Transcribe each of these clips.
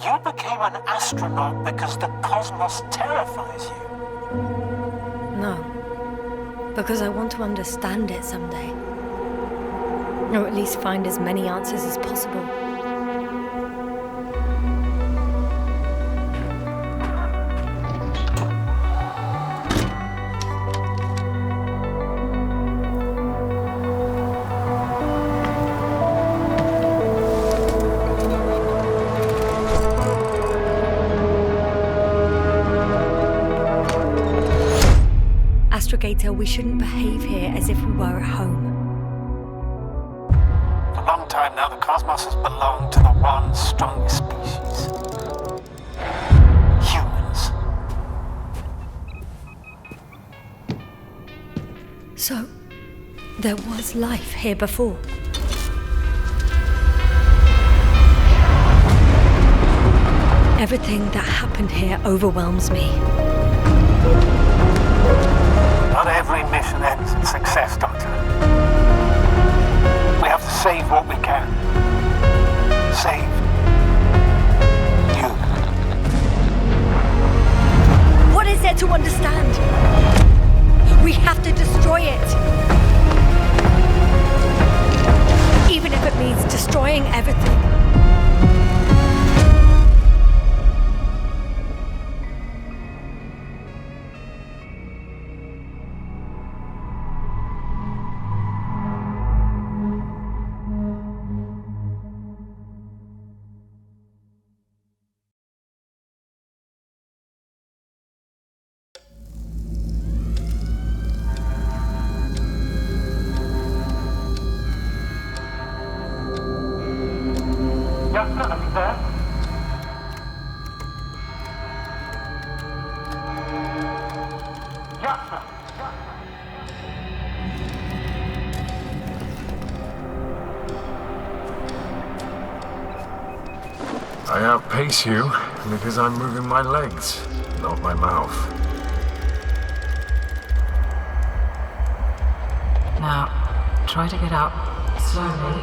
You became an astronaut because the cosmos terrifies you. No. Because I want to understand it someday. Or at least find as many answers as possible. Astrogator, we shouldn't behave here as if we were at home. For a long time now, the cosmos has belonged to the one strongest species. Humans. So, there was life here before. Everything that happened here overwhelms me. Not every mission ends in success, Doctor. We have to save what we can. Save you. What is there to understand? We have to destroy it. Even if it means destroying everything. Doctor, are you there? Doctor! I outpace you because I'm moving my legs, not my mouth. Now, try to get up slowly.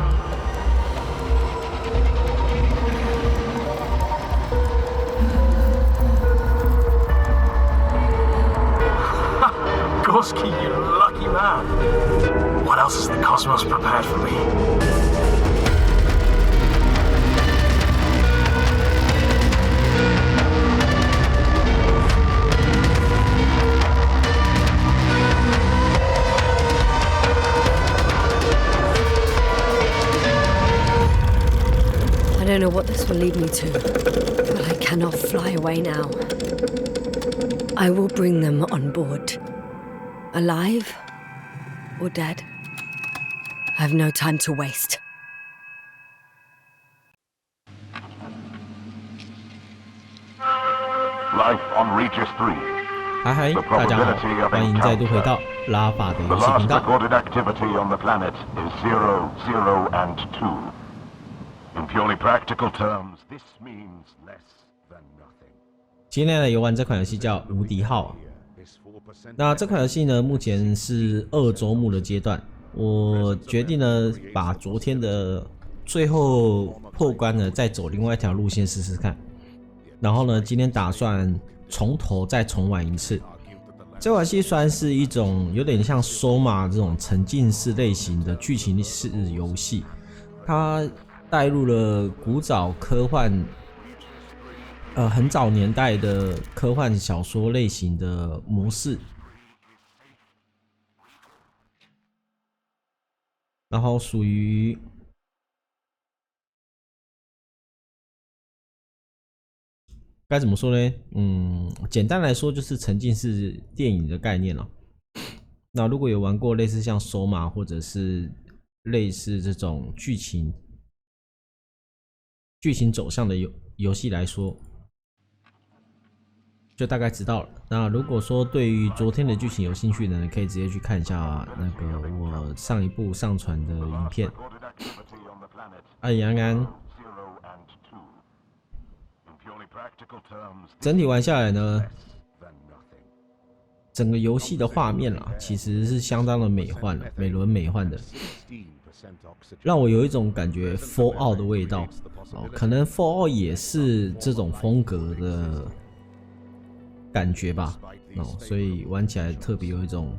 Gorski, you lucky man. What else has the cosmos prepared for me? I don't know what this will lead me to, but I cannot fly away now. I will bring them on board. Alive or dead, I have no time to waste. Life on Regis 3. 嗨，大家好，欢迎再度回到拉法的 The 游戏 last 频道。 recorded activity on the planet is 0, 0, and 2. In purely practical terms, this means less than nothing. 今天来游玩这款游戏叫《无敌号》。那这款游戏呢，目前是2周目的阶段。我决定呢，把昨天的最后破关呢，再走另外一条路线试试看。然后呢，今天打算从头再重玩一次。这款游戏算是一种有点像收马这种沉浸式类型的剧情式游戏，它带入了古早科幻。很早年代的科幻小说类型的模式，然后属于该怎么说呢？简单来说就是沉浸式电影的概念了。那如果有玩过类似像收马或者是类似这种剧情走向的游戏来说，就大概知道了。那如果说对于昨天的剧情有兴趣的呢，可以直接去看一下那个我上一部上传的影片。安安，整体玩下来呢，整个游戏的画面啦，其实是相当的美轮美奂的。让我有一种感觉 Fallout 的味道哦，可能 Fallout 也是这种风格的感觉吧哦，所以玩起来特别有一种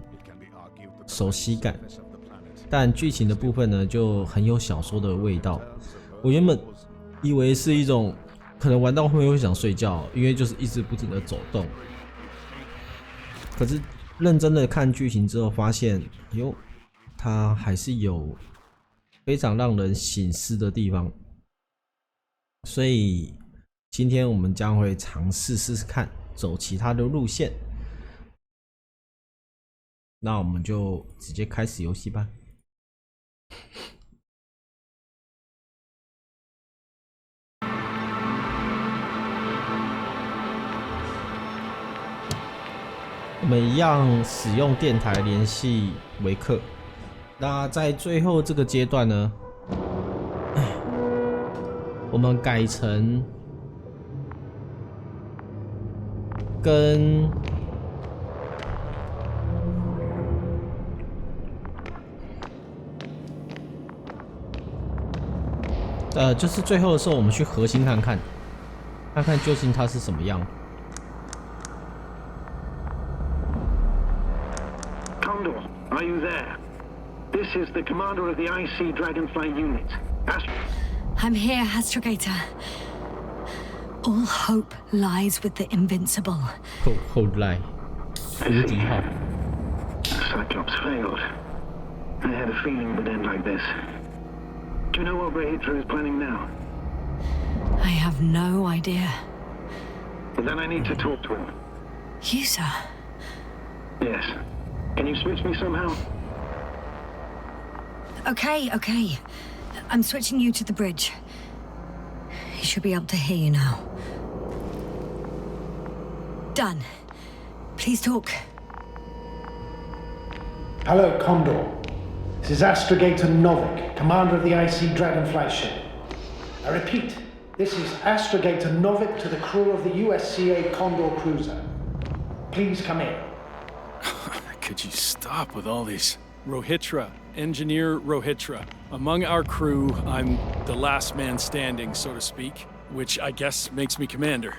熟悉感。但剧情的部分呢，就很有小说的味道。我原本以为是一种可能玩到后面会想睡觉，因为就是一直不停的走动。可是认真的看剧情之后，发现，哎呦，它还是有非常让人省思的地方。所以今天我们将会尝试试试看，走其他的路线。那我们就直接开始游戏吧。我们一样使用电台联系维克。那在最后这个阶段呢，我们改成跟就是最后的时候，我们去核心看看，看看究竟它是什么样。Condor, are you there? This is the commander of the IC Dragonfly unit. I'm here, Astrogator. All hope lies with the Invincible. 后来，无敌号。Cyclops failed. I had a feeling it would end like this. Do you know what Rahitra is planning now? I have no idea. Well, then I need to talk to him. You, sir? Yes. Can you switch me somehow? Okay. I'm switching you to the bridge. He should be able to hear you now. Done. Please talk. Hello, Condor. This is Astrogator Novik, commander of the IC Dragonfly ship. I repeat, this is Astrogator Novik to the crew of the USCA Condor cruiser. Please come in. Could you stop with all these? Rohitra, Engineer Rohitra. Among our crew, I'm the last man standing, so to speak, which I guess makes me commander.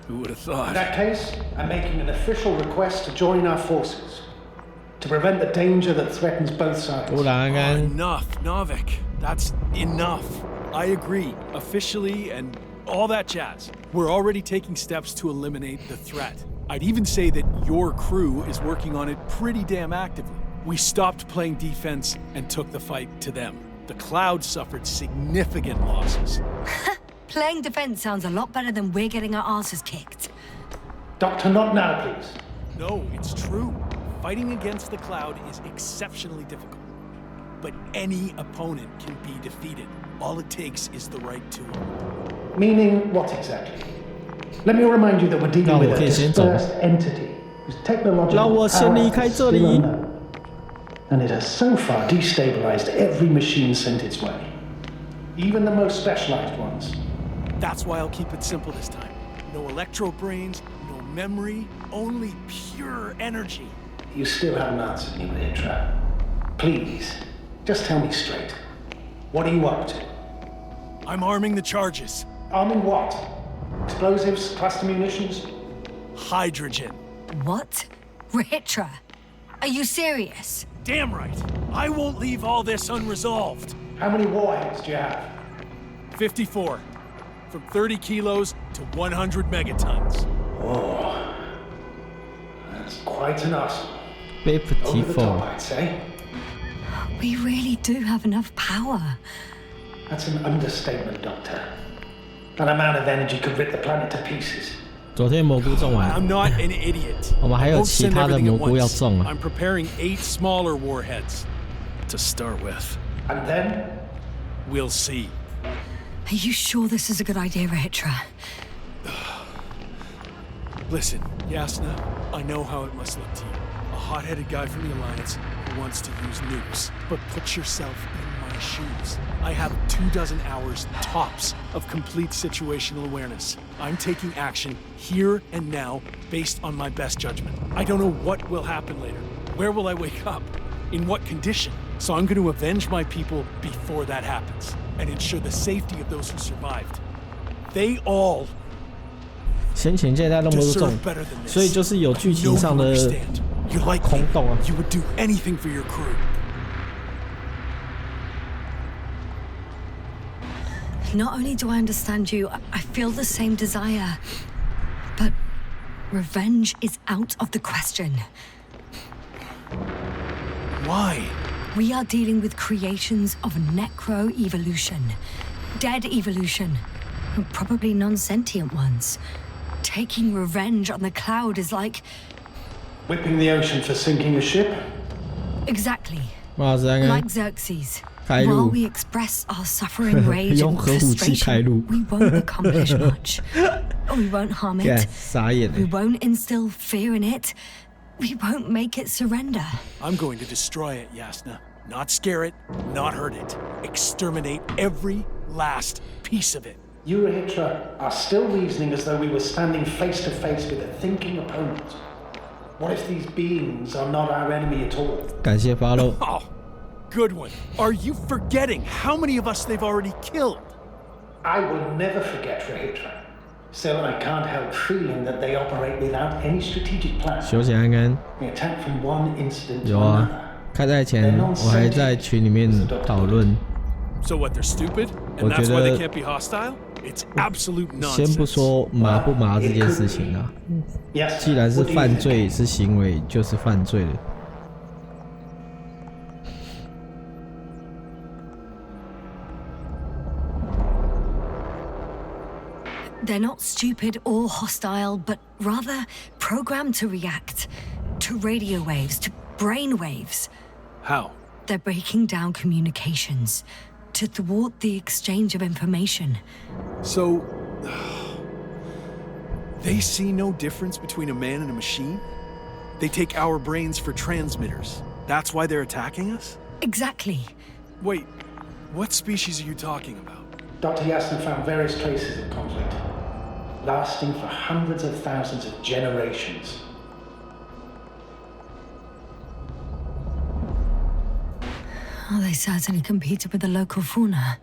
Who would have thought? In that case, I'm making an official request to join our forces, to prevent the danger that threatens both sides. Enough, Novik. That's enough. I agree, officially and all that jazz. We're already taking steps to eliminate the threat. I'd even say that your crew is working on it pretty damn actively. We stopped playing defense and took the fight to them. The Cloud suffered significant losses. Playing defense sounds a lot better than we're getting our asses kicked. Doctor, not now, please. No, it's true. Fighting against the Cloud is exceptionally difficult. But any opponent can be defeated. All it takes is the right tool. Meaning what exactly? Let me remind you that we're dealing with a dispersed entity whose technological power is still unknown. And it has so far destabilized every machine sent its way. Even the most specialized ones. That's why I'll keep it simple this time. No electro brains, no memory, only pure energy. You still haven't answered me, Rahitra. Please, just tell me straight. What are you up to? I'm arming the charges. Arming what? Explosives, cluster munitions? Hydrogen. What? Rahitra? Are you serious? Damn right. I won't leave all this unresolved. How many warheads do you have? 54. From 30 kilos to 100 megatons. Oh, that's quite an arsenal. Over the top, I'd say. We really do have enough power. That's an understatement, Doctor. That amount of energy could rip the planet to pieces. 昨天蘑菇种完 I'm not an idiot. 我们还有其他的蘑菇要种啊。 I'm preparing 8 smaller warheads to start with. And then? We'll see. Are you sure this is a good idea, Rahitra? Listen, Yasna, I know how it must look to you. A hot-headed guy from the Alliance who wants to use nukes. But put yourself in my shoes. I have 24 hours tops of complete situational awareness. I'm taking action here and now based on my best judgment. I don't know what will happen later. Where will I wake up? In what condition? So I'm going to avenge my people before that happens, and ensure the safety of those who survived. They all 先前这一代那么多种，所以就是有剧情上的空洞啊。You would do anything for your crew. Not only do I understand you, I feel the same desire. But revenge is out of the question. Why? We are dealing with creations of necro-evolution, dead evolution, and probably non-sentient ones. Taking revenge on the cloud is like... Whipping the ocean for sinking a ship? Exactly. Like Xerxes. While we express our suffering rage and frustration, we won't accomplish much. We won't harm it. We won't instill fear in it. We won't make it surrender. I'm going to destroy it, Yasna. Not scare it, not hurt it. Exterminate every last piece of it. You, Hitra, are still reasoning as though we were standing face to face with a thinking opponent. What if these beings are not our enemy at all? 感谢 follow. Oh, good one. Are you forgetting how many of us they've already killed? I will never forget, Hitra. Still, I can't help feeling that they operate without any strategic plan. 休息安安。 We attack from one incident to 有啊， another. 开赛前我还在群里面讨论。 So what? They're stupid, and that's why they can't be hostile? It's absolute nonsense. 先不说麻不麻这件事情啊，既然是犯罪是行为，就是犯罪了。 They're not stupid or hostile, but rather programmed to react to radio waves, to brain waves. How? They're breaking down communications to thwart the exchange of information. So, they see no difference between a man and a machine? They take our brains for transmitters. That's why they're attacking us? Exactly. Wait, what species are you talking about? Dr. Yasna found various traces of conflict, lasting for hundreds of thousands of generations. Oh, they certainly competed with the local fauna.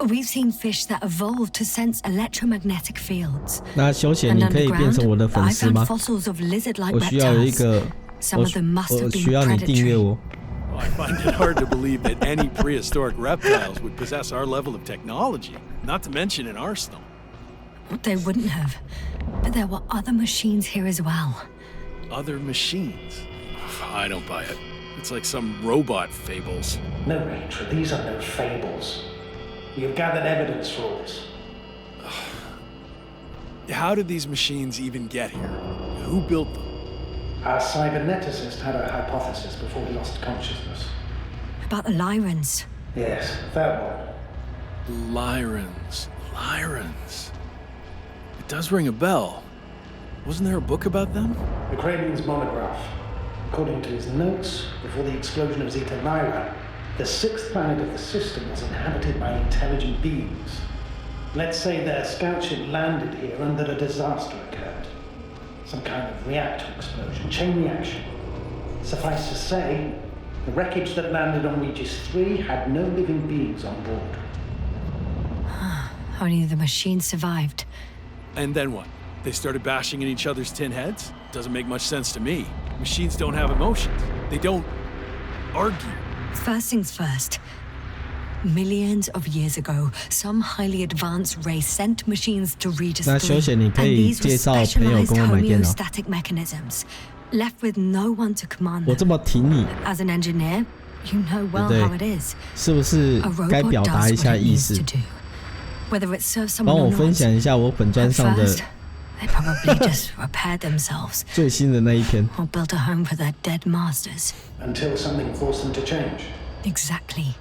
We've seen fish that evolved to sense electromagnetic fields. 那休闲，你可以变成我的粉丝吗？ fossils of lizard-like 我需要有一个， Some of them must have 我 been 需要你订阅 predatory. 我。 I find it hard to believe that any prehistoric reptiles would possess our level of technology, not to mention an arsenal. They wouldn't have. But there were other machines here as well. Other machines? I don't buy it. It's like some robot fables. No, Rachel, these are no fables. We have gathered evidence for all this. How did these machines even get here? Who built them? Our cyberneticist had a hypothesis before he lost consciousness. About the Lyrans. Yes, that one. Lyrans. It does ring a bell. Wasn't there a book about them? The Cranian's monograph. According to his notes, before the explosion of Zeta Lyra, the sixth planet of the system was inhabited by intelligent beings. Let's say their scout ship landed here and that a disaster occurred. Some kind of reactor explosion, chain reaction. Suffice to say, the wreckage that landed on Regis 3 had no living beings on board. Only the machines survived. And then what? They started bashing in each other's tin heads? Doesn't make much sense to me. Machines don't have emotions. They don't argue. First things first. Millions of years ago, some highly advanced race sent machines to Regis 3, 那休闲，你可以介绍朋友跟我买电脑。 homeostatic mechanisms, left with no one to command 我这么挺你， As an engineer, you know well 对 how it is. 是不是 A 该 robot 表达 does 一下 what it 意 needs 思 to？ do. Whether it serves someone 帮 or 我 not. 分享一下我本专 At 上的 first, they probably just repaired themselves 最新的那一篇。 or built a home for their dead masters. Until something forced them to change. Exactly.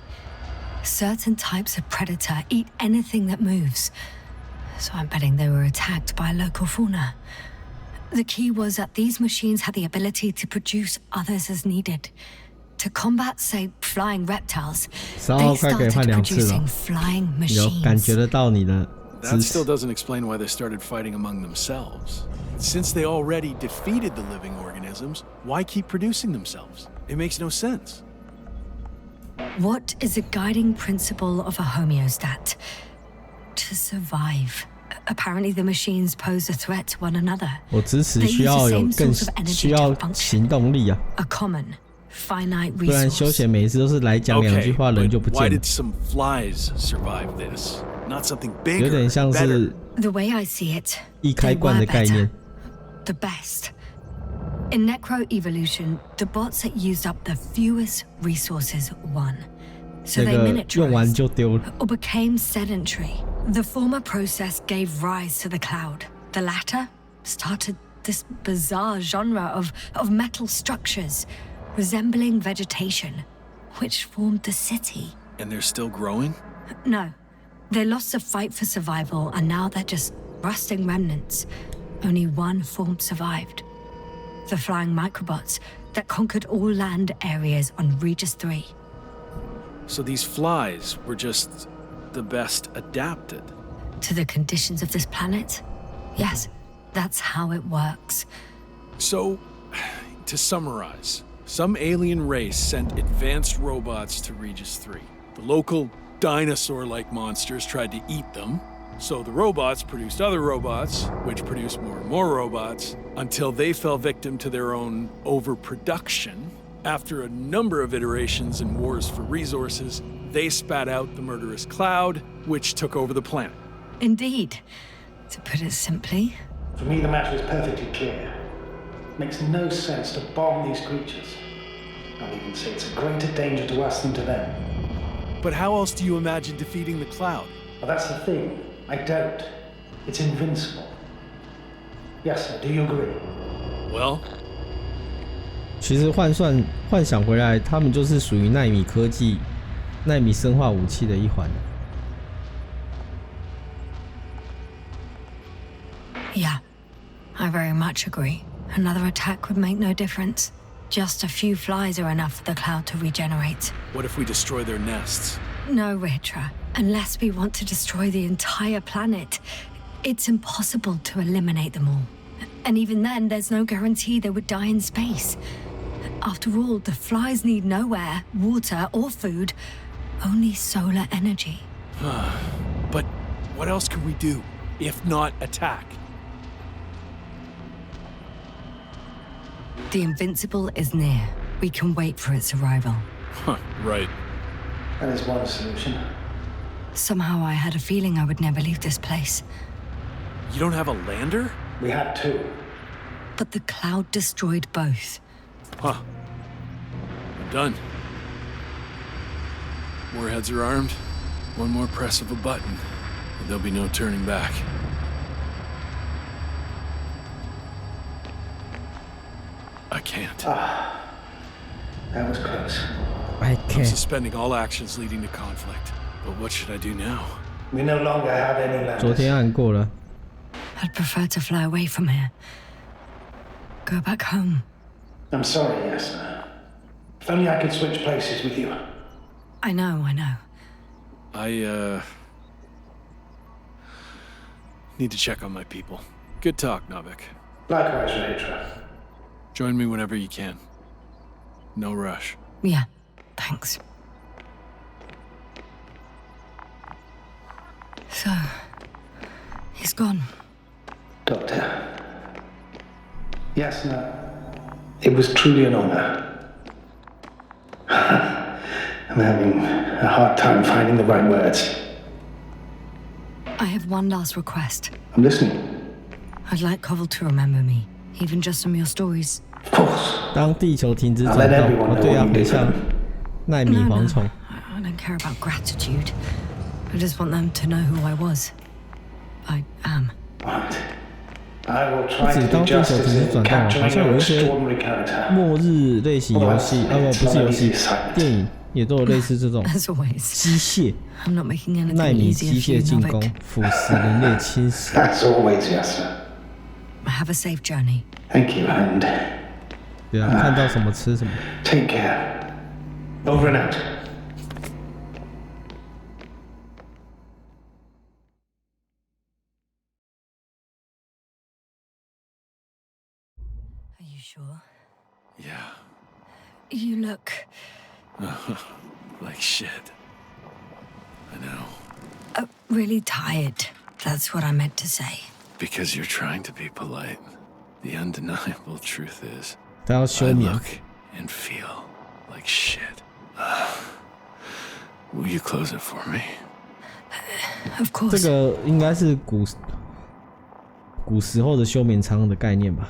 Certain types of predator eat anything that moves. So I'm betting they were attacked by local fauna. The key was that these machines had the ability to produce others as needed. To combat, say, flying reptiles, 3号 they 快可以换 started 2次了 producing， flying 有感 machines. 觉得到你的 That 支 still 持。 doesn't explain why they started fighting among themselves. Since they already defeated the living organisms, why keep producing themselves? It makes no sense. What is the guiding principle of a homeostat? To survive. Apparently, the machines pose a threat to one another. 我支持需要有更需要行动力啊。A common, finite 不然休 resource. 闲每次都是来讲2句话，人就不 Why 见了 did。some flies survive this? Not something 有 bigger, 点像 better. 是 The way I see it, 一开 they 罐 were 的概 better, 念。 the best. In Necro-evolution, the bots that used up the fewest resources won. So 那 they 个用完 miniaturized 就丢了。 or became sedentary. The former process gave rise to the cloud. The latter started this bizarre genre of metal structures resembling vegetation, which formed the city. And they're still growing? No, they lost the fight for survival, and now they're just rusting remnants. Only one form survived. The flying microbots that conquered all land areas on Regis 3. So these flies were just the best adapted. To the conditions of this planet? Yes, that's how it works. So, to summarize, some alien race sent advanced robots to Regis 3. The local dinosaur-like monsters tried to eat them, so the robots produced other robots, which produced more and more robots, until they fell victim to their own overproduction. After a number of iterations and wars for resources, they spat out the murderous cloud, which took over the planet. Indeed. To put it simply, For me, the matter is perfectly clear. It makes no sense to bomb these creatures. I'll even say it's a greater danger to us than to them. But how else do you imagine defeating the cloud? Well, that's the thing. I don't. It's invincible. Yes, sir. Do you agree? Well, 其实换想回来，他们就是属于奈米科技、奈米生化武器的一环。 yeah, I very much agree. Another attack would make no difference. Just a few flies are enough for the cloud to regenerate. what if we destroy their nests? No, Ritra. Unless we want to destroy the entire planet, it's impossible to eliminate them all. And even then, there's no guarantee they would die in space. After all, the flies need no air, water, or food, only solar energy. But what else could we do, if not attack? The Invincible is near. We can wait for its arrival. Huh, right. That is one solution. Somehow I had a feeling I would never leave this place. You don't have a lander? We had two. But the cloud destroyed both. Huh. I'm done. Warheads are armed. One more press of a button, and there'll be no turning back. I can't. That was close. I I'm can't. suspending all actions leading to conflict. But what should I do now? We no longer have any 昨天 landers. 按过了。 I'd prefer to fly away from here. Go back home. I'm sorry, yes, sir. If only I could switch places with you. I know. I need to check on my people. Good talk, Novik. Likewise, Rahitra. Join me whenever you can. No rush. Yeah, thanks. So, he's gone. Doctor. Yes, no. It was truly an honor. I'm having a hard time finding the right words. I have one last request. I'm listening. I'd like Koval to remember me, even just from your stories. Of course. 当地球停止转动，哦对啊，很像奈米蝗虫。 I don't care about gratitude. I just want them to know who I was. I am. Right. I will try 只 to 当 do 地球停 justice 止 in 转动，好 capturing 像 your 有一些 extraordinary character. 末日类型游戏，不是游戏，电影也都有类似这种 As always. 机械 I'm not making 奈 anything 米 easier 机 for you, 械进攻 Novik. 腐蚀人类侵蚀。 That's always yes, sir. Have a safe journey. Thank you, and 对啊，看到什么吃什么。 take care. Over and out. Are you sure? Yeah. You look... like shit. I know. Really tired. That's what I meant to say. Because you're trying to be polite. The undeniable truth is, I look and feel like shit. Will you close it for me? Of course. 这个应该是古时候的休眠舱的概念吧，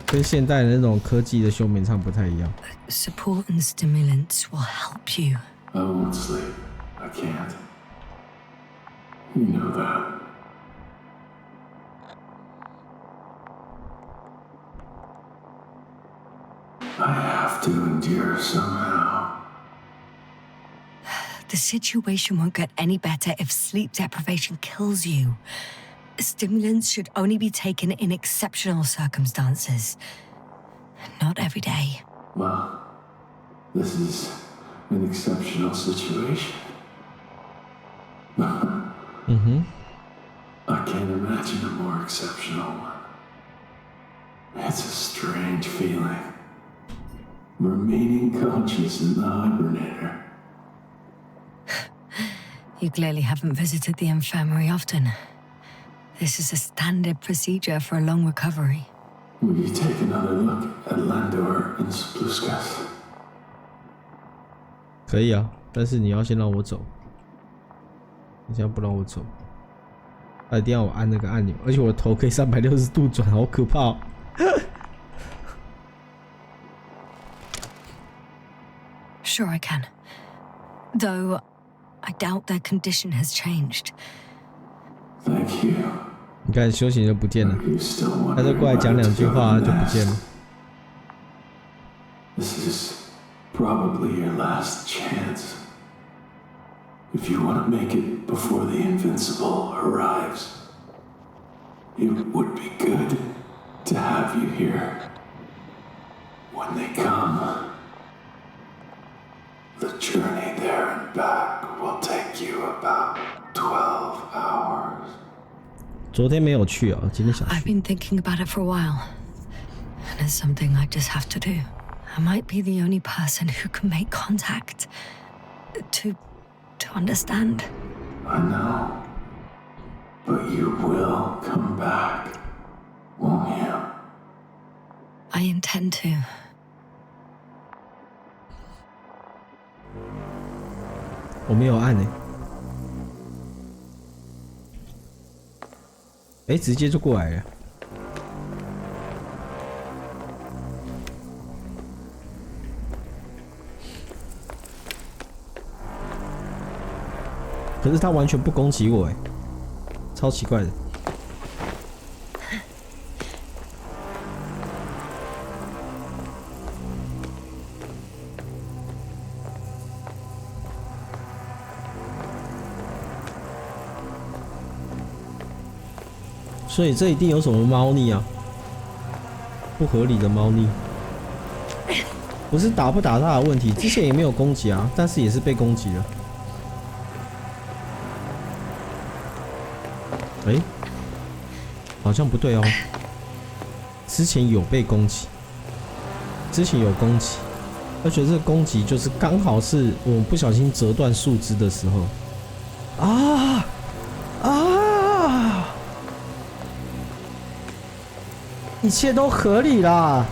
跟现代的那种科技的休眠舱不太一样。Support and stimulants will help you. I won't sleep. I can't. You know that. I have to endure somehow. The situation won't get any better if sleep deprivation kills you. Stimulants should only be taken in exceptional circumstances. Not every day. Well, this is an exceptional situation. I can't imagine a more exceptional one. It's a strange feeling. Remaining conscious in the hibernator. You clearly haven't visited the infirmary often. This is a standard procedure for a long recovery. Will you take another look at Landor and Spluskas? 可以啊，但是你要先让我走。你现在不让我走，一定要我按那个按钮，而且我的头可以360度转，好可怕哦！Sure I can. Though, I doubt their condition has changed. Thank you. 你看修行就不见了，他再过来讲2句话就不见了。This is probably your last chance. If you want to make it before the Invincible arrives, it would be good to have you here. When they come, the journey there and back will take you about 12 hours. 昨天没有去啊，今天想去。 I've been thinking about it for a while, and it's something I just have to do. I might be the only person who can make contact to understand. I know, but you will come back, won't you? I intend to. 我没有按欸。哎，直接就过来了。可是他完全不攻击我，哎，超奇怪的。所以这一定有什么猫腻啊，不合理的猫腻。不是打不打他的问题，之前也没有攻击啊，但是也是被攻击了。哎，好像不对哦。之前有被攻击，之前有攻击，而且这个攻击就是刚好是我们不小心折断树枝的时候。啊！一切都合理啦，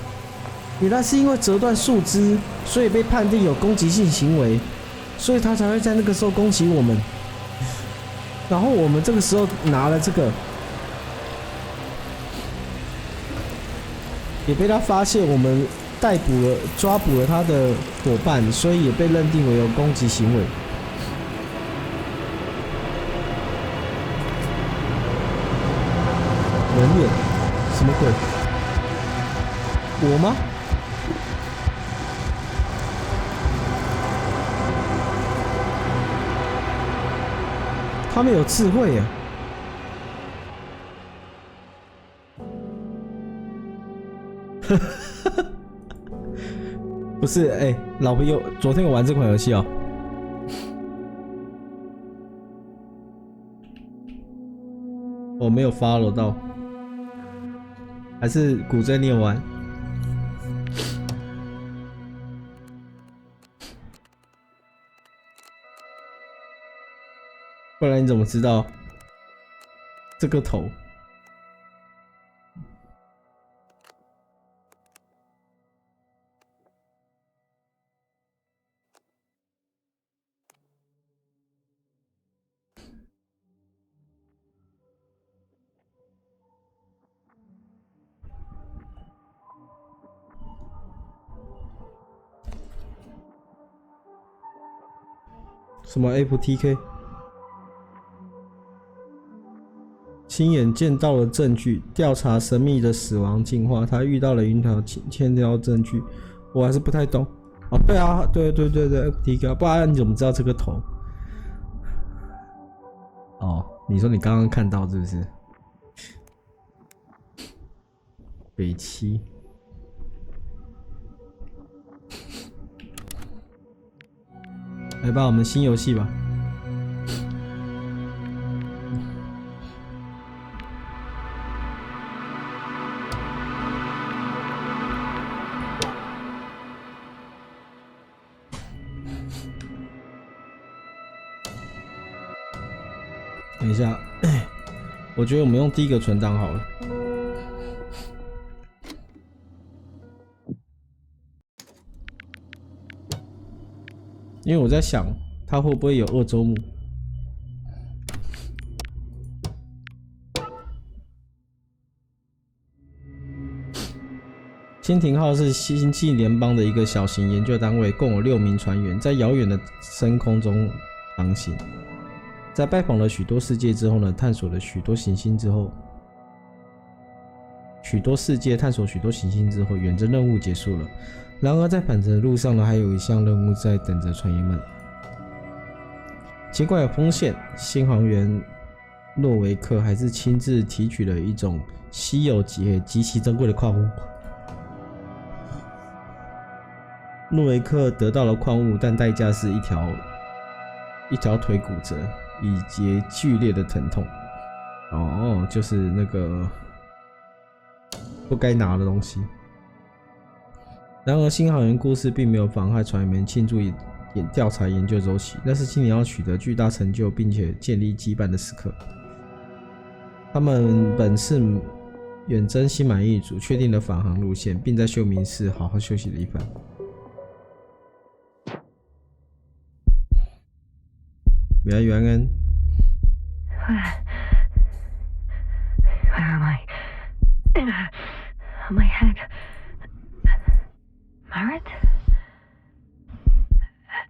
原来是因为折断树枝，所以被判定有攻击性行为，所以他才会在那个时候攻击我们。然后我们这个时候拿了这个，也被他发现我们抓捕了他的伙伴，所以也被认定为有攻击行为。人脸，什么鬼？我吗？他们有智慧耶！不是，哎，老朋友，昨天我玩这款游戏哦，我没有 follow 到，还是古筝念完。不然你怎么知道这个头？什么 FTK？ 亲眼见到了证据，调查神秘的死亡进化。他遇到了云条欠条证据，我还是不太懂。哦，对啊，对 FTK， 不然你怎么知道这个头？哦，你说你刚刚看到是不是？北七。来吧，我们新游戏吧。等一下，我觉得我们用第一个存档好了。因为我在想，它会不会有2周目？蜻蜓号是星际联邦的一个小型研究单位，共有6名船员，在遥远的深空中航行。在拜访了许多世界之后呢，探索了许多行星之后，探索许多行星之后，远征任务结束了。然而，在返程的路上呢，还有一项任务在等着船员们。尽管有风险，新航员诺维克还是亲自提取了一种稀有且极其珍贵的矿物。诺维克得到了矿物，但代价是一条腿骨折，以及剧烈的疼痛。哦，就是那个不该拿的东西。然而，新航员故事并没有妨害船员们庆祝调查研究周期，那是今年要取得巨大成就并且建立羁绊的时刻。他们本是远征心满意足，确定了返航路线，并在休眠室好好休息了一番。袁恩 Where am I? On my head. Marit?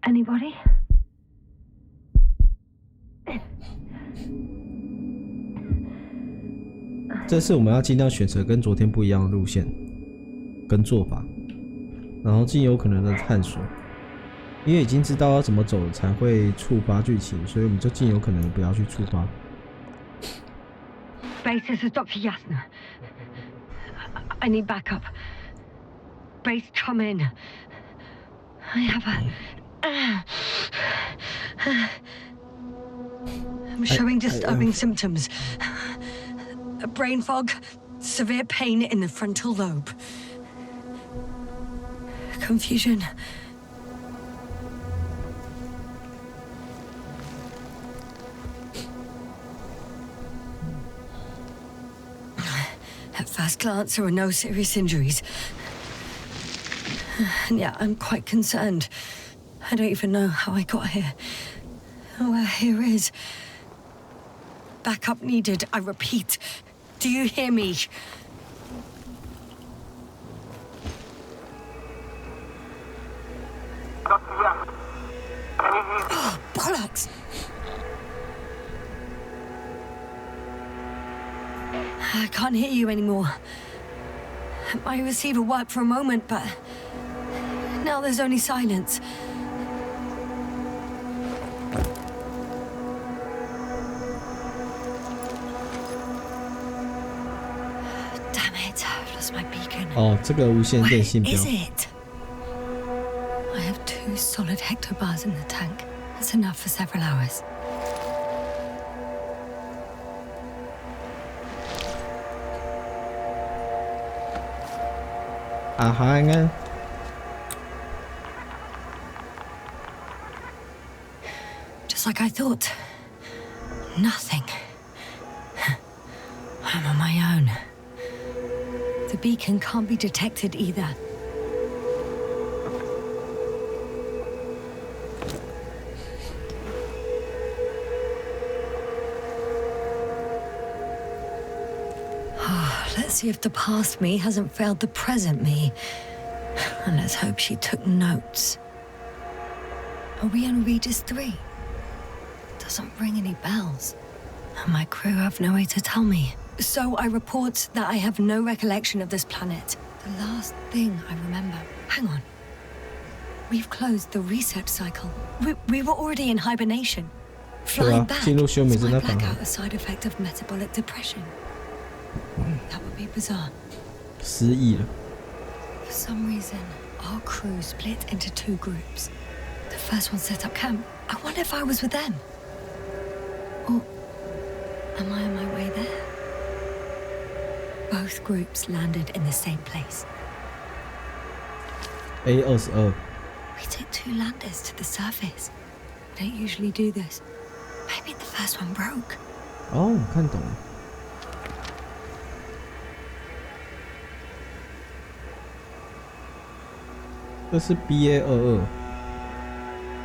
Anybody? 这次我们要尽量选择跟昨天不一样的路线跟做法，然后尽有可能的探索。因为已经知道要怎么走才会触发剧情，所以我们就尽有可能不要去触发。Base, this is Dr. Yasna. I need backup. Base, come in. I have I'm showing disturbing symptoms. A brain fog, severe pain in the frontal lobe. Confusion. At first glance, there are no serious injuries. And yet, I'm quite concerned. I don't even know how I got here. Where here is. Backup needed, I repeat. Do you hear me? Oh, bollocks! I can't hear you anymore. My receiver worked for a moment, but now there's only silence. Damn it, I've lost my beacon. 哦，这个无线电信标。 Where is it? I have 2 solid hectobars in the tank. That's enough for several hours. Hangen. Just like I thought. Nothing. I'm on my own. The beacon can't be detected either. Let's see if the past me hasn't failed the present me. And let's hope she took notes. Are we on Regis 3? Doesn't ring any bells. And my crew have no way to tell me. So I report that I have no recollection of this planet. The last thing I remember... Hang on. We've closed the research cycle. We were already in hibernation. Flying back is my blackout a side effect of metabolic depression? That would be bizarre. For some reason, our crew split into 2 groups. The first one set up camp. I wonder if I was with them. Or am I on my way there? Both groups landed in the same place. A22. We took 2 landers to the surface. We don't usually do this. Maybe the first one broke. Oh, 看懂了。这是 BA22。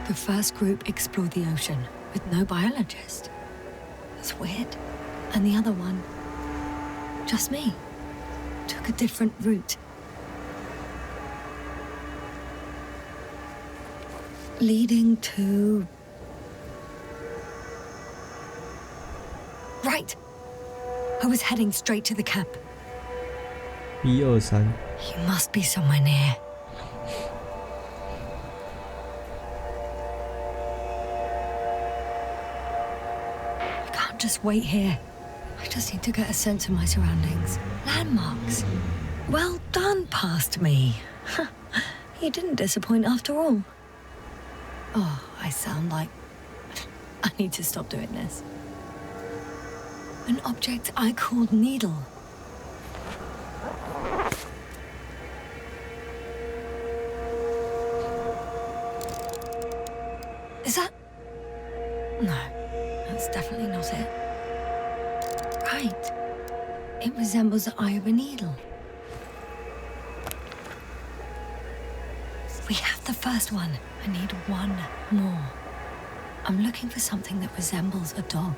The first group explored the ocean with no biologist. That's weird. And the other one, just me, took a different route. Leading to... Right! I was heading straight to the camp. B23. You must be somewhere near. I can't just wait here. I just need to get a sense of my surroundings. Landmarks. Well done, past me. You didn't disappoint after all. Oh, I sound like... I need to stop doing this. An object I called Needle. Is that... No, that's definitely not it. Right. It resembles the eye of a needle. We have the first one. I need one more. I'm looking for something that resembles a dog.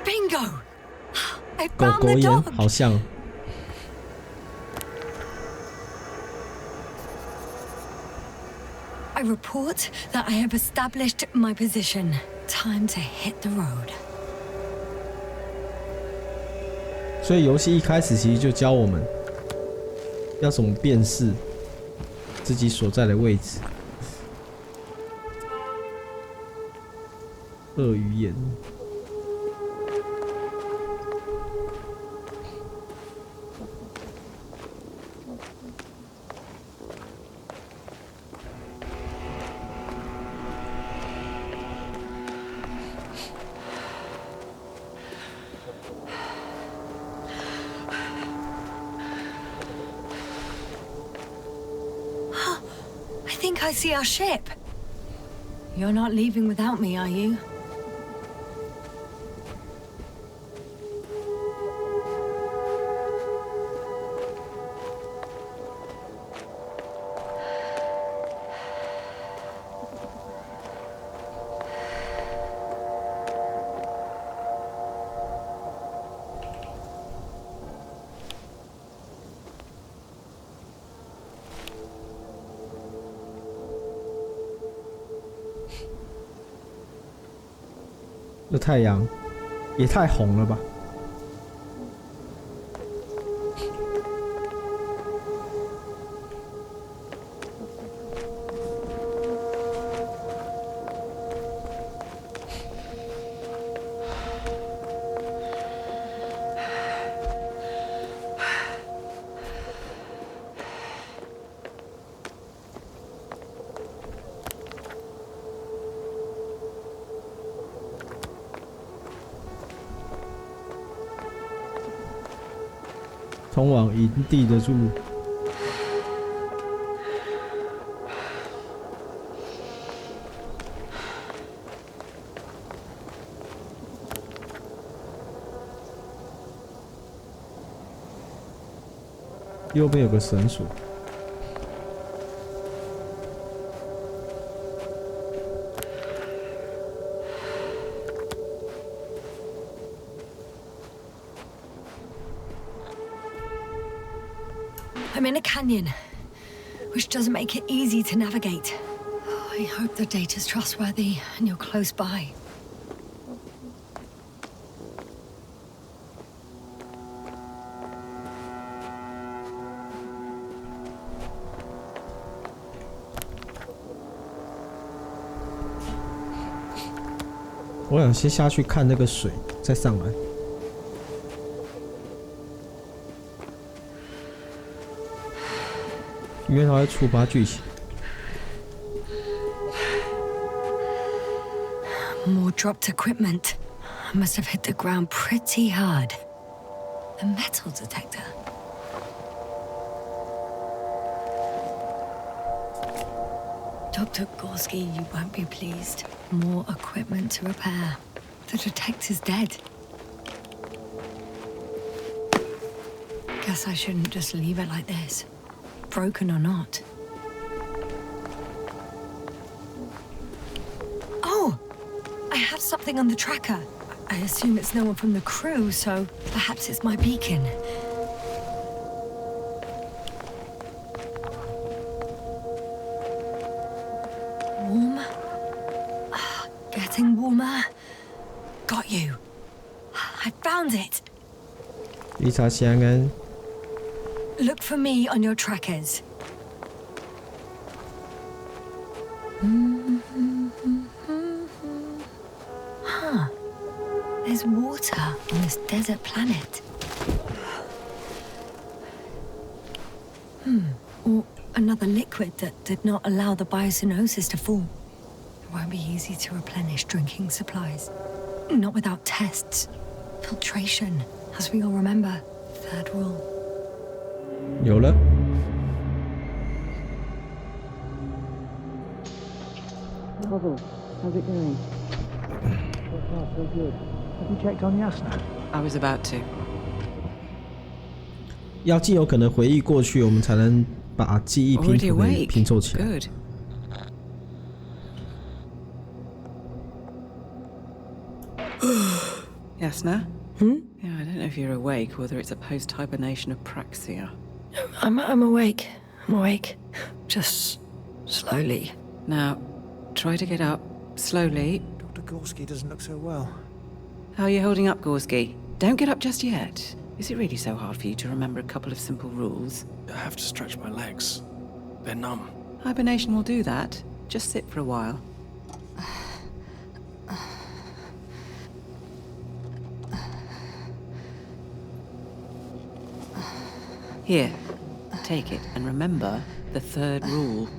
Bingo! I found the dog! 好像 I report that I have established my position. Time to hit the road. 所以游戏一开始其实就教我们要怎么辨识自己所在的位置。鳄鱼眼。I see our ship. You're not leaving without me, are you?这太阳也太红了吧！通往营地的路。右边有个绳索。I'm in a canyon, which doesn't make it easy to navigate. Oh, I hope the data's trustworthy and you're close by. "我想先下去看那个水，再上来。因为它会触发剧情。More dropped equipment. I must have hit the ground pretty hard. A metal detector. Dr. Gorski, you won't be pleased. More equipment to repair. The detector's dead. Guess I shouldn't just leave it like this. Broken or not. Oh! I have something on the tracker. I assume it's no one from the crew, so perhaps it's my beacon. Warm? Getting warmer. Got you. I found it. 理查香恩。Look for me on your trackers. Huh. There's water on this desert planet. Or another liquid that did not allow the biocenosis to form. It won't be easy to replenish drinking supplies. Not without tests. Filtration, as we all remember. Third rule. 有了。Koval, how's it going? So far, so good. Have you checked on Yasna? I was about to. 要既有可能回忆过去，我们才能把记忆拼 Already 图给 awake. 拼凑起来。 Good. Yasna? Yeah, I don't know if you're awake or whether it's a post-hibernation apraxia. I'm awake. I'm awake. Just slowly. Now, try to get up slowly. Dr. Gorski doesn't look so well. How are you holding up, Gorski? Don't get up just yet. Is it really so hard for you to remember a couple of simple rules? I have to stretch my legs. They're numb. Hibernation will do that. Just sit for a while. Here, take it and remember the third rule.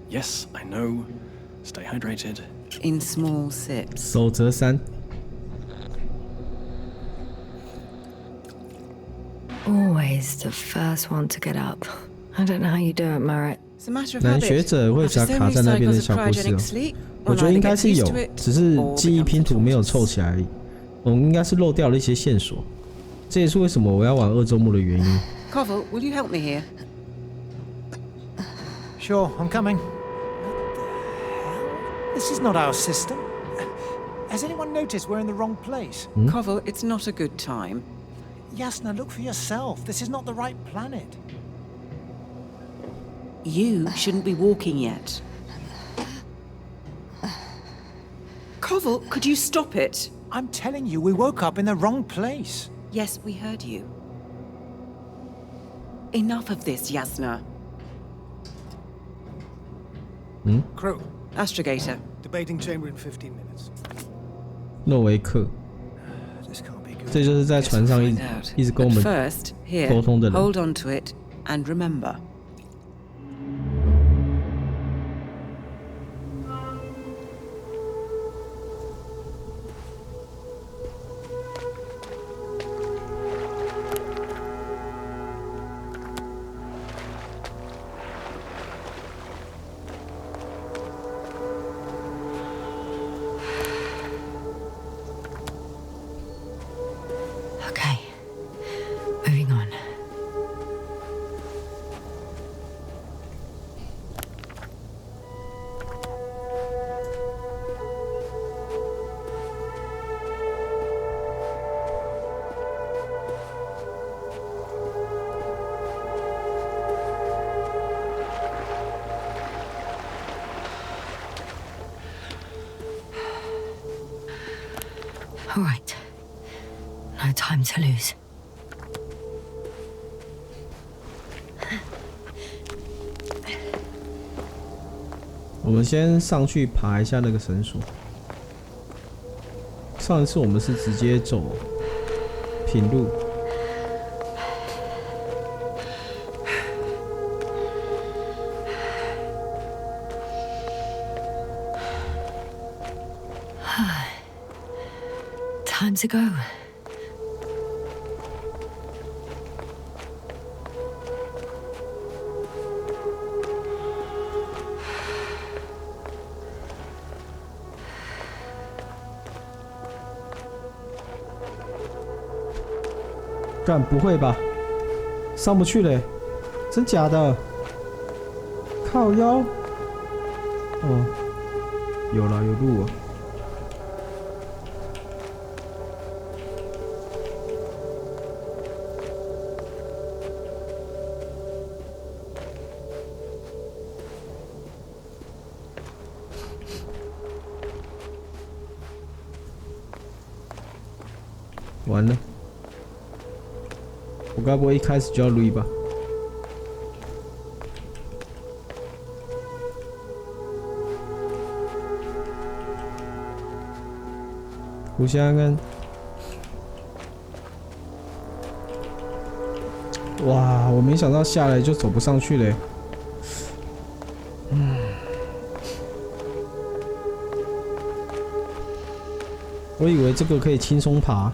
Yes, I know. Stay hydrated. In small sips. 守则3。 Always the first one to get up. I don't know how you do it, Merritt. It's a matter of 男 habit. 学者会夹 After so 卡 many 在那边的 cycles of 小故事 cryogenic 哦， sleep, 我 one 觉得应 either 该 gets 是 used 有 to it 只是 or 记忆 becomes 拼 a 图没有 tortoise. 凑起来而已。我们应该是漏掉了一些线索，这也是为什么我要玩2周目的原因。 Koval, will you help me here? Sure, I'm coming. This is not our system. Has anyone noticed we're in the wrong place? Koval, it's not a good time. Yasna, look for yourself. This is not the right planet. You shouldn't be walking yet. Koval, could you stop it? I'm telling you, we woke up in the wrong place. Yes, we heard you. Enough of this, Yasna. Crew, Astrogator. debating chamber in 15 minutes. 诺维克， This can't be good. 这就是在船上 Find out. 一直跟我 But 们 first, here, 沟通的人。 hold on to it and remember. Okay. Moving on. All right. No time to lose. 我们先上去爬一下那个绳索。上一次我们是直接走平路。Time to go. 干不会吧？上不去嘞？真假的？靠腰？哦，有了，有路啊。完了。我该不会一开始就要累吧？互相看。哇，我没想到下来就走不上去嘞。我以为这个可以轻松爬。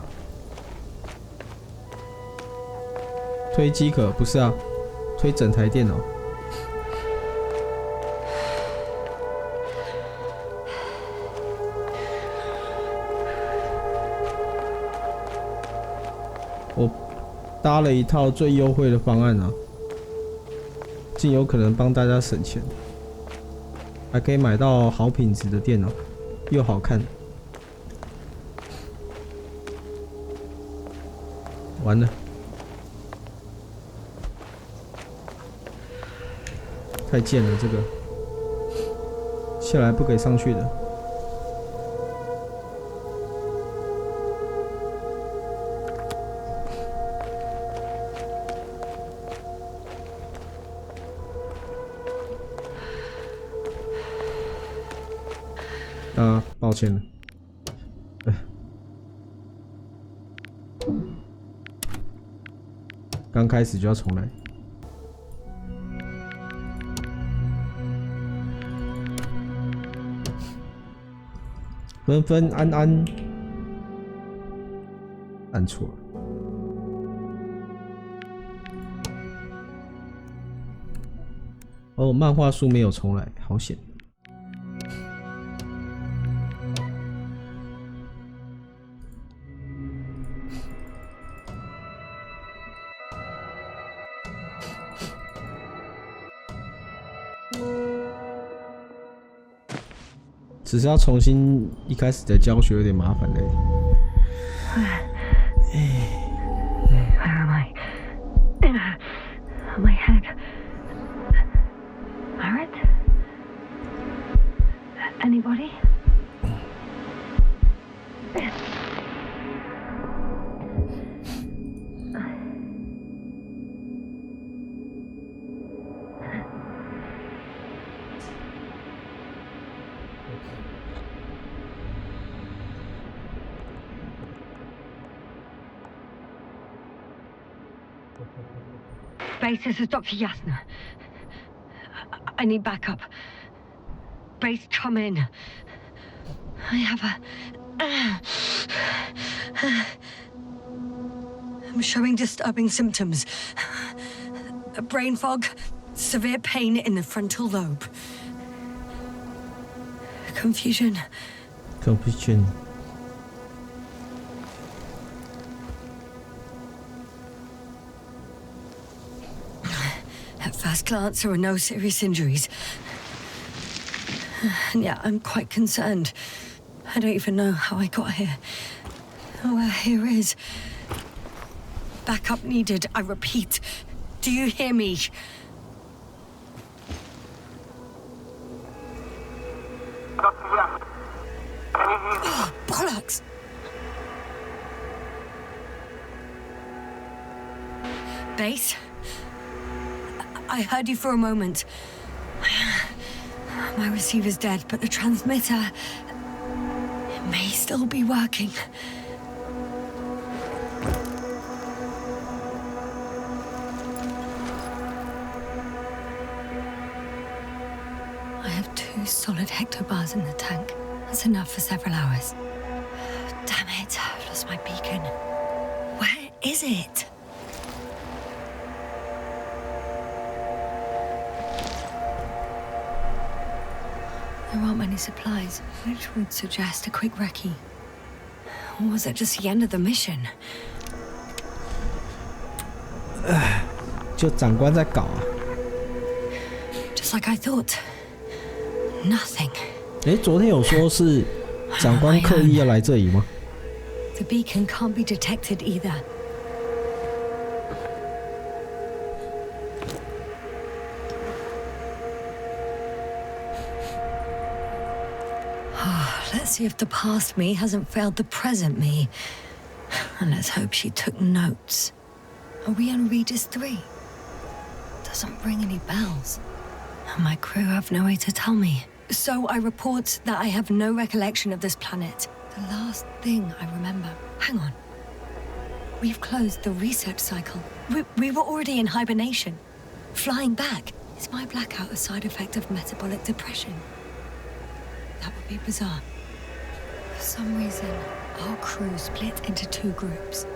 推机壳不是啊，推整台电脑。我搭了一套最优惠的方案啊，尽有可能帮大家省钱，还可以买到好品质的电脑，又好看。完了。太贱了，这个下来不给上去的。啊，抱歉了。刚开始就要重来。分分安安，按错了。哦，漫画书没有重来，好险。只是要重新一开始的教学有点麻烦嘞。Where am I? My head. Barrett? Anybody? Base, this is Dr. Yasna. I need backup. Base, come in. I have I'm showing disturbing symptoms. A brain fog, severe pain in the frontal lobe. Confusion. Confusion. At first glance, there are no serious injuries. And yet, I'm quite concerned. I don't even know how I got here. Where here is. Backup needed, I repeat. Do you hear me? Oh, bollocks! Base? I heard you for a moment. My receiver's dead, but the transmitter may still be working. I have 2 solid hectobars in the tank. That's enough for several hours. Damn it, I've lost my beacon. Where is it? There aren't many supplies, which would suggest a quick recce. Or was it just the end of the mission? 就长官在搞啊。Just like I thought. Nothing. 昨天有说是长官刻意要来这里吗？ The beacon can't be detected either. Let's see if the past me hasn't failed the present me. And let's hope she took notes. Are we on Regis 3? Doesn't ring any bells. And my crew have no way to tell me. So I report that I have no recollection of this planet. The last thing I remember. Hang on. We've closed the research cycle. We were already in hibernation. Flying back. Is my blackout a side effect of metabolic depression? That would be bizarre. For some reason, our crew split into 2 groups.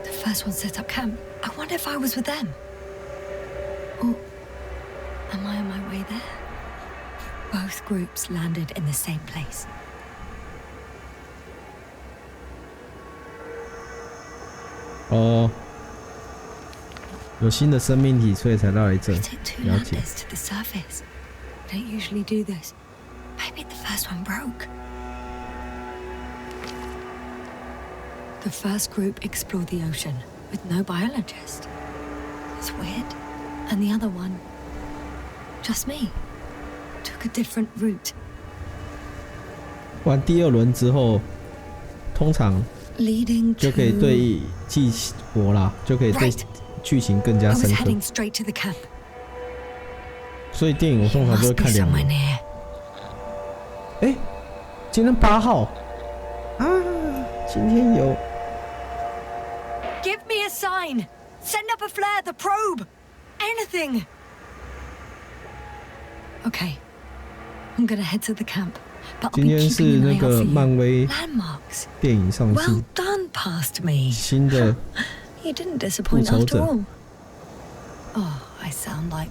The first one set up camp. I wonder if I was with them. Or am I on my way there? Both groups landed in the same place. Oh. 有新的生命体，所以才到来这。了解。 To the surface. I don't usually do this. Maybe the first one broke. The first group explored the ocean with no biologist. It's weird. And the other one, just me, took a different route. 玩第2轮之后，通常就可以对激活啦，就可以对剧情更加深刻。所以电影我通常都会看2轮。今天8号啊，今天有。Give me a sign. Send up a flare, the probe. Anything. Okay. I'm gonna head to the camp. But 今天是那个漫威电影上市。Well done, past me. 新的 You didn't disappoint after all. Oh, I sound like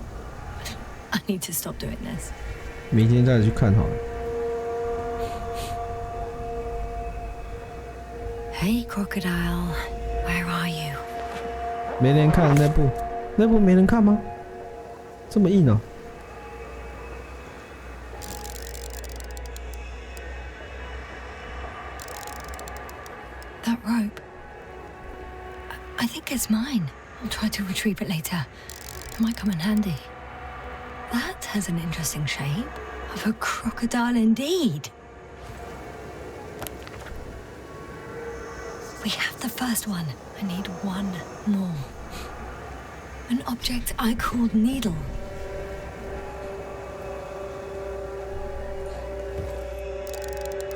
I need to stop doing this. 明天再去看好了。Hey, crocodile, where are you? 没人看那部，那部没人看吗？这么硬啊！ That rope. I think it's mine. I'll try to retrieve it later. It might come in handy. That has an interesting shape. Of a crocodile indeed. We have the first one. I need one more. An object I called needle.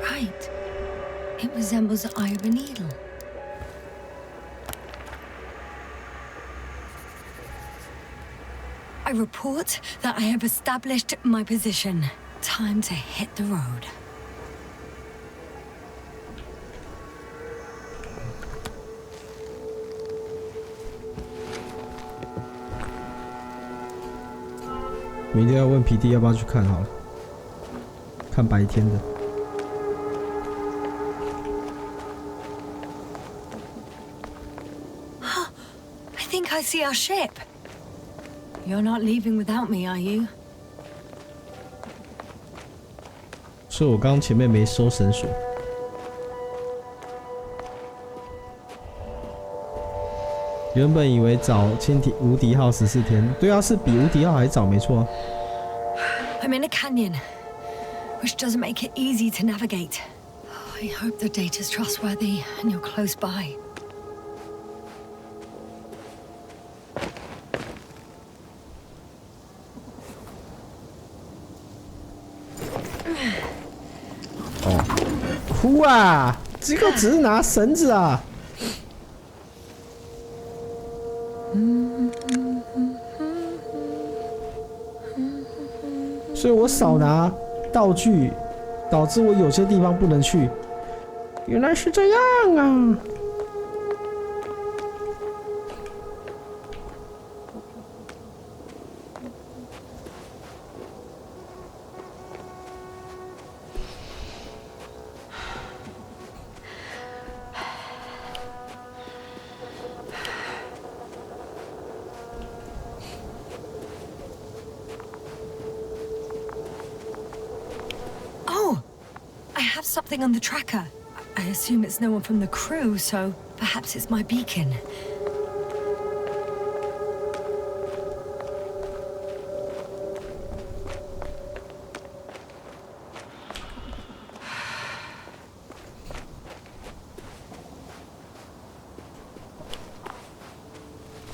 Right. It resembles the eye of a needle. I report that I have established my position. Time to hit the road.明天要问皮弟要不要去看好了，看白天的。I think I see our ship. You're not leaving without me, are you? 所以我刚前面没收绳索。原本以为找无敌号14天，对啊，是比无敌号还早，没错啊。I'm in a canyon, which doesn't make it easy to navigate. I hope the data's trustworthy and you're close by. 哦，哭啊！这个只是拿绳子啊。所以我少拿道具，导致我有些地方不能去。原来是这样啊！Something on the tracker. I assume it's no one from the crew, so perhaps it's my beacon.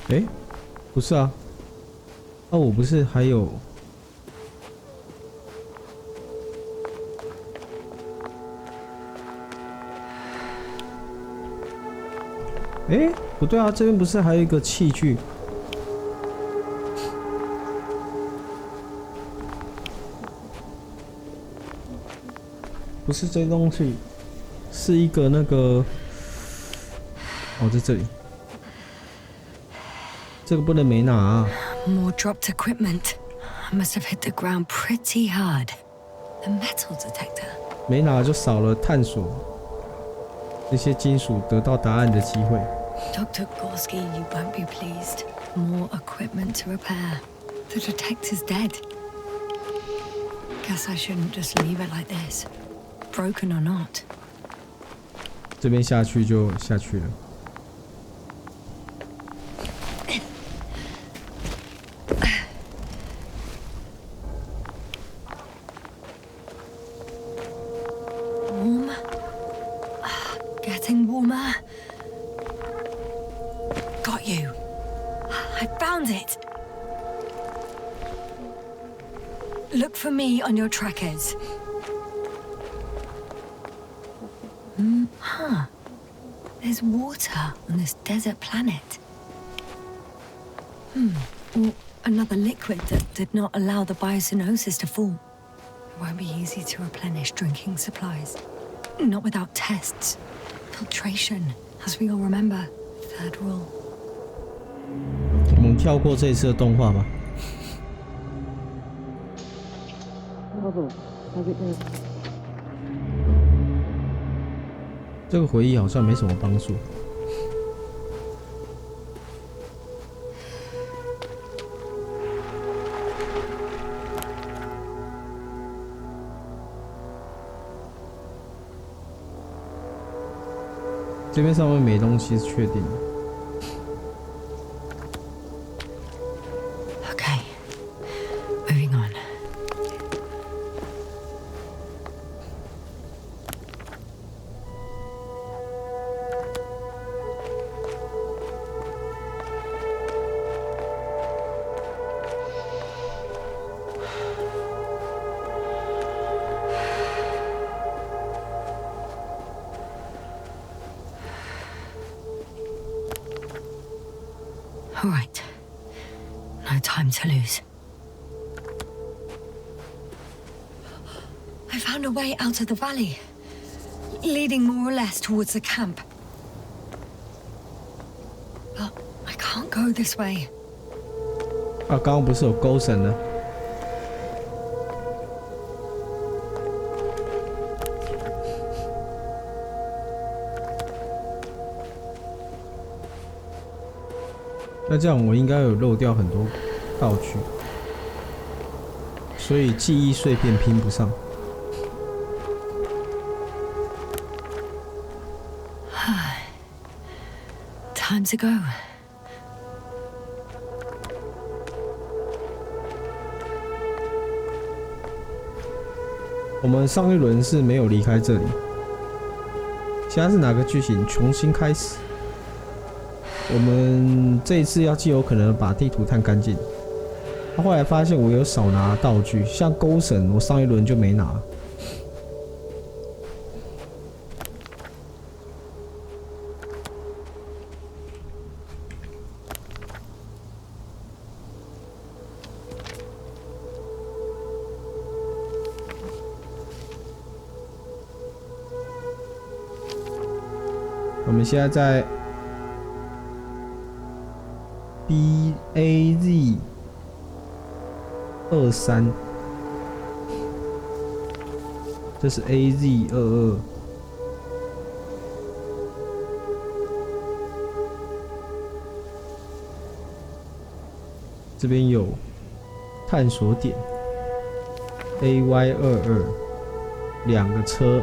Eh? 不是啊。哦，我不是还有。哎，不对啊，这边不是还有一个器具？不是这东西，是一个那个……哦，在这里。这个不能没拿啊。More dropped equipment. I must have hit the ground pretty hard. The metal detector. 没拿就少了探索这些金属得到答案的机会。Dr. Gorski, you won't be pleased. More equipment to repair. The detector's dead. Guess I shouldn't just leave it like this. Broken or not. 这边下去就下去了。Warm. Getting warmer. Got you. I found it. Look for me on your trackers. Huh. There's water on this desert planet. Or another liquid that did not allow the biocenosis to form. It won't be easy to replenish drinking supplies. Not without tests. Filtration, as we all remember. Third rule. 我们跳过这一次的动画吧。这个回忆好像没什么帮助。这边上面没东西是确定的。Okay, moving on. All right. No time to lose. I found a way out of the valley, leading more or less towards the camp. But I can't go this way. 啊，刚刚不是有勾绳呢？那这样我应该有漏掉很多道具，所以记忆碎片拼不上。Time to go. 我们上一轮是没有离开这里，现在是哪个剧情？重新开始。我们这一次要极有可能把地图探干净。他后来发现我有少拿道具，像钩绳，我上一轮就没拿。们现在在 BAZ23，这是 AZ22。这边有探索点 AY22， 2个车。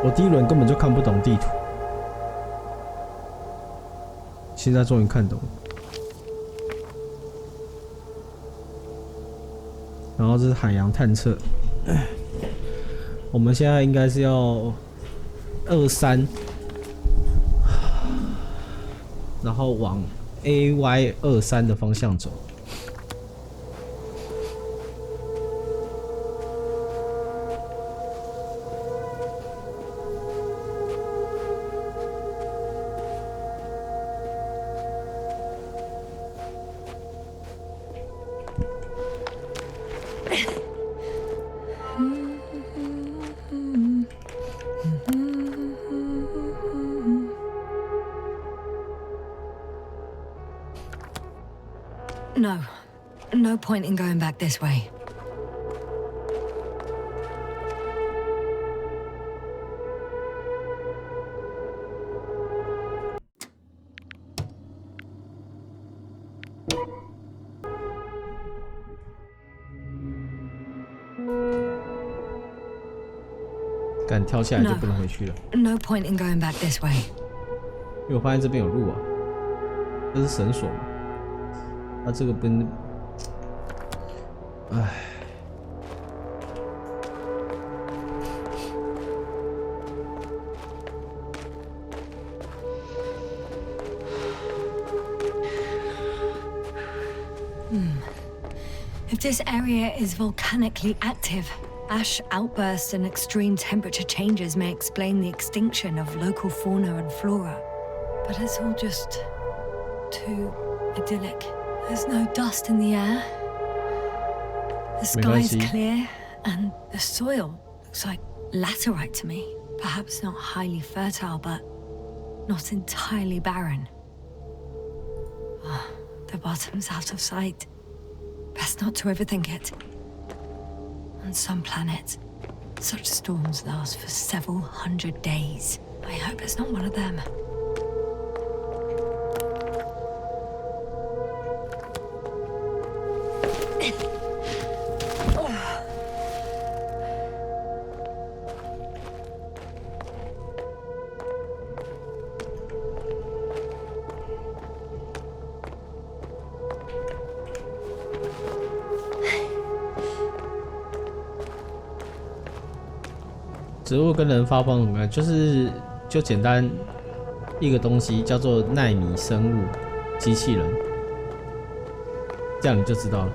我第一轮根本就看不懂地图，现在终于看懂了。然后这是海洋探测，我们现在应该是要23。然后往 AY23 的方向走。No. No point in going back this way.敢跳下来就不能回去了。No point in going back this way. 因为我发现这边有路啊，这是绳索嘛。它这个不能，唉。If this area is volcanically active, ash outbursts and extreme temperature changes may explain the extinction of local fauna and flora. But it's all just too idyllic. There's no dust in the air. The sky's clear, and the soil looks like laterite to me. Perhaps not highly fertile, but not entirely barren. Oh, the bottom's out of sight. Best not to overthink it. On some planets, such storms last for several hundred days. I hope it's not one of them. 植物跟人发光很快，就简单一个东西叫做奈米生物机器人，这样你就知道了。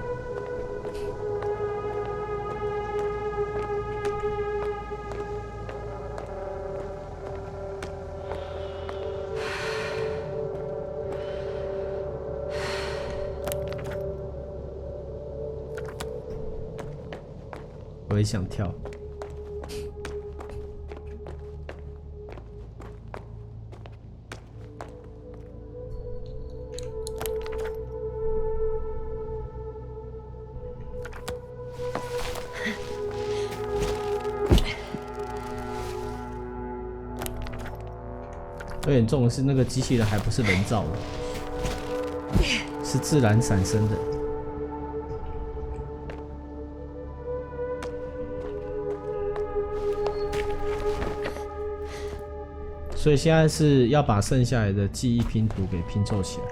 我也想跳。 有点重的是，那个机器人还不是人造的，是自然产生的。所以现在是要把剩下来的记忆拼图给拼凑起来。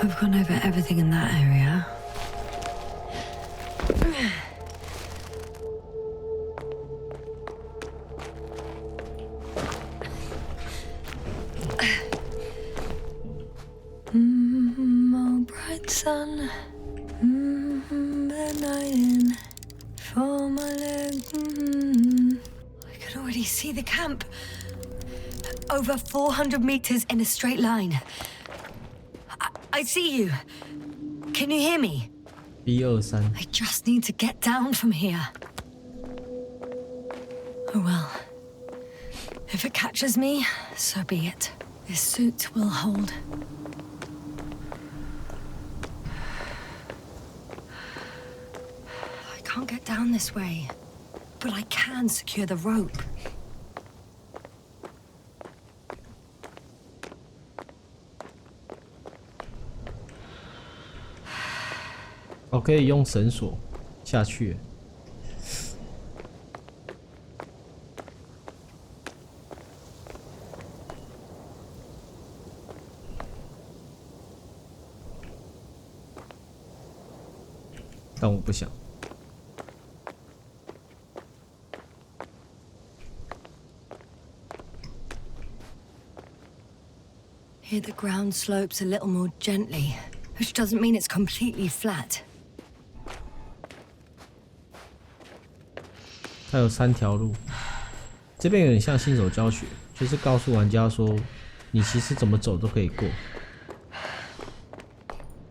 I've gone over everything in that area. Oh, bright sun, bed night in for my leg. I can already see the camp. over 400 meters in a straight line. I see you. Can you hear me? B23. I just need to get down from here. Oh well. If it catches me, so be it. This suit will hold. I can't get down this way, but I can secure the rope.我可以用绳索下去。但我不想。Here the ground slopes a little more gently, which doesn't mean it's completely flat. 它有3条路，这边有点像新手教学，就是告诉玩家说，你其实怎么走都可以过。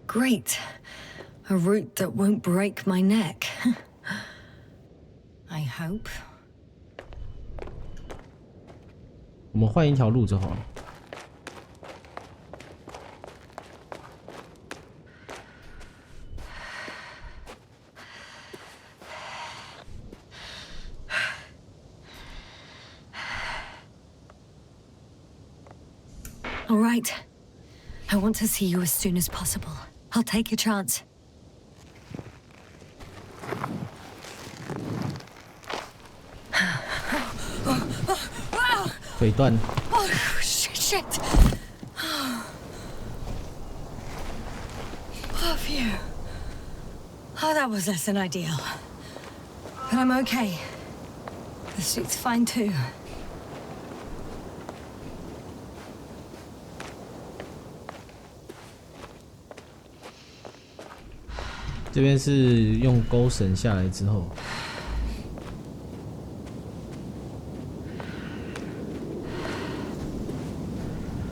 Great. A route that won't break my neck. I hope. 我们换一条路就好了。All right. I want to see you as soon as possible. I'll take your chance. 腿断。Oh shit! Oh phew. Oh, that was less than ideal. But I'm okay. The suit's fine too. 这边是用钩绳下来之后。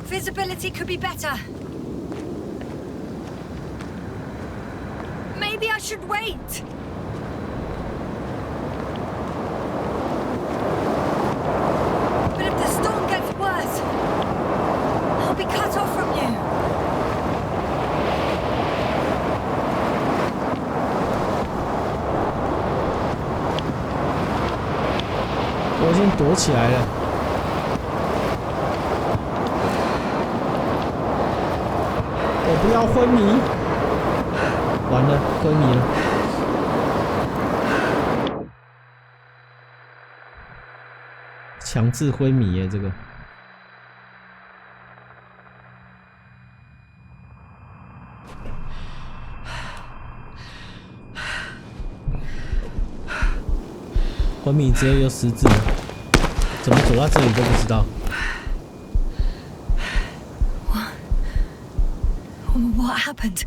Visibility could be better. Maybe I should wait. But if the storm gets worse, I'll be cut off from you. 我已经躲起来了。我不要昏迷！完了，昏迷了。强制昏迷耶，这个。昏迷之后又失智了，怎么走到这里都不知道。What happened?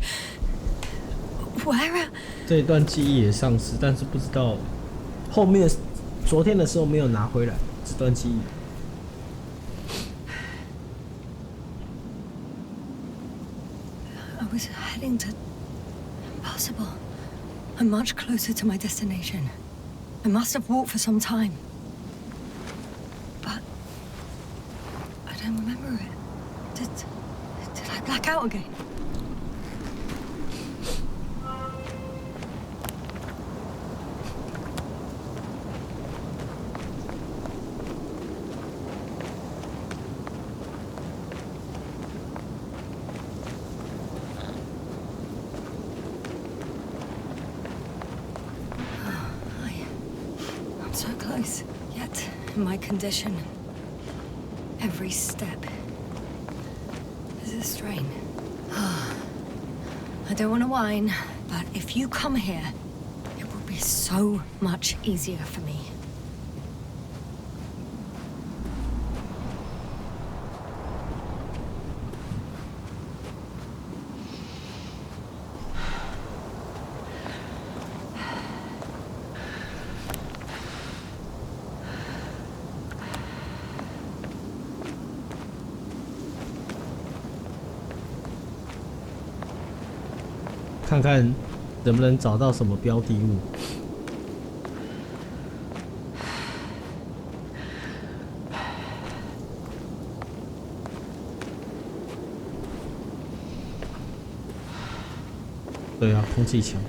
Where? 这一段记忆也丧失，但是不知道后面昨天的时候没有拿回来这段记忆。I was heading to Impossible. I'm much closer to my destination. I must have walked for some time. But I don't remember it. Did I black out again? I'm so close, yet in my condition, every step is a strain. I don't want to whine, but if you come here, it will be so much easier for me. 看看能不能找到什么标的物。对啊，空气墙。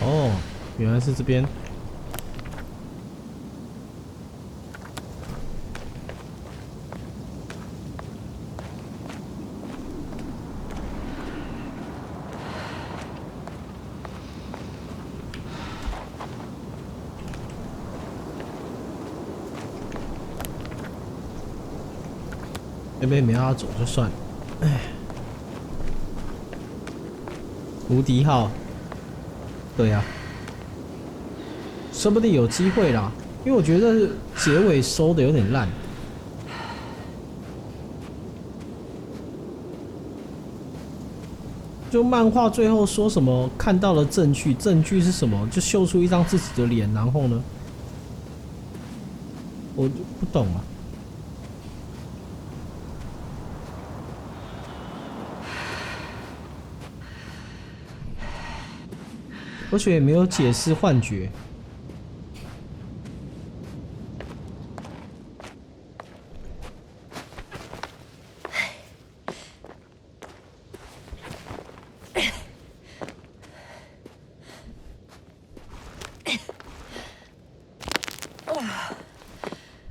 哦，原来是这边。那边没让他走就算了。哎，无敌号。对呀、说不定有机会啦，因为我觉得结尾收的有点烂。就漫画最后说什么看到了证据，证据是什么？就秀出一张自己的脸，然后呢，我就不懂啊。而且也没有解释幻觉。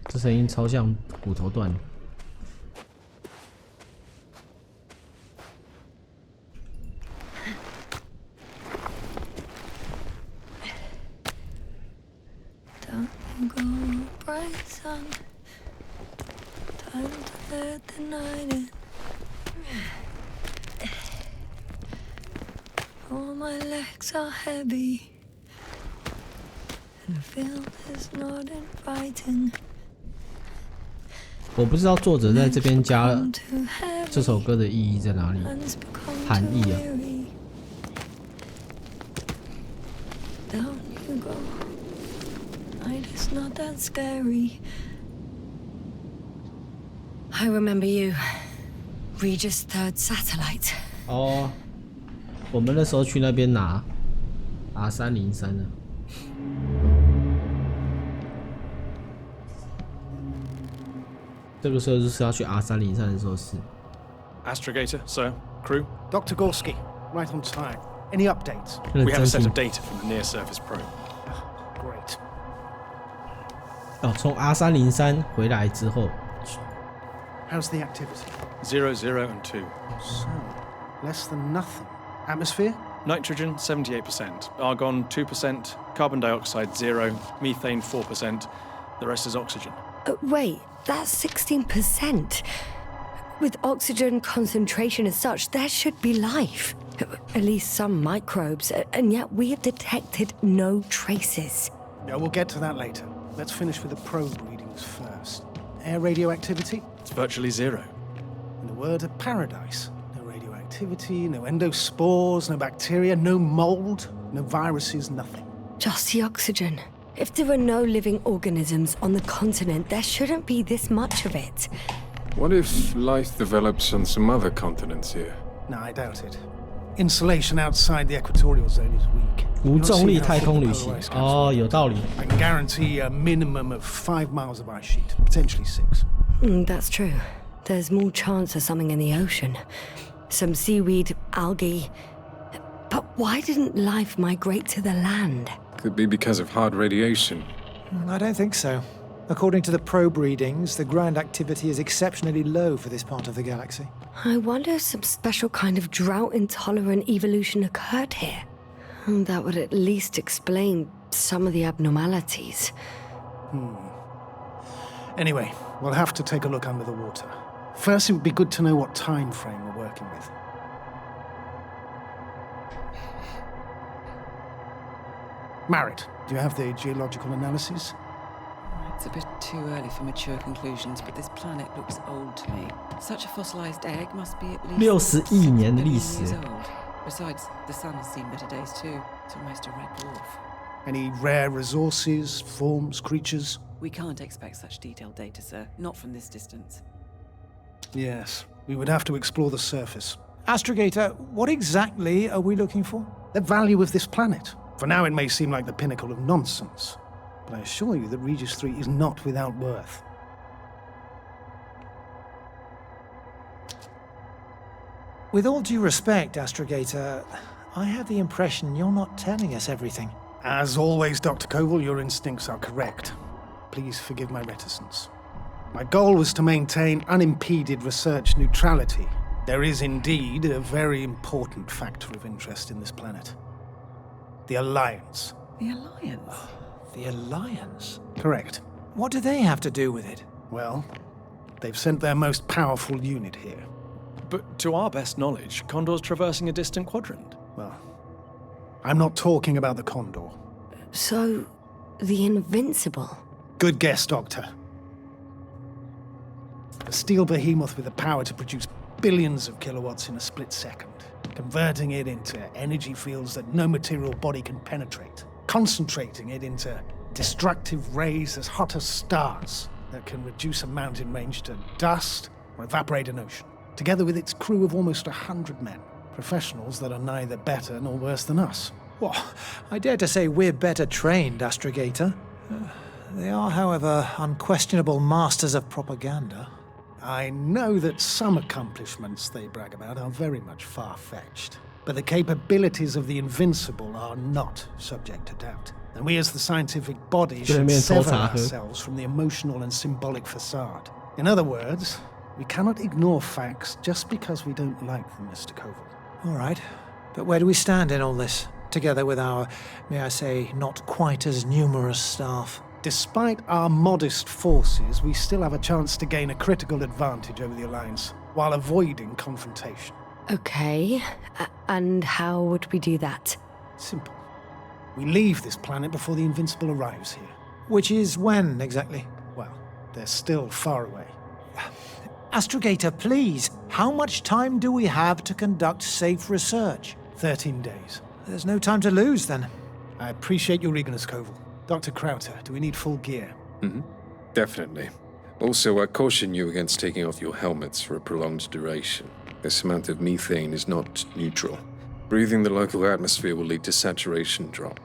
这声音超像骨头断了。我不知道作者在这边加这首歌的意义在哪里，含义啊。I remember you, Regis Third Satellite. 哦，我们那时候去那边拿 R303呢。这个时候就是要去 R303的时候是。Astrogator, sir, crew. Dr. Gorski, right on time. Any updates? We have a set of data from the near-surface probe. Great. 哦，从 R303回来之后。How's the activity? 0, 0, and 2. So, less than nothing. Atmosphere? Nitrogen 78%, argon 2%, carbon dioxide 0, methane 4%. The rest is oxygen. Wait, that's 16%. With oxygen concentration as such, there should be life. At least some microbes, and yet we have detected no traces. Yeah, we'll get to that later. Let's finish with the probe readings first. Air radioactivity? It's virtually 0. In a word, a paradise. No radioactivity, no endospores, no bacteria, no mold, no viruses, nothing. Just the oxygen. If there are no living organisms on the continent, there shouldn't be this much of it. What if life develops on some other continents here? No, I doubt it. Insulation outside the equatorial zone is weak. 无重力太空旅行。哦，有道理。I can guarantee a minimum of 5 miles of ice sheet, potentially 6. That's true. There's more chance of something in the ocean. Some seaweed, algae. But why didn't life migrate to the land? Could be because of hard radiation. I don't think so. According to the probe readings, the ground activity is exceptionally low for this part of the galaxy. I wonder if some special kind of drought-intolerant evolution occurred here. That would at least explain some of the abnormalities. Anyway, we'll have to take a look under the water. First, it would be good to know what time frame we're working with. Marit, do you have the geological analysis? It's a bit too early for mature conclusions, but this planet looks old to me. Such a fossilized egg must be at least 60亿年的历史。 years old. Besides, the sun has seen better days too. It's almost a red dwarf. Any rare resources, forms, creatures? We can't expect such detailed data, sir. Not from this distance. Yes, we would have to explore the surface. Astrogator, what exactly are we looking for? The value of this planet. For now, it may seem like the pinnacle of nonsense, but I assure you that Regis 3 is not without worth. With all due respect, Astrogator, I have the impression you're not telling us everything. As always, Dr. Koval, your instincts are correct. Please forgive my reticence. My goal was to maintain unimpeded research neutrality. There is indeed a very important factor of interest in this planet. The Alliance. The Alliance? The Alliance? Correct. What do they have to do with it? Well, they've sent their most powerful unit here. But to our best knowledge, Condor's traversing a distant quadrant. Well, I'm not talking about the Condor. So, the Invincible? Good guess, Doctor. A steel behemoth with the power to produce billions of kilowatts in a split second, converting it into energy fields that no material body can penetrate, concentrating it into destructive rays as hot as stars that can reduce a mountain range to dust or evaporate an ocean, together with its crew of almost 100 men, professionals that are neither better nor worse than us. Well, I dare to say we're better trained, Astrogator. They are, however, unquestionable masters of propaganda. I know that some accomplishments they brag about are very much far-fetched, but the capabilities of the Invincible are not subject to doubt. And we as the scientific body should sever ourselves from the emotional and symbolic facade. In other words, we cannot ignore facts just because we don't like them, Mr. Koval. All right, but where do we stand in all this, together with our, may I say, not quite as numerous staff? Despite our modest forces, we still have a chance to gain a critical advantage over the Alliance, while avoiding confrontation. Okay, and how would we do that? Simple. We leave this planet before the Invincible arrives here. Which is when, exactly? Well, they're still far away. Astrogator, please, how much time do we have to conduct safe research? 13 days. There's no time to lose, then. I appreciate your eagerness, Koval. Dr. Krauter, do we need full gear? Definitely. Also, I caution you against taking off your helmets for a prolonged duration. This amount of methane is not neutral. Breathing the local atmosphere will lead to saturation drop,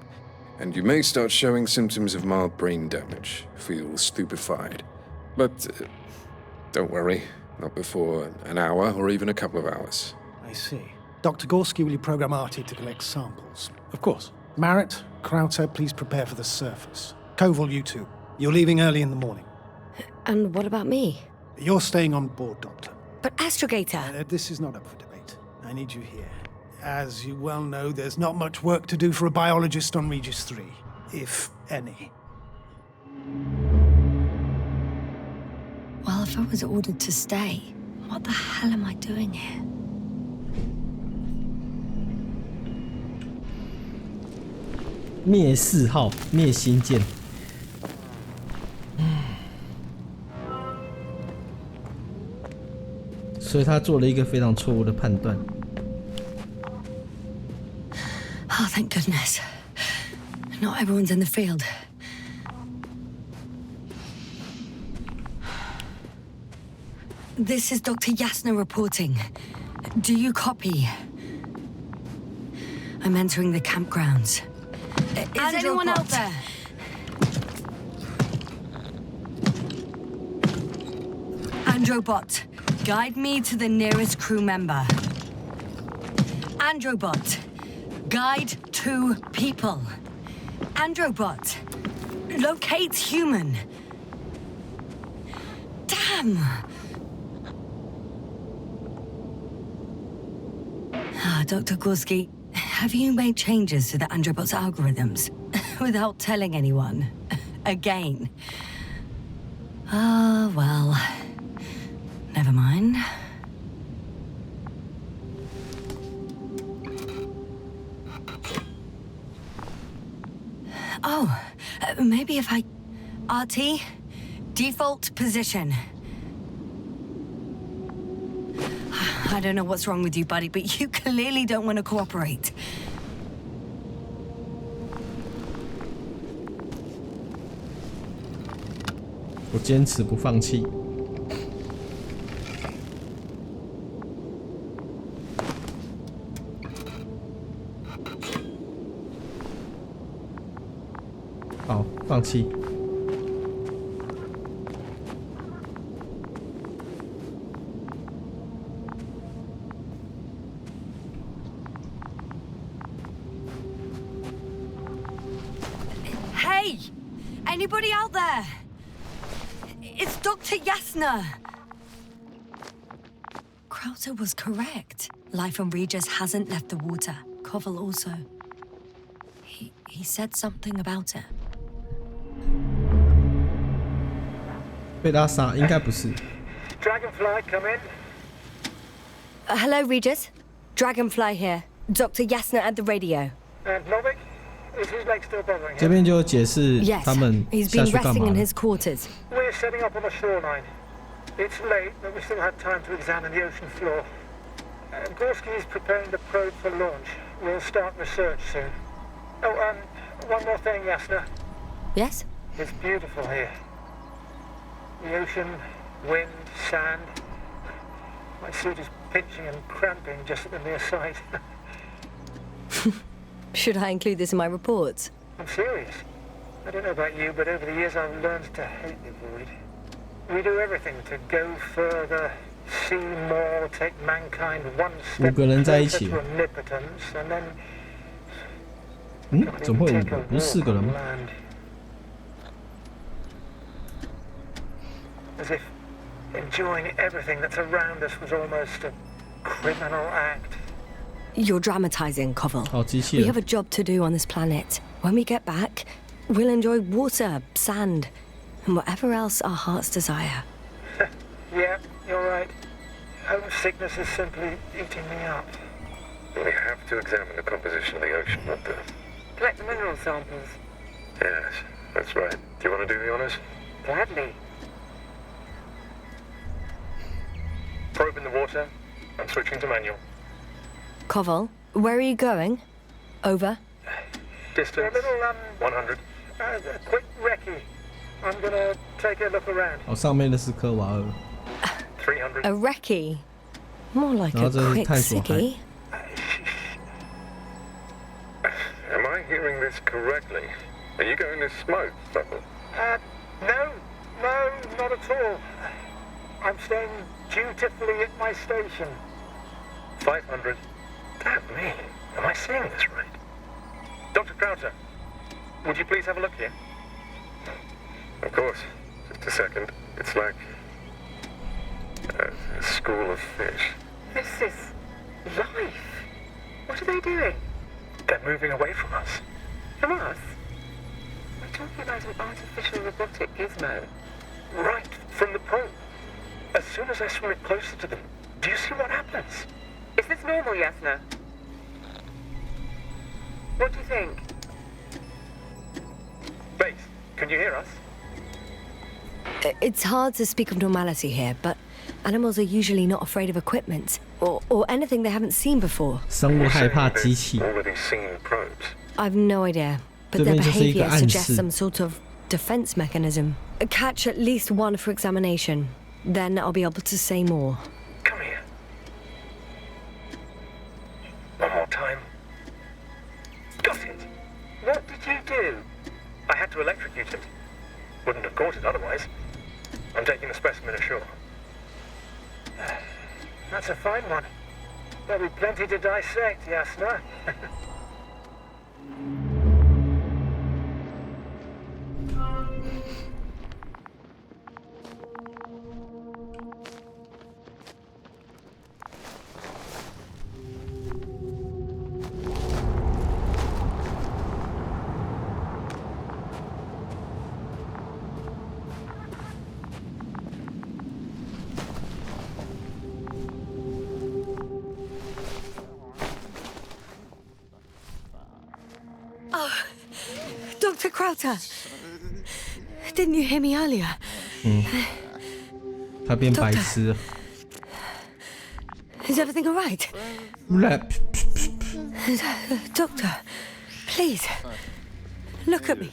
and you may start showing symptoms of mild brain damage, feel stupefied. But don't worry, not before an hour or even a couple of hours. I see. Dr. Gorski, will you program Artie to collect samples? Of course. Marit, Krauter, please prepare for the surface. Koval, you two. You're leaving early in the morning. And what about me? You're staying on board, Doctor. But Astrogator... This is not up for debate. I need you here. As you well know, there's not much work to do for a biologist on Regis 3, if any. Well, if I was ordered to stay, what the hell am I doing here? 灭4号，灭星舰。所以他做了一个非常错误的判断。Oh, thank goodness. Not everyone's in the field. This is Dr. Yasna reporting. Do you copy? I'm entering the campgrounds. Is anyone out there? Androbot, guide me to the nearest crew member. Androbot, guide 2 people. Androbot, locate human. Damn! Dr. Gorski, have you made changes to the Androbot's algorithms without telling anyone? Again? Well, never mind. Oh, maybe if I... RT, default position. I don't know what's wrong with you, buddy, but you clearly don't want to cooperate. 我坚持不放弃。好，放弃。Hey! Anybody out there? It's Dr. Yasna! Krauser was correct. Life on Regis hasn't left the water. Koval also. He said something about it. 被他杀应该不是。Dragonfly, come in. Hello, Regis. Dragonfly here. Dr. Yasna at the radio. And Novik? Is his leg still bothering him? 这边就解释 Yes, 他们 he's 下 been 去干 resting 嘛 in 了。 his quarters. We're setting up on the shoreline. It's late, but we still have time to examine the ocean floor. Gorski is preparing the probe for launch. We'll start research soon. Oh, one more thing, Yasna. Yes? It's beautiful here. The ocean, wind, sand. My suit is pinching and cramping just at the mere sight. Should I include this in my reports? I'm serious. I don't know about you, but over the years I've learned to hate the void. We do everything to go further, see more, take mankind one step 5个人在一 closer 起 to omnipotence, and then 怎么会有5个？不是4个人吗？ As if enjoying everything that's around us was almost a criminal act. You're dramatizing, Koval. 好，机器 We 人 have a job to do on this planet. When we get back, we'll enjoy water, sand, and whatever else our hearts desire. Yeah, you're right. Homesickness is simply eating me up. We have to examine the composition of the ocean, not the... Collect the mineral samples. Yes, that's right. Do you want to do the honors? Gladly. Probe in the water. I'm switching to manual. Koval, where are you going? Over. Distance. A little, 100. a quick recce. I'm gonna take a look around. 哦，上面的是科瓦尔。 300. A recce. More like a 然后这是 quick 探索海。 ciggy. Am I hearing this correctly? Are you going to smoke, Buckle? No, not at all. I'm staying dutifully at my station. 500. Damn me. Am I seeing this right? Dr. Krauser, would you please have a look here? Of course. Just a second. It's like a school of fish. This is life. What are they doing? They're moving away from us. From us? We're talking about an artificial robotic gizmo. Right from the probe. As soon as I swim it closer to them, do you see what happens? Is this normal, Yasna? What do you think? Base, can you hear us? It's hard to speak of normality here, but animals are usually not afraid of equipment or anything they haven't seen before. 生物害怕机器。 Already seen probes. I've no idea, but 这 their 边就是一个 behavior 暗 suggests 示。 some sort of defense mechanism. Catch at least one for examination. Then I'll be able to say more. Come here. One more time. Got it. What did you do? I had to electrocute it. Wouldn't have caught it otherwise. I'm taking the specimen ashore. That's a fine one. There'll be plenty to dissect, Yasna. Dr. Crowther! Didn't you hear me earlier? 他变白痴了。Is everything alright? Doctor, please, look at me.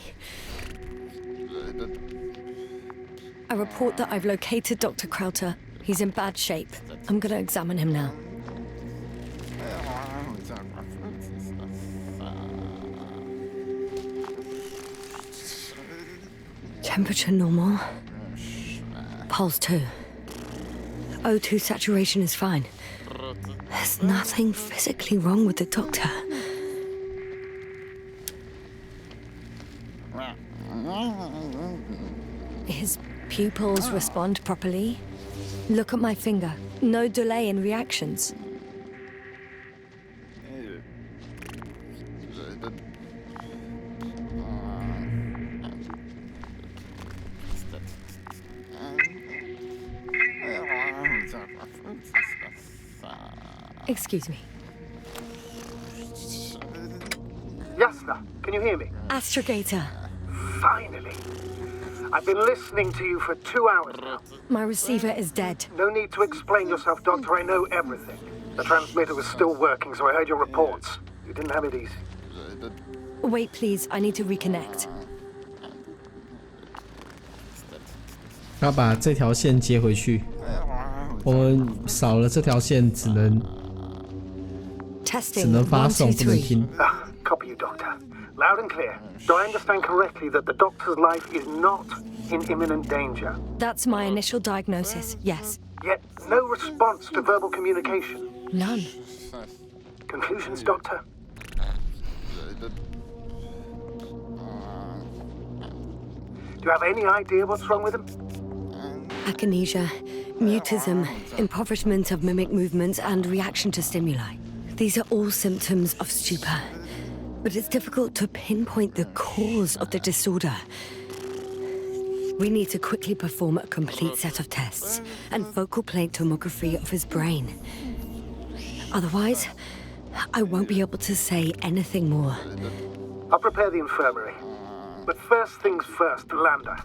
I report that I've located Dr. Crowther. He's in bad shape. I'm gonna examine him now. Temperature normal. Pulse 2. O2 saturation is fine. There's nothing physically wrong with the doctor. His pupils respond properly. Look at my finger. No delay in reactions. Excuse me. Yasna, can you hear me? Astrogator. Finally. I've been listening to you for 2 hours now. My receiver is dead. No need to explain yourself, Doctor. I know everything. The transmitter was still working, so I heard your reports. You didn't have it easy. Wait, please. I need to reconnect. 要把这条线接回去。我们少了这条线，只能发送，不能听。Copy you, Doctor. Loud and clear. Do I understand correctly that the Doctor's life is not in imminent danger? That's my initial diagnosis, yes. Yet no response to verbal communication. None. Conclusions, Doctor? Do you have any idea what's wrong with him? Akinesia, mutism, impoverishment of mimic movements, and reaction to stimuli. These are all symptoms of stupor. But it's difficult to pinpoint the cause of the disorder. We need to quickly perform a complete set of tests and focal plane tomography of his brain. Otherwise, I won't be able to say anything more. I'll prepare the infirmary. But first things first, Lander.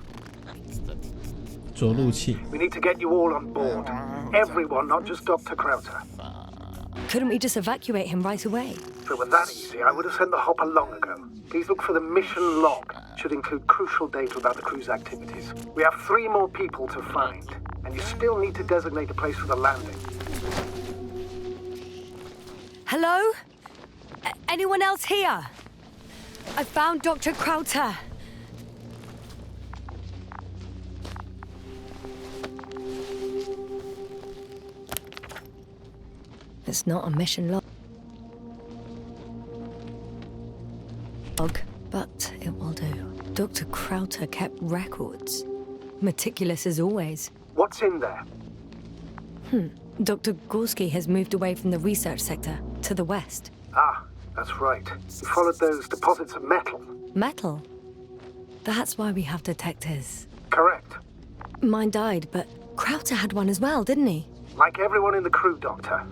着陆器. We need to get you all on board. Everyone, not just Dr. Crowther. Couldn't we just evacuate him right away? If it were that easy, I would have sent the hopper long ago. Please look for the mission log. Should include crucial data about the crew's activities. We have 3 more people to find, and you still need to designate a place for the landing. Hello? Anyone else here? I found Dr. Crowther. It's not a mission log, but it will do. Dr. Crowther kept records. Meticulous as always. What's in there? Dr. Gorski has moved away from the research sector to the west. Ah, that's right. We followed those deposits of metal. Metal? That's why we have detectors. Correct. Mine died, but Crowther had one as well, didn't he? Like everyone in the crew, Doctor.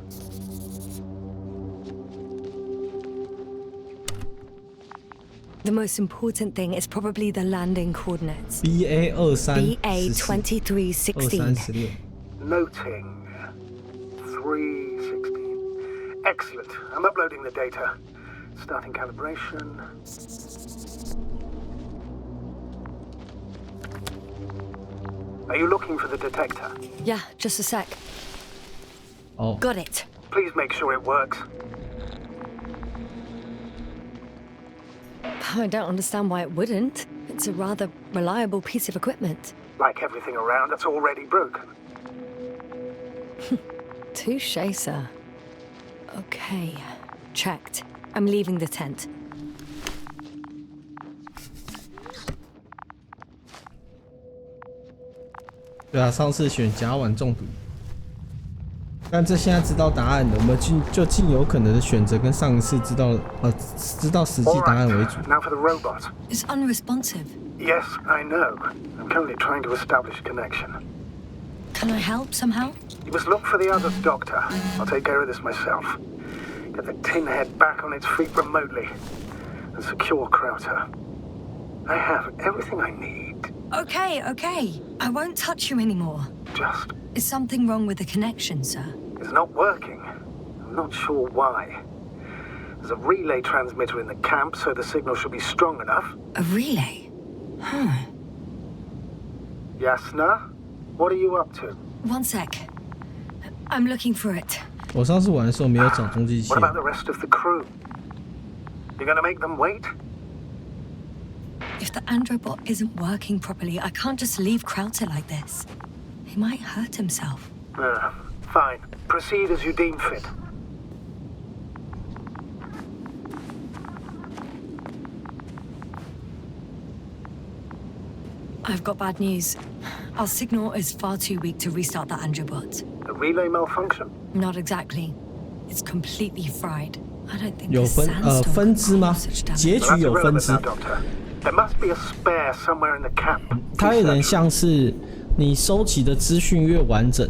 The most important thing is probably the landing coordinates. BA2316. Noting. 316. Excellent. I'm uploading the data. Starting calibration. Are you looking for the detector? Yeah, just a sec. Oh. Got it. Please make sure it works. I don't understand why it wouldn't. It's a rather reliable piece of equipment. Like everything around that's already broken. Touché, sir. Okay, checked. I'm leaving the tent. 对啊，上次选甲烷中毒，但这现在知道答案了，我们就尽有可能的选择跟上一次知道实际答案为主。Now for the robot. It's unresponsive. Yes, I know. I'm currently trying to establish a connection. Can I help somehow? You must look for the other doctor. I'll take care of this myself. Get the tin head back on its feet remotely and secure Krauter. I have everything I need. Okay. I won't touch you anymore. Just... Is something wrong with the connection, sir? It's not working. I'm not sure why. There's a relay transmitter in the camp, so the signal should be strong enough. A relay? Yasna? What are you up to? One sec. I'm looking for it. 我上次玩的时候没有找中继器。 What about the rest of the crew? You're gonna make them wait? If the androbot isn't working properly, I can't just leave Krauter like this. He might hurt himself. Fine. Proceed as you deem fit. I've got bad news. Our signal is far too weak to restart the androbot. A relay malfunction? Not exactly. It's completely fried. I don't think 有分支吗？结局有分支。 There must be a spare somewhere in the camp. 它有点像是你收集的资讯越完整，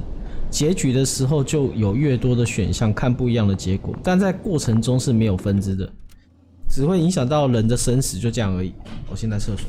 结局的时候就有越多的选项看不一样的结果，但在过程中是没有分支的，只会影响到人的生死，就这样而已。我先在厕所。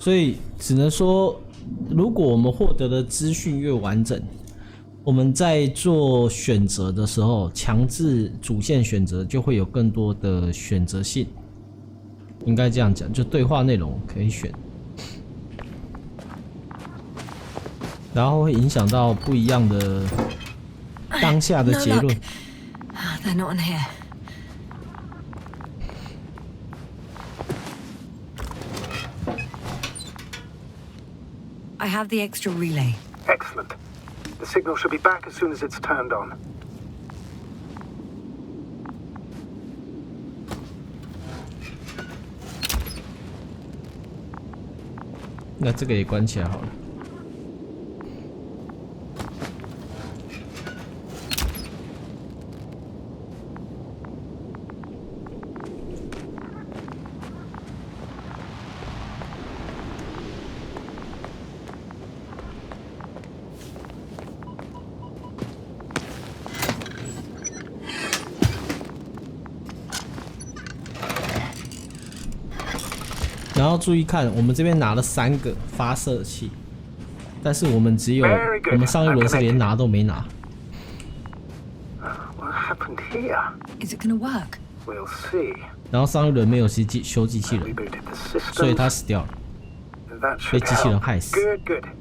所以只能说，如果我们获得的资讯越完整，我们在做选择的时候，强制主线选择就会有更多的选择性。应该这样讲，就对话内容可以选，然后会影响到不一样的当下的结论。They're not in here. I have the extra relay. Excellent. The signal should be back as soon as it's turned on. 那这个也关起来好了。然后注意看，我们这边拿了3个发射器，但是我们只有我们上一轮是连拿都没拿。What happened here? Is it gonna work? We'll see. 然后上一轮没有修机器人，所以他死掉了，被机器人害死，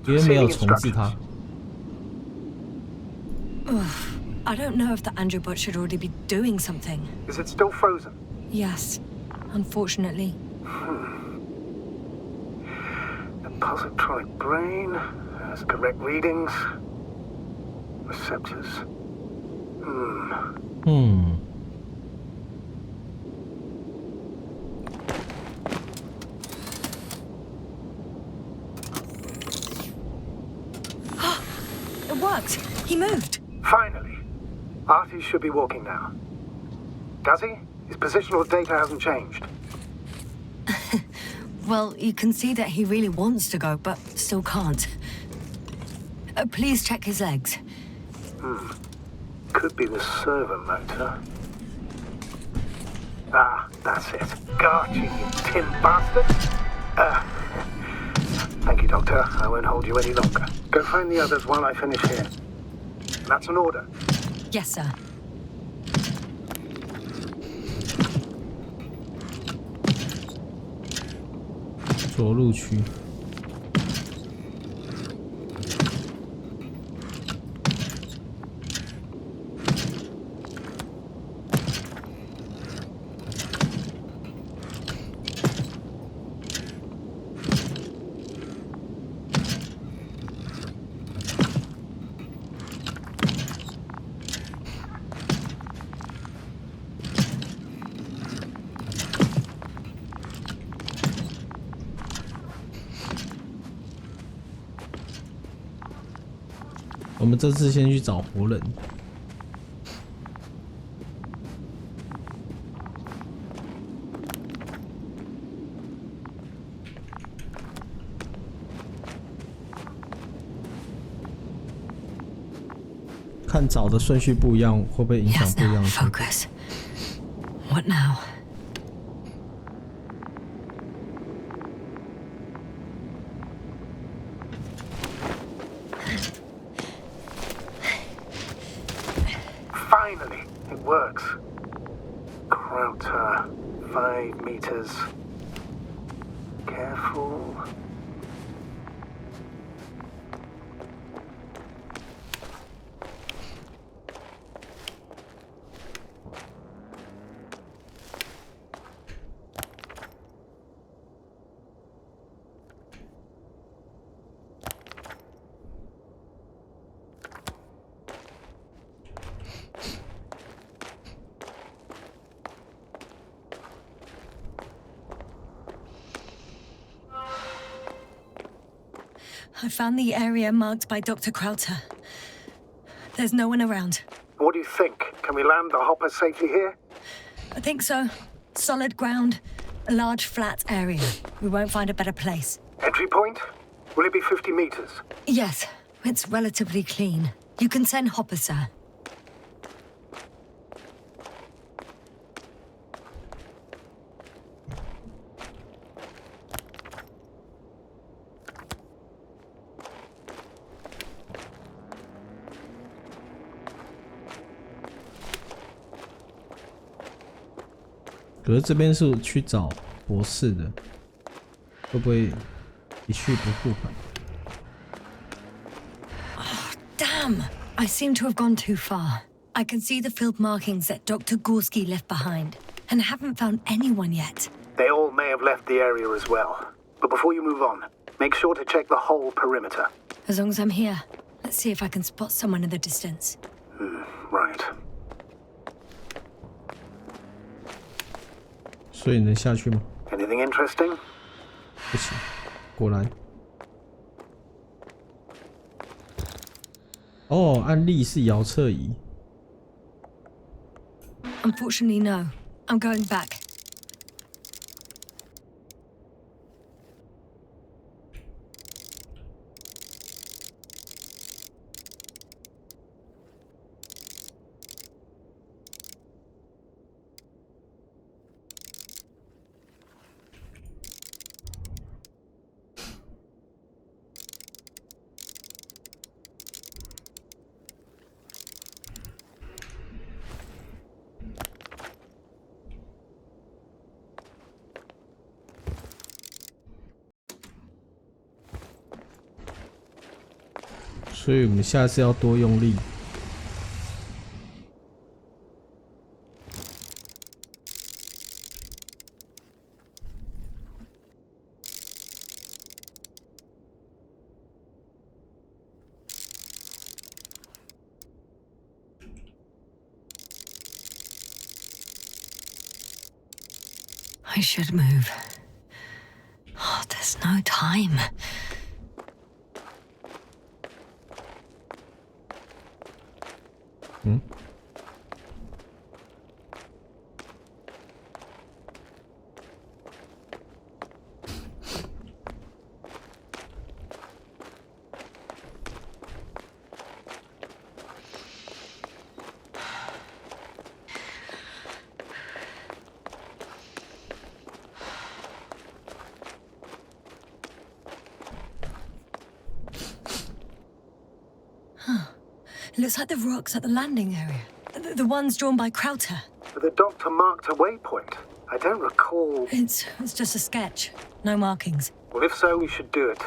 因为没有重置它。I don't know if the androbot should already be doing something. Is it still frozen? Yes, unfortunately. The positronic brain has correct readings. Receptors. It worked. He moved. Finally. Artie should be walking now. Does he? His positional data hasn't changed. Well, you can see that he really wants to go, but still can't. Please check his legs. Could be the servo motor. Ah, that's it. Got you, you tin bastard. Thank you, Doctor. I won't hold you any longer. Go find the others while I finish here. That's an order. Yes, sir. 着陆区。我们这次先去找活人。看找的顺序不一样，会不会影响不一样的？ Focus. What now? Finally, it works. Krauter, 5 meters. Careful. I found the area marked by Dr. Krauter. There's no one around. What do you think? Can we land the hopper safely here? I think so. Solid ground, a large flat area. We won't find a better place. Entry point? Will it be 50 meters? Yes, it's relatively clean. You can send Hopper, sir. 可是这边是去找博士的，会不会一去不复返？ Damn! I seem to have gone too far. I can see the field markings that Dr. Gorski left behind, and haven't found anyone yet. They all may have left the area as well. But before you move on, make sure to check the whole perimeter. As long as I'm here, let's see if I can spot someone in the distance. Right. 所以能下去吗？ Anything interesting? 不行，果然。哦，案例是遥测仪。 Unfortunately, no. I'm going back. .所以我们下次要多用力。I should move. Oh, there's no time. 嗯， It looks like the rocks at the landing area. The ones drawn by Crowther. The doctor marked a waypoint. I don't recall... It's just a sketch. No markings. Well, if so, we should do it.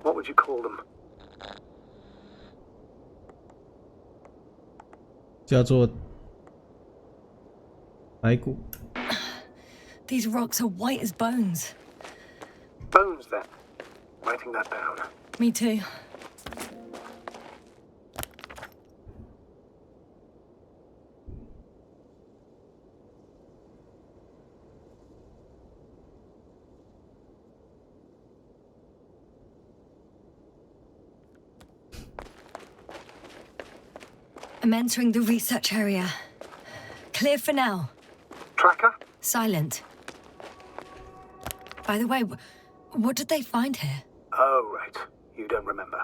What would you call them? 叫做白骨。 These rocks are white as bones. Bones, then. Writing that down. Me too. I'm entering the research area. Clear for now. Tracker? Silent. By the way, what did they find here? Oh, right. You don't remember.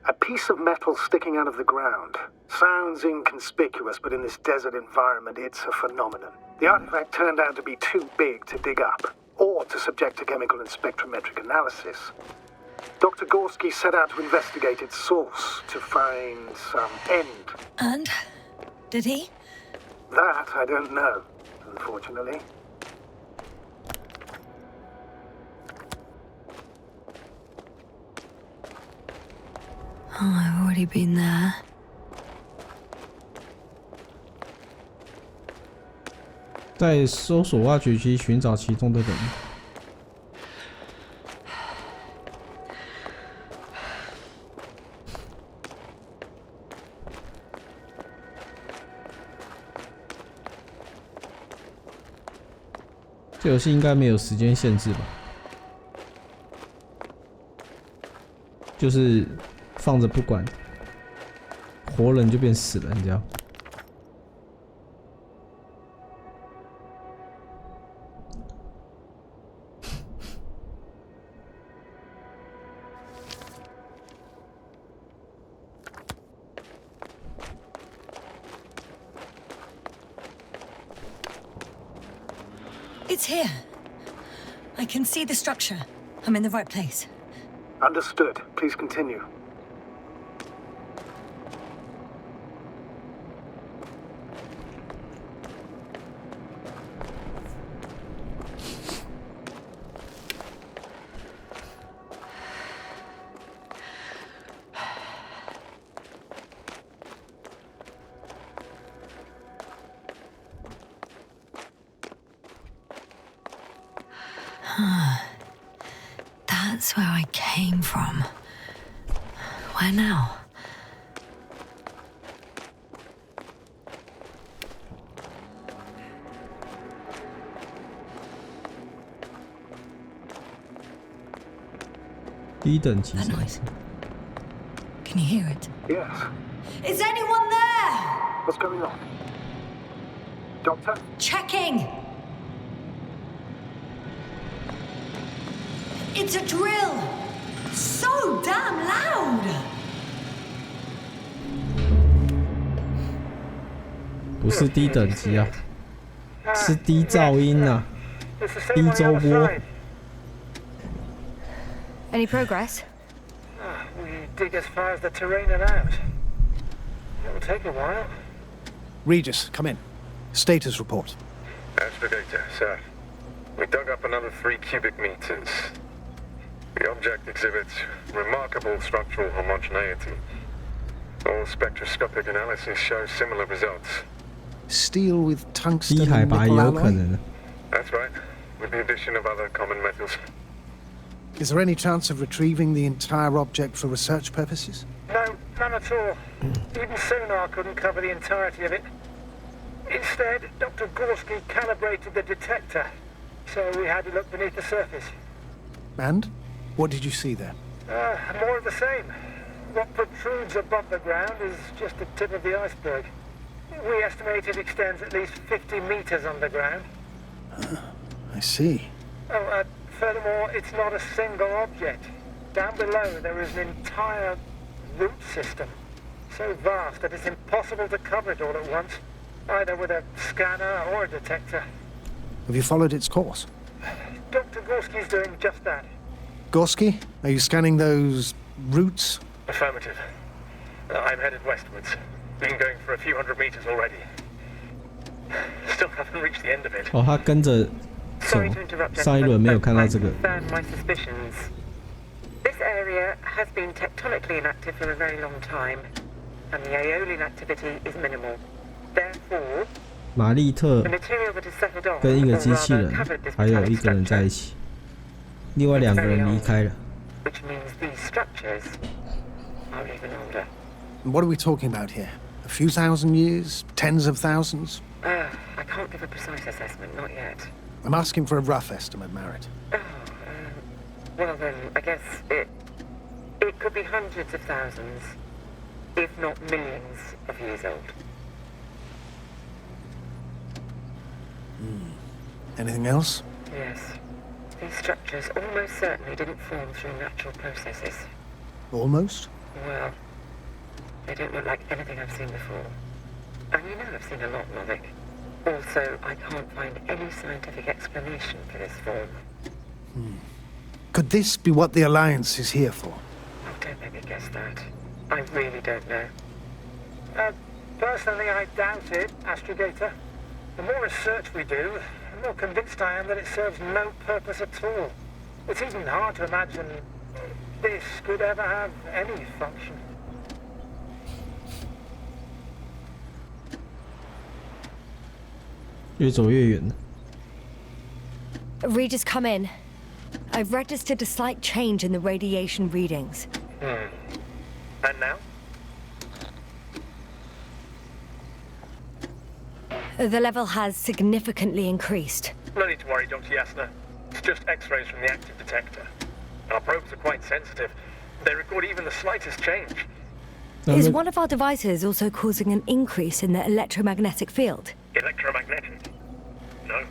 A piece of metal sticking out of the ground. Sounds inconspicuous, but in this desert environment, it's a phenomenon. The artifact turned out to be too big to dig up, or to subject to chemical and spectrometric analysis. Dr. Gorski set out to investigate its source, to find some end. And? Did he? That I don't know, unfortunately. Oh, I've already been there. "在搜索挖掘机寻找其中的人。这游戏应该没有时间限制吧？就是放着不管，活人就变死人，你知道？ It's here. I can see the structure. I'm in the right place. Understood. Please continue. That's where I came from. Where now? That noise. Can you hear it? Yes. Is anyone there? What's going on? Doctor? Checking. It's a drill. So damn loud. 不是低等级啊，是低噪音啊，低周波。 Any progress? We dig as far as the terrain allows. It will take a while. Regis, come in. Status report. Astragator, sir. We dug up another 3 cubic meters. The object exhibits remarkable structural homogeneity. All spectroscopic analysis shows similar results. Steel with tungsten 低海 and 拔 nickel 也有可 alloy? 能。 That's right, with the addition of other common metals. Is there any chance of retrieving the entire object for research purposes? No, none at all. Even sonar couldn't cover the entirety of it. Instead, Dr. Gorski calibrated the detector, so we had to look beneath the surface. And? What did you see there? More of the same. What protrudes above the ground is just the tip of the iceberg. We estimate it extends at least 50 meters underground. I see. Oh, furthermore, it's not a single object. Down below, there is an entire root system, so vast that it's impossible to cover it all at once, either with a scanner or a detector. Have you followed its course? Dr. Gorski's doing just that. Gorski, are you scanning those roots? Affirmative. I'm headed westwards. Been going for a few hundred meters already. Still haven't reached the end of it. 哦，他跟着走，上一轮没有看到这个。 My suspicions. This area has been tectonically inactive for a very long time, and the Aeolian activity is minimal. Therefore, 玛丽特 the material that has settled on, 跟一个 or 机器 rather 人 covered this 还有 metallic 一个人在 structure, 一起，另外2个人离开了。 which means these structures are even older. What are we talking about here? A few thousand years? Tens of thousands? I can't give a precise assessment, not yet. I'm asking for a rough estimate, Merritt. Well then, I guess it could be hundreds of thousands, if not millions of years old. Anything else? Yes. These structures almost certainly didn't form through natural processes. Almost? Well, they don't look like anything I've seen before. And you know I've seen a lot, Novik. Also, I can't find any scientific explanation for this form. Could this be what the Alliance is here for? Oh, don't make me guess that. I really don't know. Personally, I doubt it, Astrogator. The more research we do, the more convinced I am that it serves no purpose at all. It's even hard to imagine this could ever have any function. Regis, come in. I've registered a slight change in the radiation readings. And now? The level has significantly increased. No need to worry, Dr. Yasna. It's just X-rays from the active detector. Our probes are quite sensitive. They record even the slightest change. Is one of our devices also causing an increase in the electromagnetic field? Electromagnetic? No.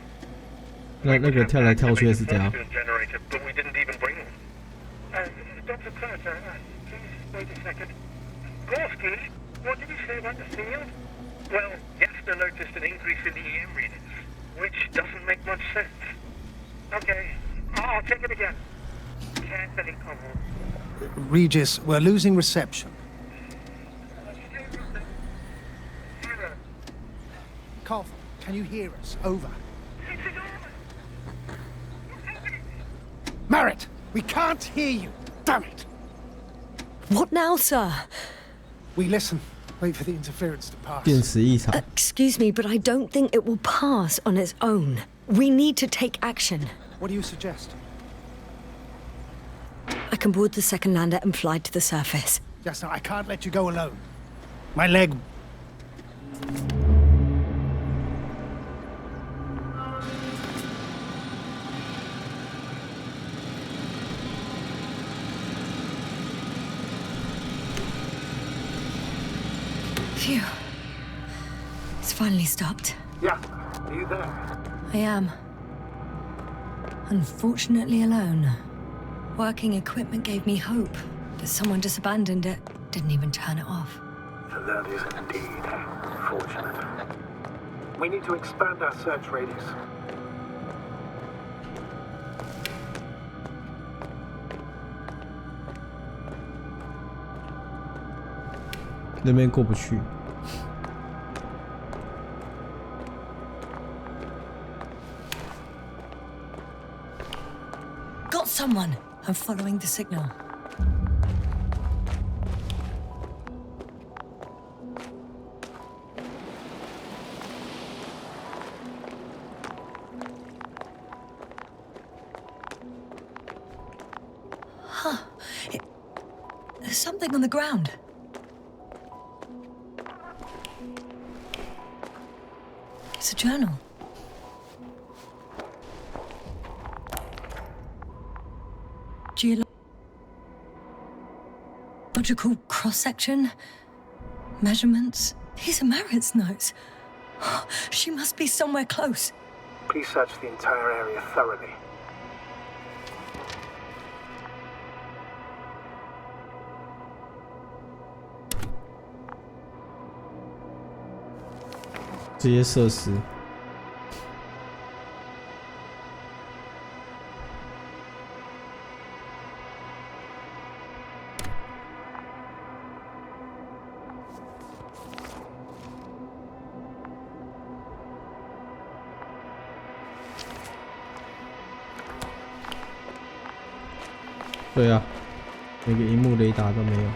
那个跳来跳去的是怎样？ Generator, but we didn't even bring them. Dr. Carter, please wait a second. Gorski, what did you say about the field? Well, Yasna noticed an increase in the EM readings, which doesn't make much sense. Okay, I'll check it again. Carefully, Conrad. Regis, we're losing reception. Cough, can you hear us? Over. Merritt, we can't hear you. Damn it. What now, sir? We listen. Wait for the interference to pass. 电池异常。 Excuse me, but I don't think it will pass on its own. We need to take action. What do you suggest? I can board the second lander and fly to the surface. Yes, no, I can't let you go alone. My leg... Phew. It's finally stopped. Yeah, are you there? I am. Unfortunately alone. Working equipment gave me hope, but someone just abandoned it. Didn't even turn it off. That is indeed fortunate. We need to expand our search radius. Got someone! I'm following the signal. Huh. There's something on the ground. It's a journal. Geological cross-section, measurements. These are Merritt's notes. She must be somewhere close. Please search the entire area thoroughly. 对啊，每个萤幕雷达都没有。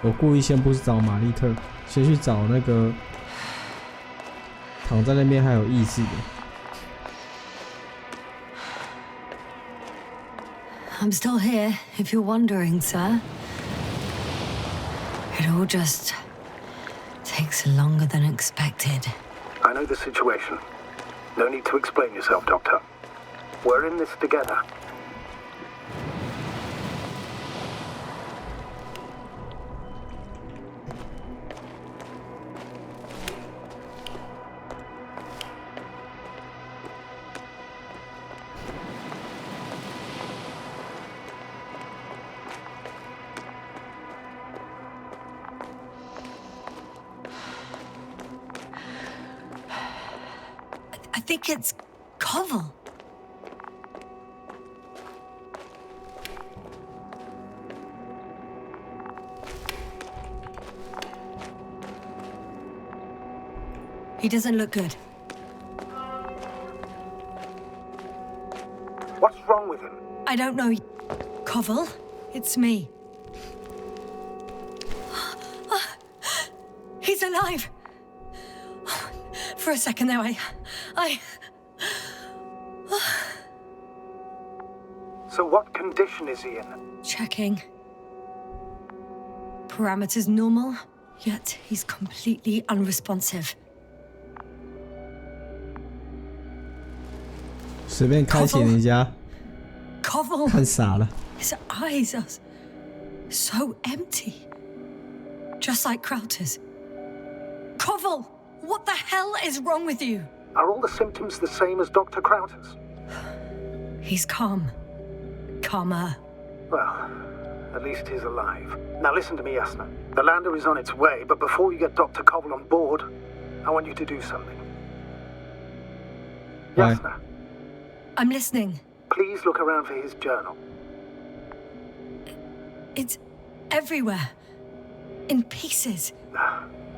我故意先不找玛丽特，先去找那个躺在那边还有意识的。I'm still here, if you're wondering, sir. It all just takes longer than expected. I know the situation. No need to explain yourself, Doctor. We're in this together. I think it's Koval. He doesn't look good. What's wrong with him? I don't know. Koval, it's me. He's alive. For a second there, So what condition is he in? Checking. Parameters normal, yet he's completely unresponsive. 随便开启人家， Koval. 看傻了。 His eyes are so empty. Just like Krauter's. Koval! What the hell is wrong with you? Are all the symptoms the same as Dr. Krauter's? He's calm. Calmer. Well, at least he's alive. Now listen to me, Yasna. The lander is on its way, but before you get Dr. Koval on board, I want you to do something. Why? Yasna, I'm listening. please look around for his journal. It's everywhere. In pieces.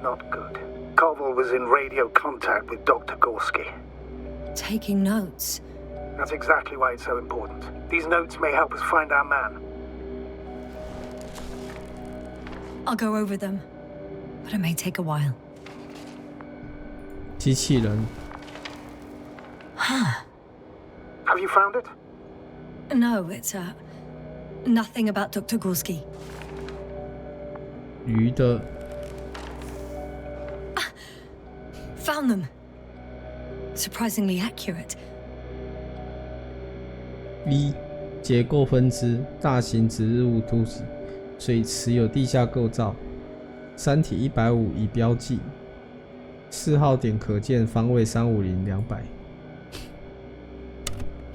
Not good. Koval was in radio contact with Dr. Gorski. Taking notes. That's exactly why it's so important. These notes may help us find our man. I'll go over them. But it may take a while. 机器人。 Have you found it? No, it's nothing about Dr. Gorski. 鱼的 Found them. Surprisingly accurate. V 结构分支，大型植日物突起，所以持有地下构造。山体150已标记，4号点可见方位350 200。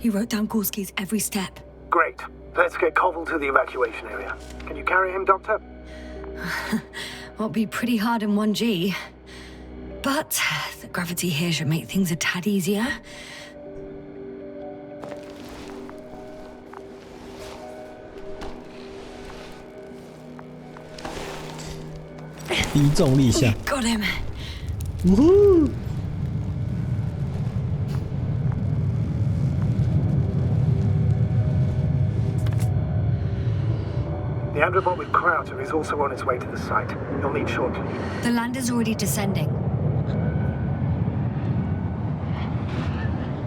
He wrote down Gorski's every step. Great. Let's get Koval to the evacuation area. Can you carry him, Doctor? Won't be pretty hard in 1G. But the gravity here should make things a tad easier. 低重力下 Got him. 呜呼 The Androbot with Krauter is also on its way to the site. You'll need shortly. The lander's already descending.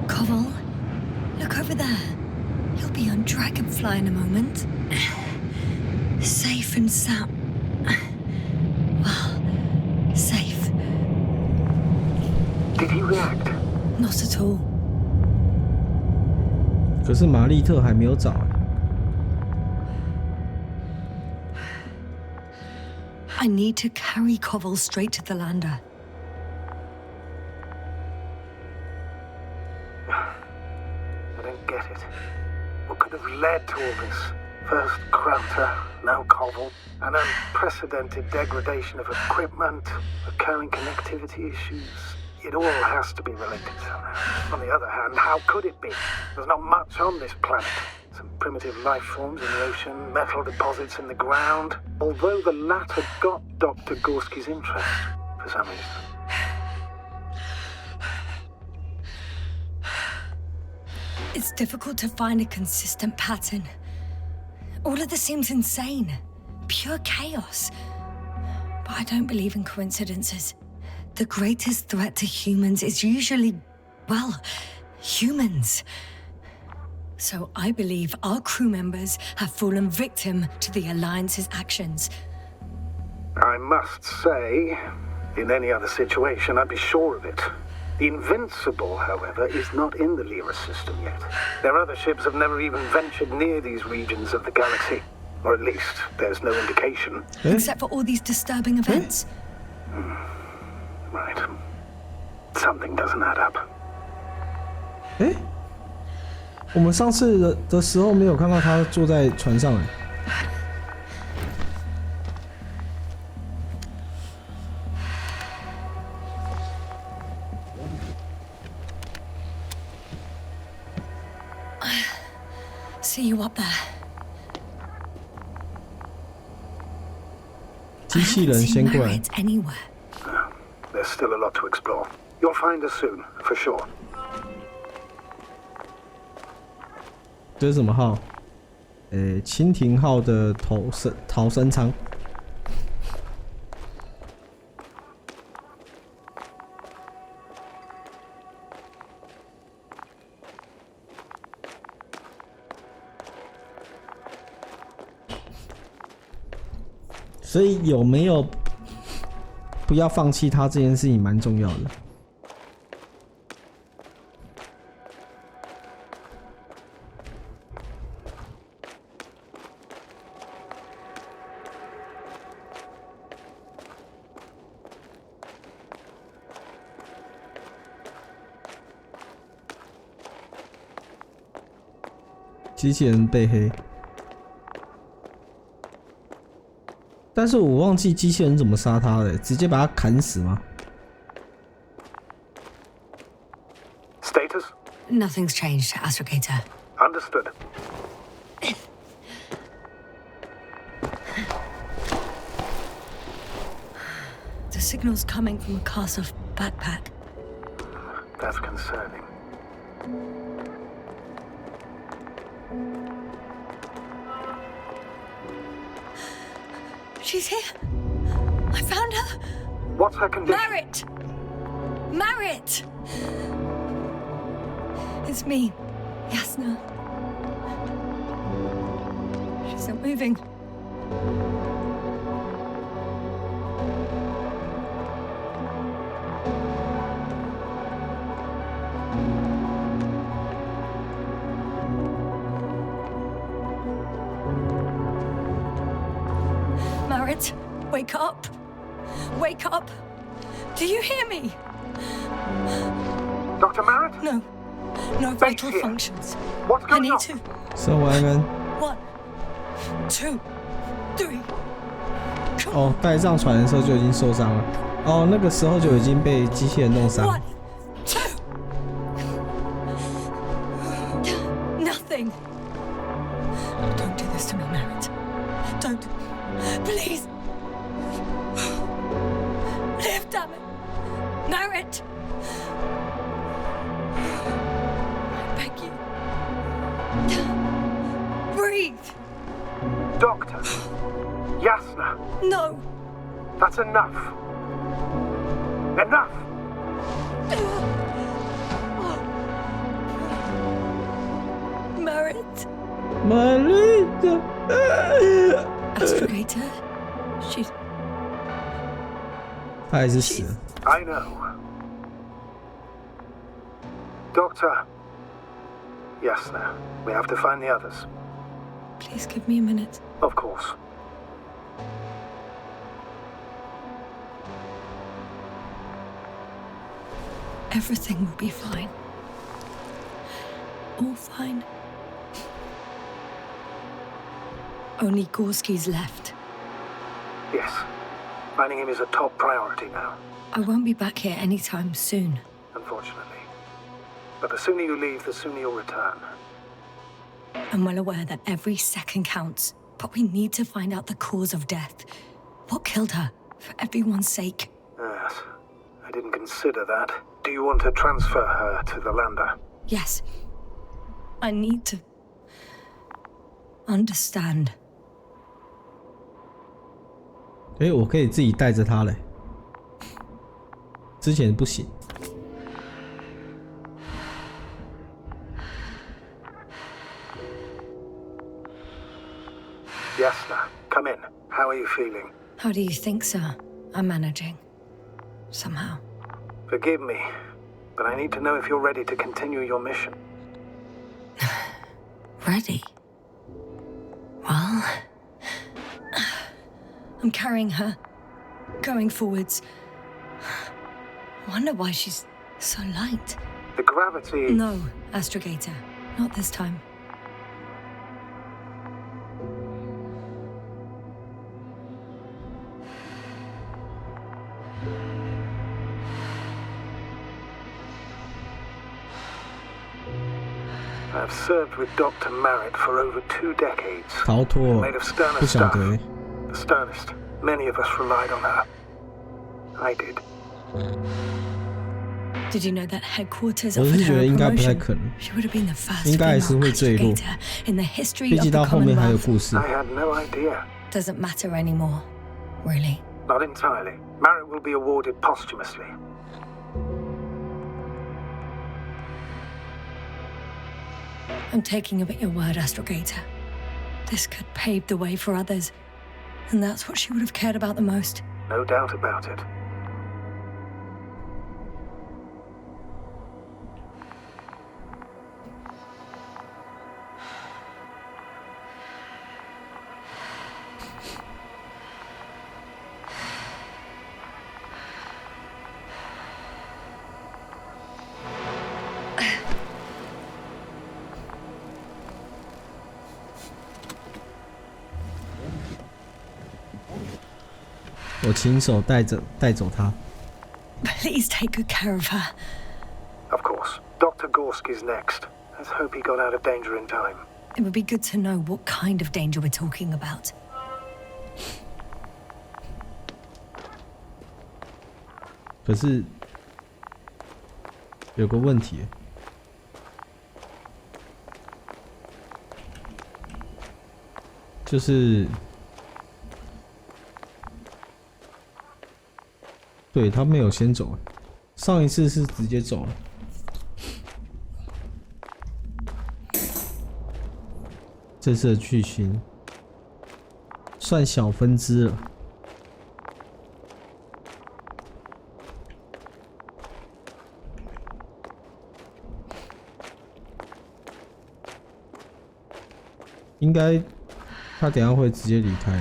Koval, look over there. He'll be on Dragonfly in a moment. Safe and sound. Well, safe. Did he react? Not at all. 可是玛丽特还没有找。 I need to carry Koval straight to the lander. I don't get it. What could have led to all this? First Krauter, no cobble, an unprecedented degradation of equipment, recurring connectivity issues. It all has to be related somehow. On the other hand, how could it be? There's not much on this planet. Some primitive life forms in the ocean, metal deposits in the ground. Although the latter got Dr. Gorski's interest, for some reason. It's difficult to find a consistent pattern. All of this seems insane. Pure chaos. But I don't believe in coincidences. The greatest threat to humans is usually, well, humans. So I believe our crew members have fallen victim to the Alliance's actions. I must say, in any other situation, I'd be sure of it. The Invincible, however, is not in the Lyra system yet. Their other ships have never even ventured near these regions of the galaxy. Or at least, there's no indication. Except for all these disturbing events. Right. Something doesn't add up. 我们上次的时候没有看到他坐在船上哎。See you up there. 机器人先过来。There's still a lot to explore. You'll find us soon, for sure. 这是什么号？蜻蜓号的逃生舱。所以有没有不要放弃它这件事情蛮重要的。机器人被黑。但是我忘记机器人怎么杀他了，直接把他砍死吗 ？Status? Nothing's changed, Astrogator. Understood. The signal's coming from a castle backpack. That's concerning. She's here. I found her. What's her condition? Marit! Marit! It's me, Yasna. She's not moving. Marit, wake up. Wake up. Do you hear me? Dr. Marit? No. No vital functions. What's going on? I need to. So what? 1, 2, 3. 哦，带上船的时候就已经受伤了。哦，那个时候就已经被机器人弄伤。1, 2. Nothing. Don't do this to me, Marit. Don't. Please. Live, damn it. Marit. I beg you. Breathe. Doctor. Yasna. No. That's enough. Enough. Marit. Marit. Astrogator. She's. 他还是死了。I know. Doctor. Yasna. We have to find the others. Please give me a minute. Of course. Everything will be fine. All fine. Only Gorski's left. Yes. Finding him is a top priority now. I won't be back here anytime soon. Unfortunately. But the sooner you leave, the sooner you'll return. I'm well aware that every second counts, but we need to find out the cause of death. What killed her, for everyone's sake? Yes. I didn't consider that. Do you want to transfer her to the lander? Yes. I need to understand. 我可以自己带着她嘞，之前不行。Yes, sir. Come in. How are you feeling? How do you think, sir? I'm managing. Somehow. Forgive me, but I need to know if you're ready to continue your mission. Ready? Well... I'm carrying her, going forwards. Wonder why she's so light. The gravity... No, Astrogator. Not this time. I've served with Dr. Merritt for over 2 decades. 逃脱， Made of sterner 不晓 stuff. 得。 The sternest. Many of us relied on her. I did. Did you know that headquarters 我 offered 是觉 her 得 a 应该不太 promotion? 可能， She would have been the first 应该还是 female 会坠落， Astrogator in the history 毕 of 竟 the 到后面还有 Commonwealth. 故事。 I had no idea. Doesn't matter anymore, really. Not entirely. Merritt will be awarded posthumously. I'm taking you at your word, Astrogator. This could pave the way for others. And that's what she would have cared about the most. No doubt about it.我亲手带走她。 Please take good care of her. Of course. Dr. Gorski's next. Let's hope he got out of danger in time. It would be good to know what kind of danger we're talking about. 可是有个问题，就是对他没有先走，上一次是直接走了。这次的剧情算小分支了。应该他等一下会直接离开。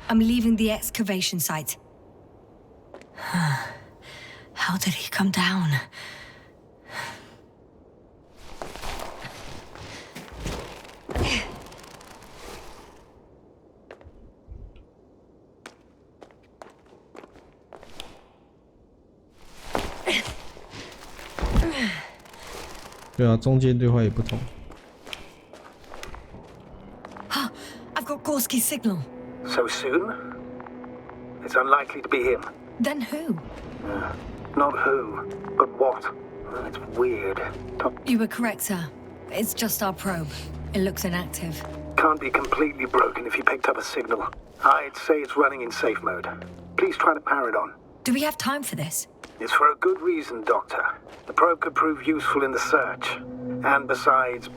I'm leaving the excavation site. How did he come down?对啊，中间对话也不同。I've got Gorski's signal. So soon? It's unlikely to be him. Then who? Not who, but what. It's weird. You were correct, sir. It's just our probe. It looks inactive. Can't be completely broken if you picked up a signal. I'd say it's running in safe mode. Please try to power it on. Do we have time for this? It's for a good reason, Doctor. The probe could prove useful in the search. And besides...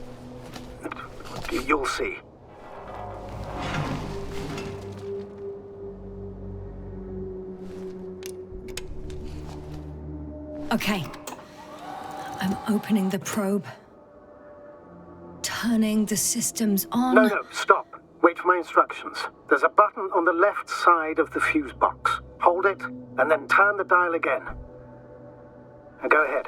you'll see. Okay. I'm opening the probe. turning the systems on. No, stop. Wait for my instructions. There's a button on the left side of the fuse box. Hold it, and then turn the dial again. Now go ahead.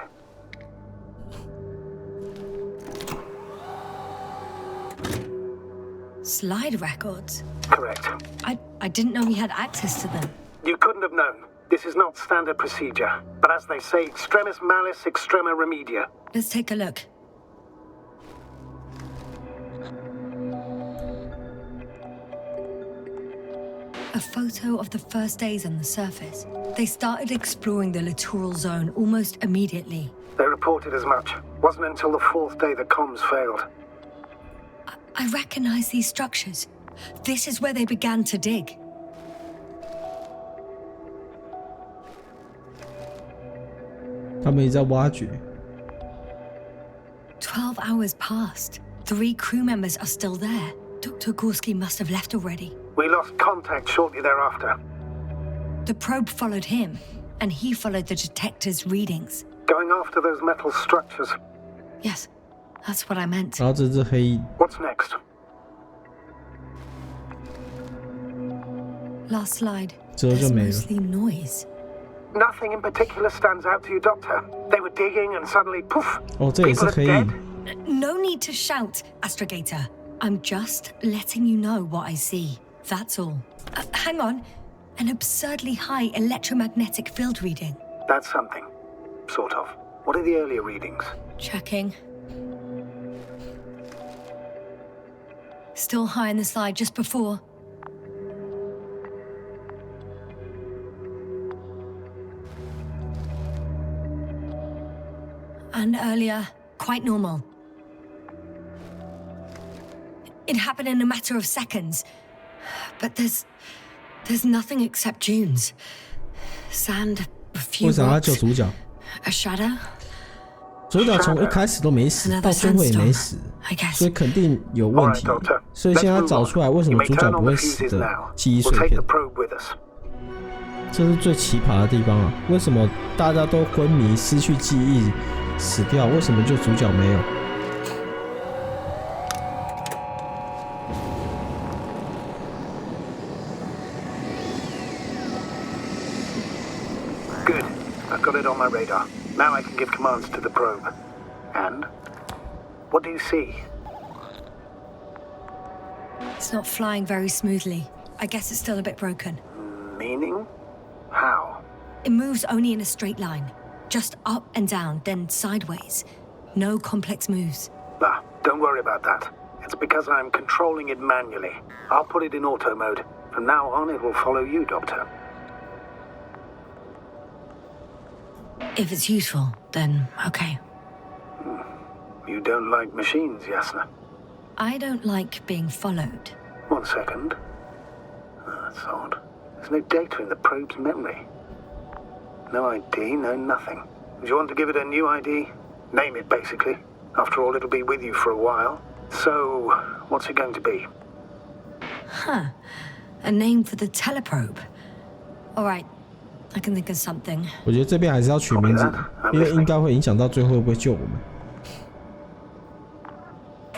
Slide records? Correct. I didn't know we had access to them. You couldn't have known. This is not standard procedure. But as they say, extremis malice, extrema remedia. Let's take a look. A photo of the first days on the surface. They started exploring the littoral zone almost immediately. They reported as much. Wasn't until the 4th day that comms failed. I recognize these structures. This is where they began to dig. They 12 hours passed. 3 crew members are still there. Dr. Gorski must have left already. We lost contact shortly thereafter. The probe followed him, and he followed the detector's readings. Going after those metal structures. Yes, that's what I meant. What's next? Last slide. There's mostly noise. Nothing in particular stands out to you, Doctor. They were digging and suddenly, poof, people are dead. No need to shout, Astrogator. I'm just letting you know what I see. That's all. Hang on. An absurdly high electromagnetic field reading. That's something. Sort of. What are the earlier readings? Checking. Still high in the slide just before. And earlier, quite normal. It happened in a matter of seconds. But there's nothing except dunes. Sand, a few rocks, a shadow. 主角从一开始都没死，到最后也没死，所以肯定有问题。所以现在找出来为什么主角不会死的记忆碎片，这是最奇葩的地方啊！为什么大家都昏迷、失去记忆、死掉，为什么就主角没有？ Good. I've got it on my radar. Now I can give commands to the probe. And? What do you see? It's not flying very smoothly. I guess it's still a bit broken. Meaning? How? It moves only in a straight line. Just up and down, then sideways. No complex moves. Ah, don't worry about that. It's because I'm controlling it manually. I'll put it in auto mode. From now on, it will follow you, Doctor. If it's useful, then okay. You don't like machines, Yasna? I don't like being followed. 1 second. That's odd. There's no data in the probe's memory. No ID, no nothing. Do you want to give it a new ID? Name it, basically. After all, it'll be with you for a while. So, what's it going to be? Huh. A name for the teleprobe. All right. I can think of something. 我觉得这边还是要取名字，因为应该会影响到最后会不会救我们。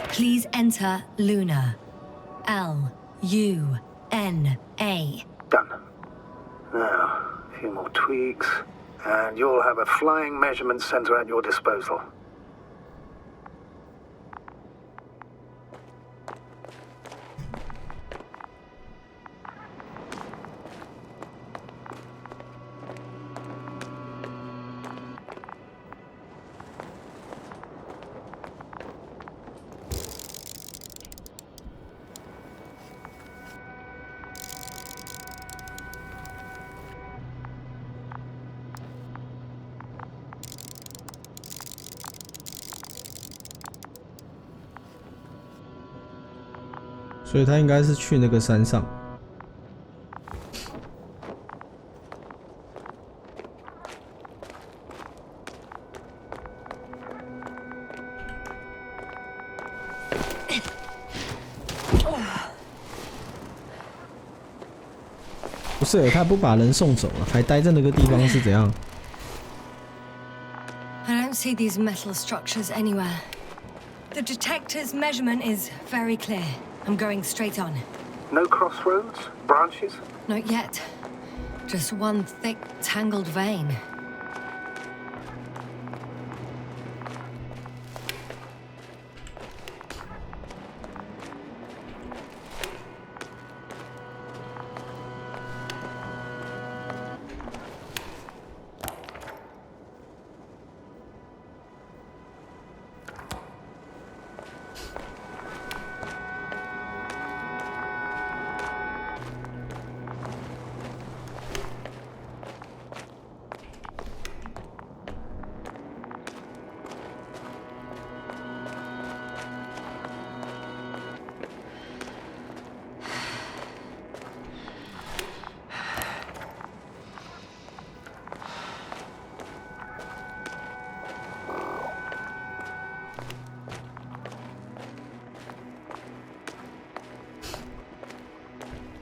Please enter Luna. L-U-N-A. Done. Now, a few more tweaks, and you'll have a flying measurement center at your disposal. 所以他应该是去那个山上。不是，他不把人送走了，还待在那个地方是怎样？ I don't see these metal structures anywhere. The detector's measurement is very clear. I'm going straight on. No crossroads? Branches? Not yet. Just one thick, tangled vein.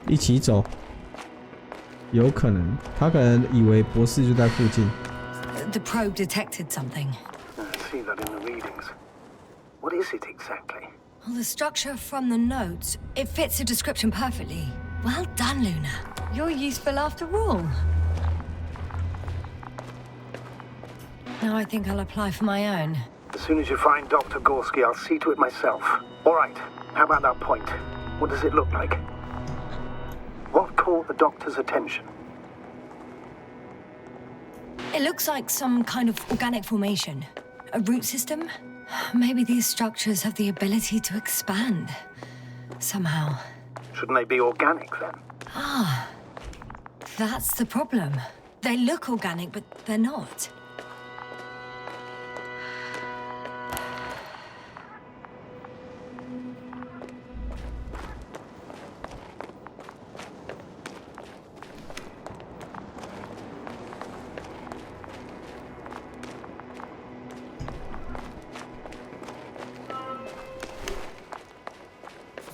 一起走，有可能，他可能以为博士就在附近。The probe detected something. I see that in the readings. What is it exactly? Well, the structure from the notes, it fits the description perfectly. Well done, Luna. You're useful after all. Now I think I'll apply for my own. As soon as you find Dr. Gorski, I'll see to it myself. All right, how about that point? What does it look like? What caught the doctor's attention? It looks like some kind of organic formation. A root system? Maybe these structures have the ability to expand. Somehow. Shouldn't they be organic then? Ah. That's the problem. They look organic, but they're not.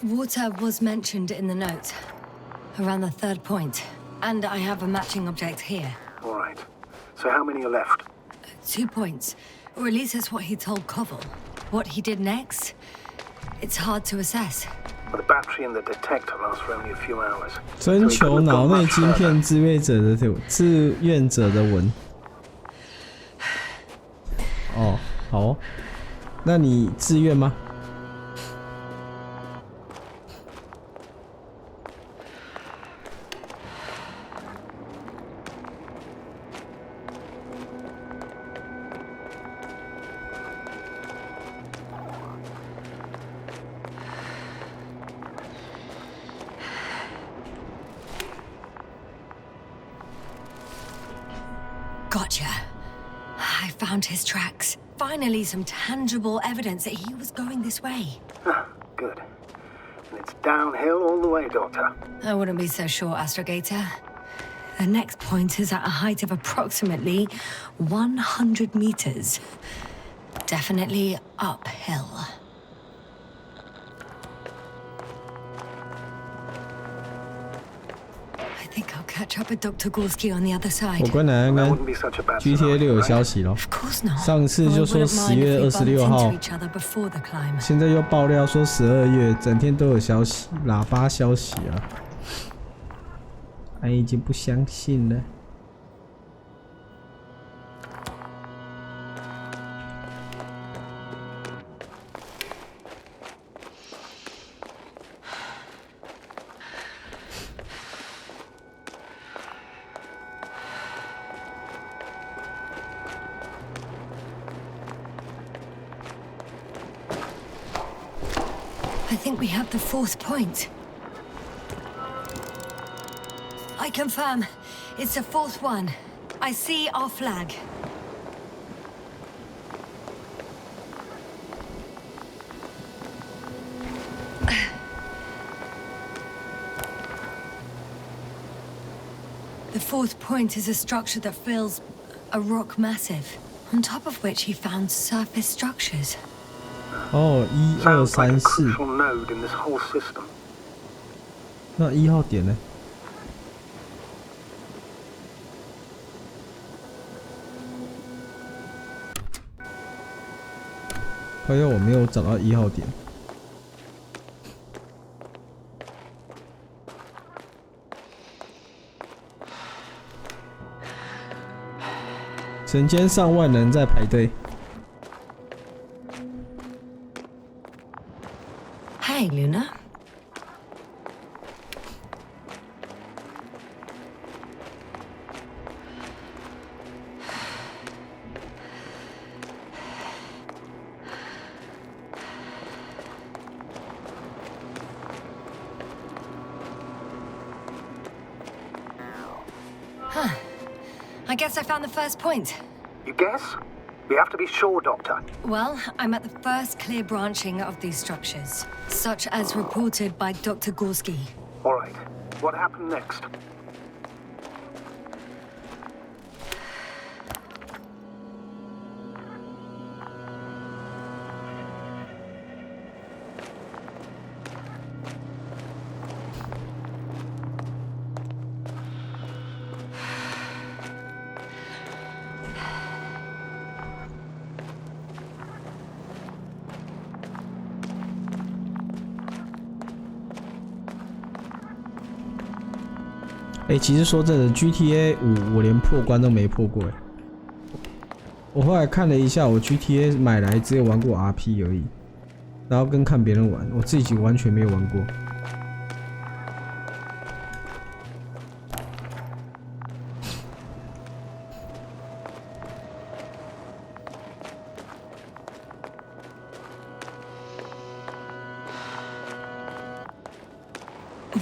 Water was mentioned in the note, around the third point, and I have a matching object here. All right. So how many are left? 2 points, or at least that's what he told Koval. What he did next, it's hard to assess. Well, the battery and the detector last for only a few hours. 征求脑内晶片志愿者的文。哦，好哦，那你自愿吗？ Gotcha. I found his tracks. Finally, some tangible evidence that he was going this way. Good. And it's downhill all the way, Doctor. I wouldn't be so sure, Astrogator. The next point is at a height of approximately 100 meters. Definitely uphill. I think I'll catch up with Dr. Gorski on the other side. 我跟南安跟 GTA 6有消息咯。上次就说10月26号，现在又爆料说12月，整天都有消息，喇叭消息啊！俺已经不相信了。 I think we have the fourth point. I confirm. It's the fourth one. I see our flag. The fourth point is a structure that fills a rock massive, on top of which he found surface structures. 哦，1、2、3、4。那1号点呢？还有我没有找到1号点。成千上万人在排队。Hey, Luna. Huh. I guess I found the first point. You guess? We have to be sure, Doctor. Well, I'm at the first clear branching of these structures, such as reported by Dr. Gorski. All right. What happened next?其实说真的 ，GTA 5我连破关都没破过我后来看了一下，我 GTA 买来只有玩过 RP 而已，然后跟看别人玩，我自己完全没有玩过。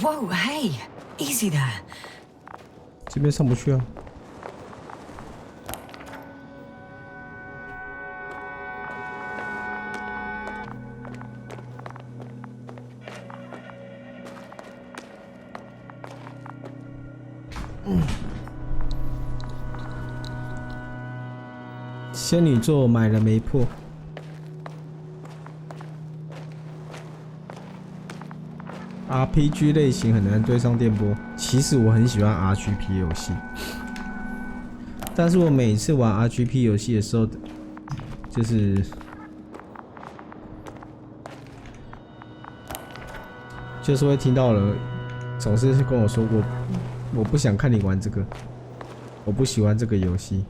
Whoa, hey, easy there. 这边上不去啊。仙女座买了没破。RPG 类型很难对上电波。其实我很喜欢 RGP 游戏，但是我每次玩 RGP 游戏的时候，就是会听到了，总是跟我说我不想看你玩这个，我不喜欢这个游戏。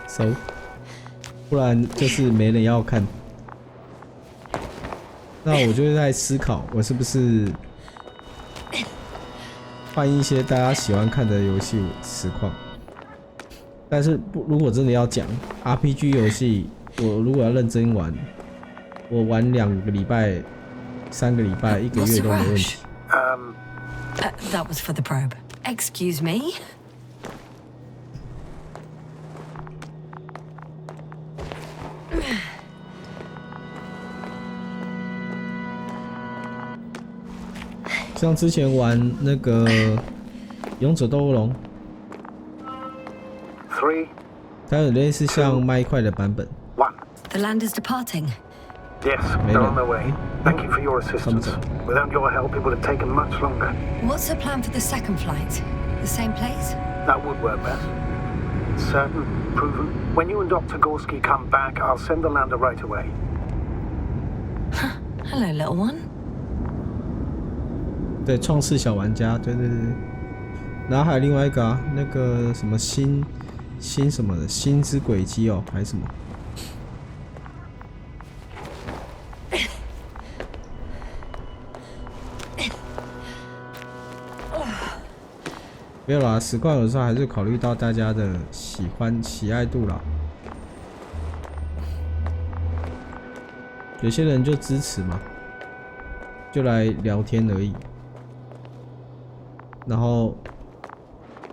So， 不然就是没人要看。那我就在思考，我是不是换一些大家喜欢看的游戏实况？但是如果真的要讲 RPG 游戏，我如果要认真玩，我玩2个礼拜、3个礼拜、1个月都没问题。That was for the probe. Excuse me. 像之前玩那个《勇者斗恶龙》，它有类似像麦块的版本。The land is departing. Yes, they're on their way. Thank you for your assistance. Without your help, it would have taken much longer. What's the plan for the second flight? The same place? That would work best. Certain, proven. When you and Dr. Gorski come back, I'll send the lander right away. Hello, little one. 对，创世小玩家，对。然后还有另外一个啊，那个什么新什么的，心之轨迹哦，还是什么？没有啦，实况有时候还是考虑到大家的喜爱度啦。有些人就支持嘛，就来聊天而已，然后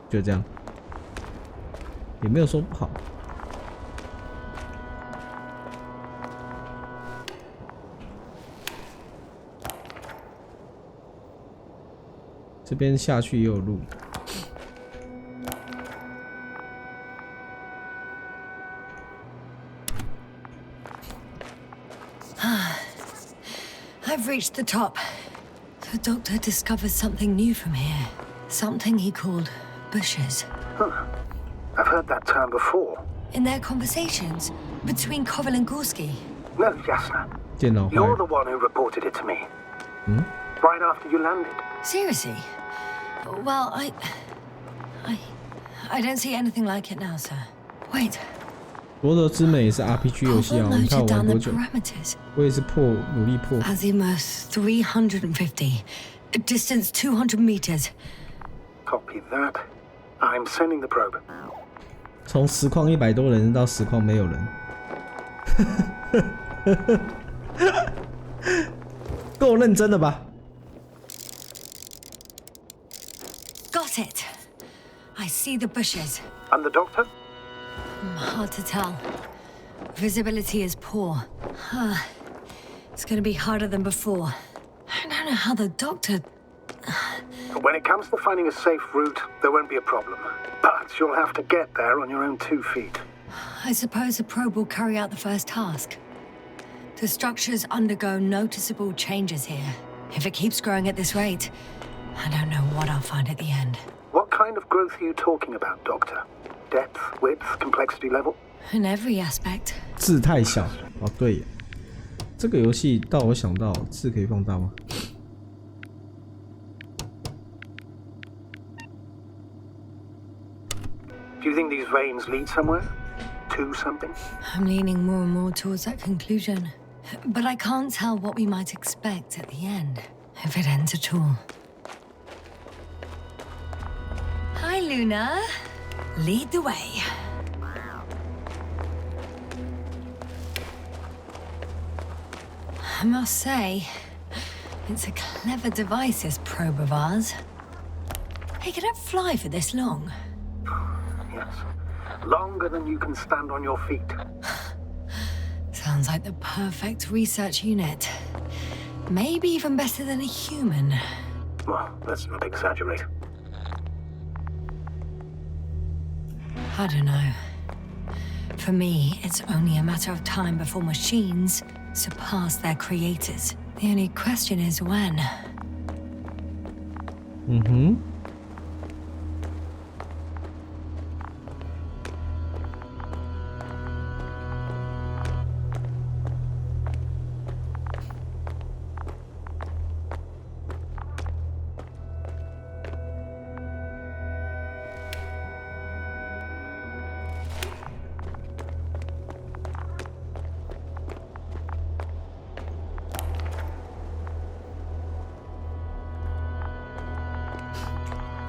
就这样，也没有说不好。这边下去也有路。I've reached the top. The doctor discovered something new from here. Something he called bushes. Huh. I've heard that term before. In their conversations between Koval and Gorski? No, Jasna. You're the one who reported it to me. Right after you landed. Seriously? Well, I don't see anything like it now, sir. Wait. 罗德之美是 RPG 游戏啊，你看我玩多久？我也是努力破。Azimuth 350, distance 200 meters. Copy that. I'm sending the probe. 从实况100多人到实况没有人，够认真的吧 ？Got it. I see the bushes. And the doctor? Hard to tell. Visibility is poor. It's going to be harder than before. I don't know how the doctor... When it comes to finding a safe route, there won't be a problem. But you'll have to get there on your own 2 feet. I suppose the probe will carry out the first task. The structures undergo noticeable changes here. If it keeps growing at this rate, I don't know what I'll find at the end. What kind of growth are you talking about, Doctor? Depth, width, complexity level? In every aspect. 字太小哦，对耶，这个游戏到我想到字可以放大吗？ Do you think these veins lead somewhere? To something? I'm leaning more and more towards that conclusion. But I can't tell what we might expect at the end, if it ends at all. Hi, Luna. Lead the way. I must say, it's a clever device, this probe of ours. Hey, can it fly for this long? Yes. Longer than you can stand on your feet. Sounds like the perfect research unit. Maybe even better than a human. Well, let's not exaggerate. I don't know. For me, it's only a matter of time before machines surpass their creators. The only question is when.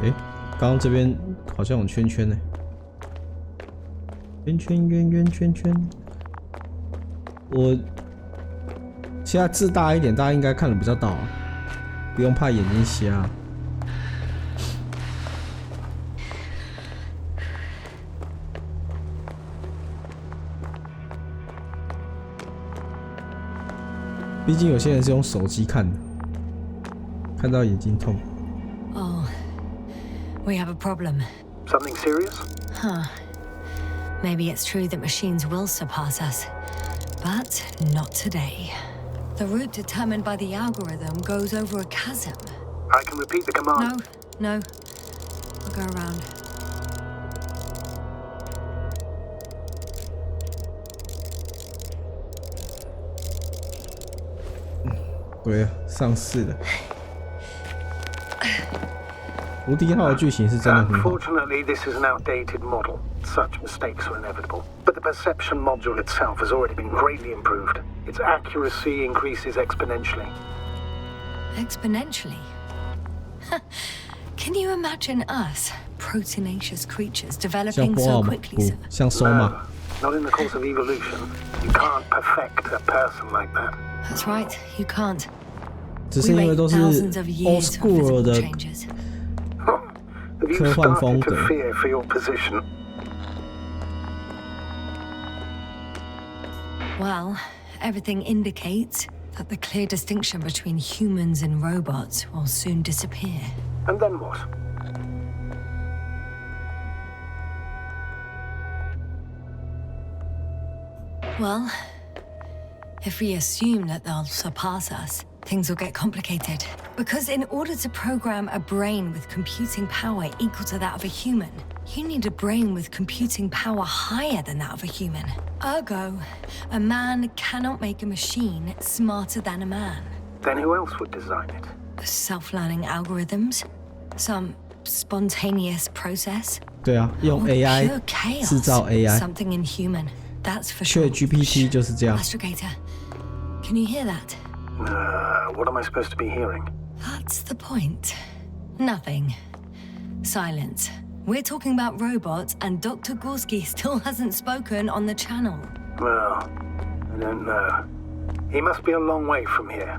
诶，刚刚这边好像有圈圈呢，圈圈圆圆圈圈。我现在字大一点，大家应该看得比较到，不用怕眼睛瞎。毕竟有些人是用手机看的，看到眼睛痛。Oh. We have a problem. Something serious? Huh. Maybe it's true that machines will surpass us, but not today. The route determined by the algorithm goes over a chasm. I can repeat the command. No. We'll go around. Yeah, 上市了。无敌号的剧情是真的很好。Unfortunately, this is an outdated model. Such mistakes are inevitable. But the perception module itself has already been greatly improved. Its accuracy increases exponentially. Exponentially? Can you imagine us, proteinaceous creatures, developing so quickly, sir? 像收嘛 Not in the course of evolution. You can't perfect a person like that. That's right, you can't. 只是因为都是 old school 的 Have you started to fear for your position? Well, everything indicates that the clear distinction between humans and robots will soon disappear. And then what? Well, if we assume that they'll surpass us, things will get complicated. Because in order to program a brain with computing power equal to that of a human, You need a brain with computing power higher than that of a human. Ergo, a man cannot make a machine smarter than a man. Then who else would design it? Self-learning algorithms? Some spontaneous process? 对啊，用 AI 制造 AI. Something inhuman, that's for sure. GPT 就是这样。 Astrogator, can you hear that? What am I supposed to be hearing? That's the point. Nothing. Silence. We're talking about robots, and Dr. Gorski still hasn't spoken on the channel. Well, I don't know. He must be a long way from here.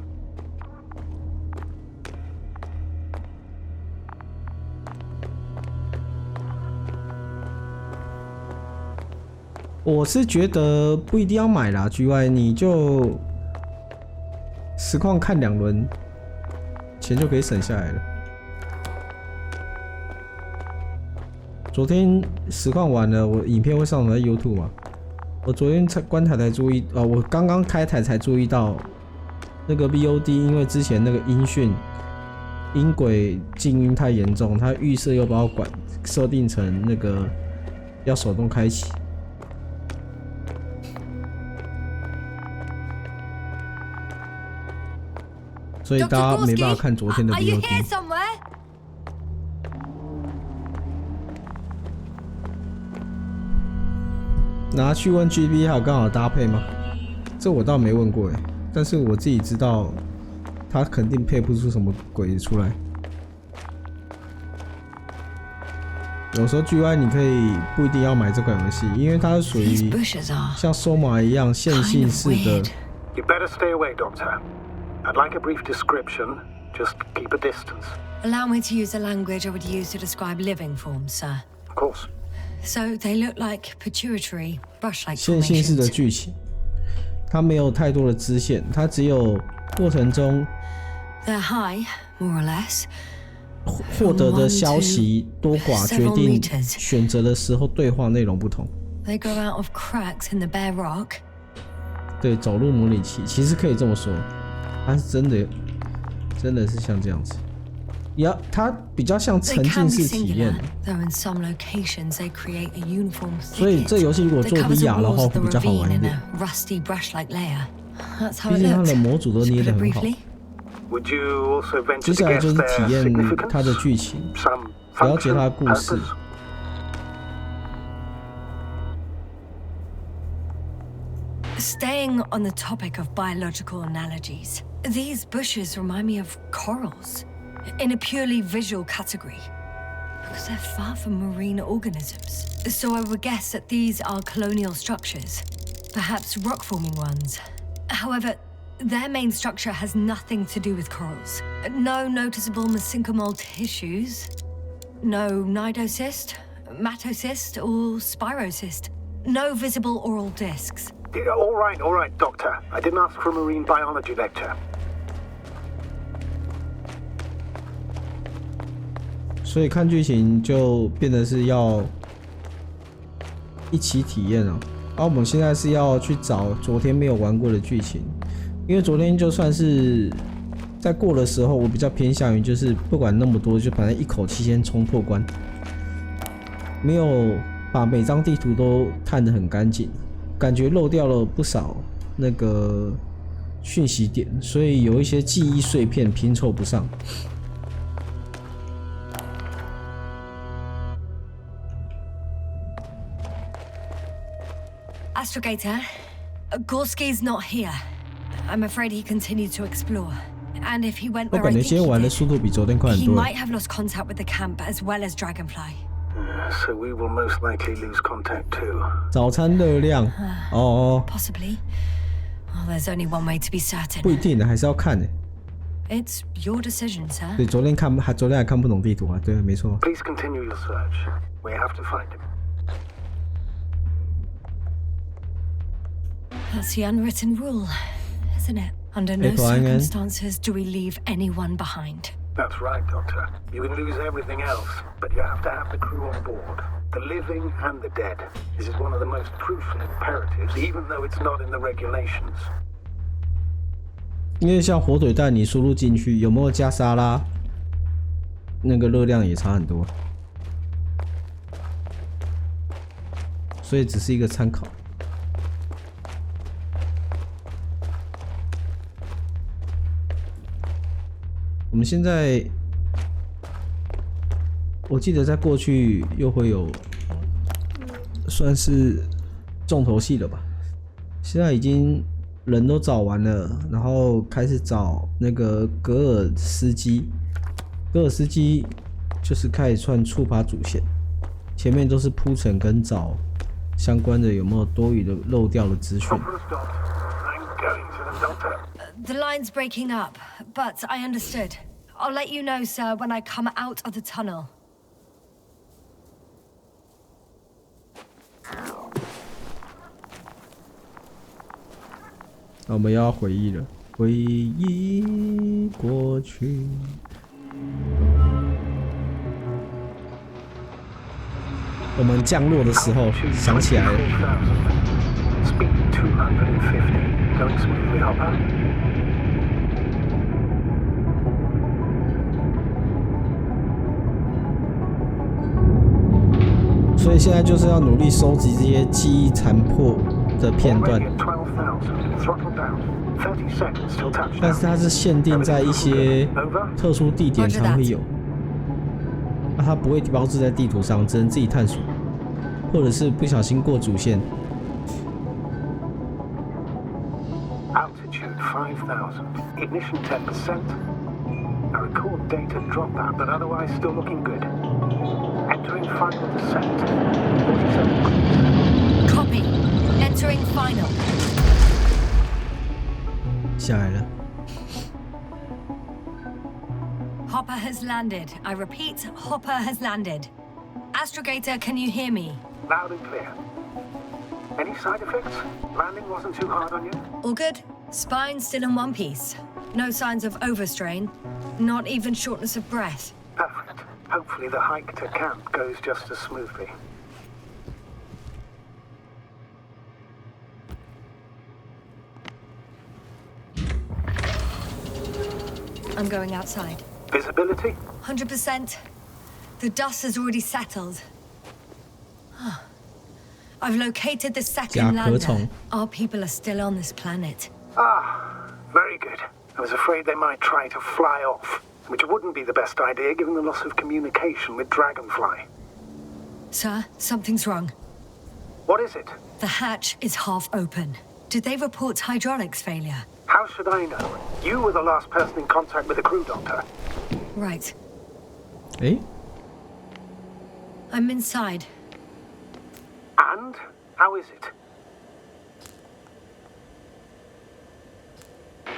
我是觉得不一定要买啦 ，GY 你就实况看2轮，钱就可以省下来了。昨天实况完了，我影片会上传在 YouTube 嘛？我昨天关台才注意，我刚刚开台才注意到，那个 VOD 因为之前那个音讯音轨静音太严重，它预设又把我设定成那个要手动开启。所以大家没办法看昨天的 VOD。拿去问 GB 还有刚好搭配吗？这我倒没问过哎，但是我自己知道，他肯定配不出什么鬼出来。有时候 GY 你可以不一定要买这款游戏，因为它是属于像收码一样线性式的。You better stay away, Doctor. I'd like a brief description. Just keep a distance. Allow me to use the language I would use to describe living forms, sir. Of course. So they look like pituitary, brush-like 线性式的剧情，它没有太多的支线，它只有过程中 They're high, more or less. 获得的消息多寡决定选择的时候对话内容不同。They grow out of cracks in the bare rock. 对，走路模拟器其实可以这么说，它是真的是像这样子。它比较像沉浸式体验，所以这游戏如果做 VR 的话会比较好玩一点。毕竟它的模组都捏得很好。接下来就是体验它的剧情，了解它的故事。Staying on the topic of biological analogies, these bushes remind me of corals. In a purely visual category, because they're far from marine organisms. So I would guess that these are colonial structures, perhaps rock-forming ones. However, their main structure has nothing to do with corals. No noticeable mesenchymal tissues, no nidocyst, matocyst, or spirocyst. No visible oral discs. All right, Doctor. I didn't ask for a marine biology lecture. 所以看剧情就变得是要一起体验了。我们现在是要去找昨天没有玩过的剧情，因为昨天就算是在过的时候，我比较偏向于就是不管那么多，就反正一口气先冲破关，没有把每张地图都探得很干净，感觉漏掉了不少那个讯息点，所以有一些记忆碎片拼凑不上。Astrogator, Gorski's not here. I'm afraid he continued to explore. And if he went where I think he did, he might have lost contact with the camp as well as Dragonfly. So we will most likely lose contact too. 早餐热量，Possibly. Well, there's only one way to be certain. 不一定的，还是要看的。It's your decision, sir. 对，昨天还看不懂地图啊，对，没错。Please continue your search. We have to find him. That's the unwritten rule, isn't it? Under no circumstances do we leave anyone behind. That's right, Doctor. You can lose everything else, but you have to have the crew on board. The living and the dead. This is one of the most crucial imperatives, even though it's not in the regulations. 因为像火腿蛋，你输入进去有没有加沙拉，那个热量也差很多。所以只是一个参考。我们现在，我记得在过去又会有算是重头戏了吧？现在已经人都找完了，然后开始找那个格尔斯基。格尔斯基就是开始串触发主线，前面都是铺陈跟找相关的有没有多余的漏掉的资讯。The line's breaking up, but I understood. I'll let you know, sir, when I come out of the tunnel. 那我们要回忆了，回忆过去。我们降落的时候想起来了。Speed 250, going smoothly, Hopper. 所以现在就是要努力收集这些记忆残破的片段，但是它是限定在一些特殊地点才会有，它不会标志在地图上，只能自己探索，或者是不小心过主线。Altitude 5,000, ignition 10%. I record data dropout, but otherwise still looking good. Entering final descent. 47. Copy. Entering final. 下来了。Hopper has landed. I repeat, Hopper has landed. Astrogator, can you hear me? Loud and clear. Any side effects? Landing wasn't too hard on you? All good. Spine still in one piece. No signs of overstrain. Not even shortness of breath. Perfect. Hopefully the hike to camp goes just as smoothly. I'm going outside. Visibility? 100%. The dust has already settled. I've located the second lander. Our people are still on this planet. Ah, very good. I was afraid they might try to fly off, which wouldn't be the best idea given the loss of communication with Dragonfly. Sir, something's wrong. What is it? The hatch is half open. Did they report hydraulics failure? How should I know? You were the last person in contact with the crew doctor. Right. Eh? I'm inside. And? How is it?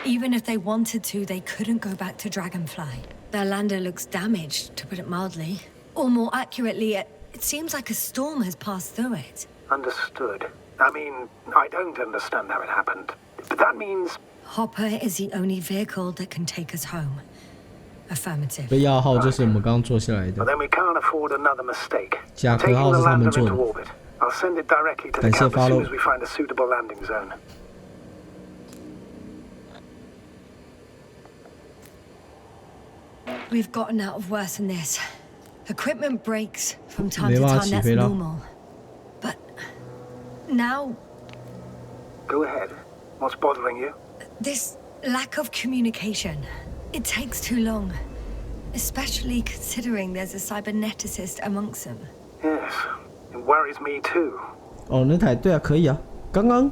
Even if they wanted to, they couldn't go back to Dragonfly. Their lander looks damaged, to put it mildly. Or more accurately, it seems like a storm has passed through it. Understood. I mean, I don't understand how it happened. But that means... Hopper is the only vehicle that can take us home. Affirmative. 被摇号就是我们刚刚做下来的。 Well, then we can't afford another mistake. 甲壳号是他们做的。 I'll send it directly to the camp as soon as we find a suitable landing zone. We've gotten out of worse than this. Equipment breaks from time to time, that's normal. But now... Go ahead. What's bothering you? This lack of communication. It takes too long. Especially considering there's a cyberneticist amongst them. Yes, it worries me too. 哦，那台对啊，可以啊。刚刚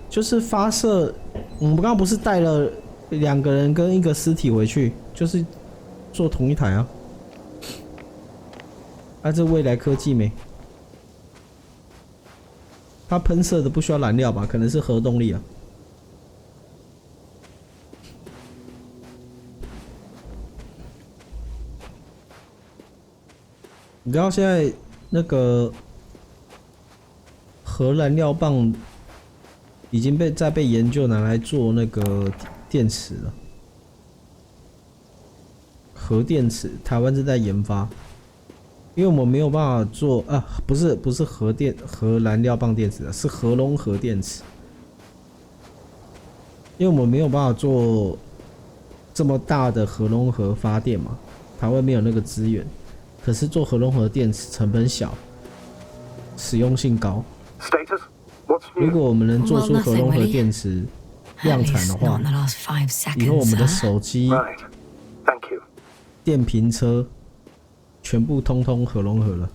就是发射，我们刚刚不是带了2个人跟1个尸体回去，就是做同一台啊。啊，这未来科技没？它喷射的不需要燃料吧？可能是核动力啊。你知道现在那个核燃料棒已经被研究拿来做那个电池了，核电池，台湾正在研发，因为我们没有办法做啊，不是核燃料棒电池啊，是核融合电池，因为我们没有办法做这么大的核融合发电嘛，台湾没有那个资源。可是做核融合电池成本小，实用性高， Status? What's 如 new? 果我们能做出核融合电池量产的话，以后我们的手机、 Right. Thank you. 电瓶车全部通通核融合了，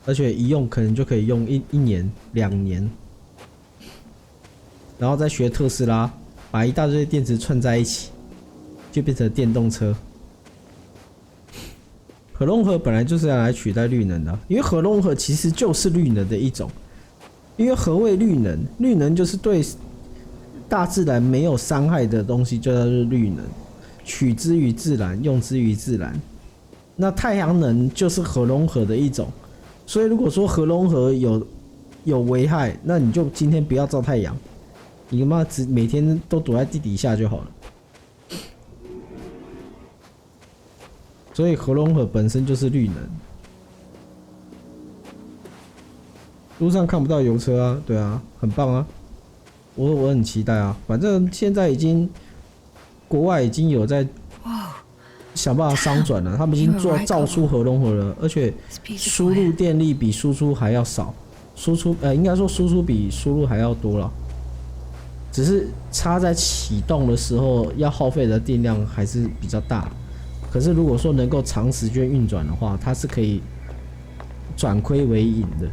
而且一用可能就可以用一年、2年，然后再学特斯拉，把一大堆电池串在一起，就变成电动车。核融合本来就是要来取代绿能的，因为核融合其实就是绿能的一种。因为何谓绿能？绿能就是对大自然没有伤害的东西，就叫做绿能，取之于自然，用之于自然。那太阳能就是核融合的一种，所以如果说核融合有危害，那你就今天不要照太阳，你他妈每天都躲在地底下就好了。所以核融合本身就是绿能。路上看不到油车啊，对啊，很棒啊，我很期待啊。反正现在国外已经有在想办法商转了，他们已经造出核融合了，而且输入电力比输出还要少，应该说输出比输入还要多了，只是差在启动的时候要耗费的电量还是比较大。可是如果说能够长时间运转的话，它是可以转亏为盈的。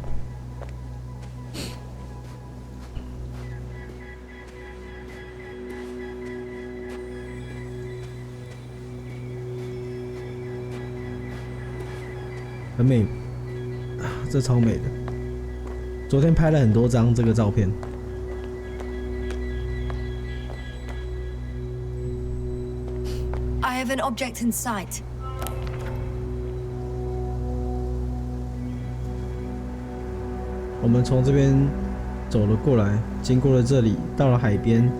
很美，这超美的。昨天拍了很多张这个照片。I have an object in sight. 我们从这边走了过来，经过了这里，到了海边。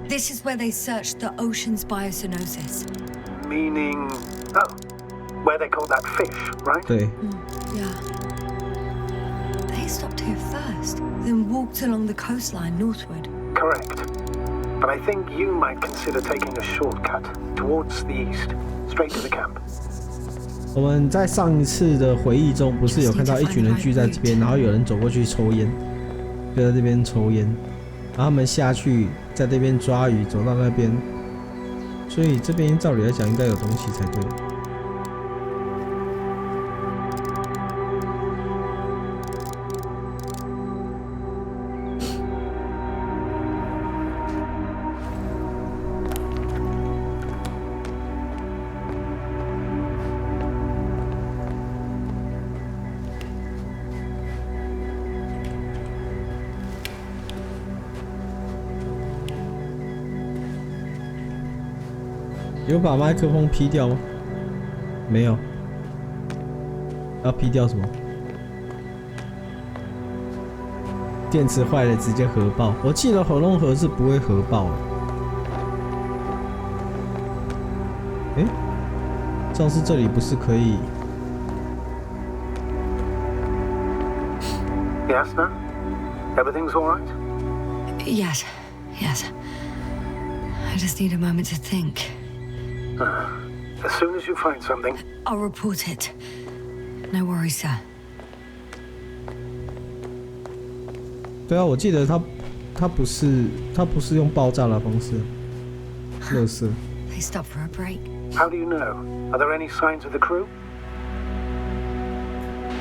This is where they searched the ocean's biocenosis. Meaning, oh, where they caught that fish, right? 对。Yeah. They stopped here first, then walked along the coastline northward. Correct. But I think you might consider taking a shortcut towards the east, straight to the camp. 我们在上一次的回忆中，不是有看到一群人聚在这边，然后有人走过去抽烟，就在这边抽烟，然后他们下去在这边抓鱼，走到那边，所以这边照理来讲应该有东西才对。有把麦克风劈掉吗？没有。要劈掉什么？电池坏了直接核爆。我记得核融合是不会核爆的。诶，上次这里不是可以 Yes, no? Everything's all right? Yes, yes. I just need a moment to think. As soon as you find something, I'll report it. No worries, sir. 对啊，我记得他不是用爆炸的方式，垃圾。They stopped for a break. how do you know? Are there any signs of the crew?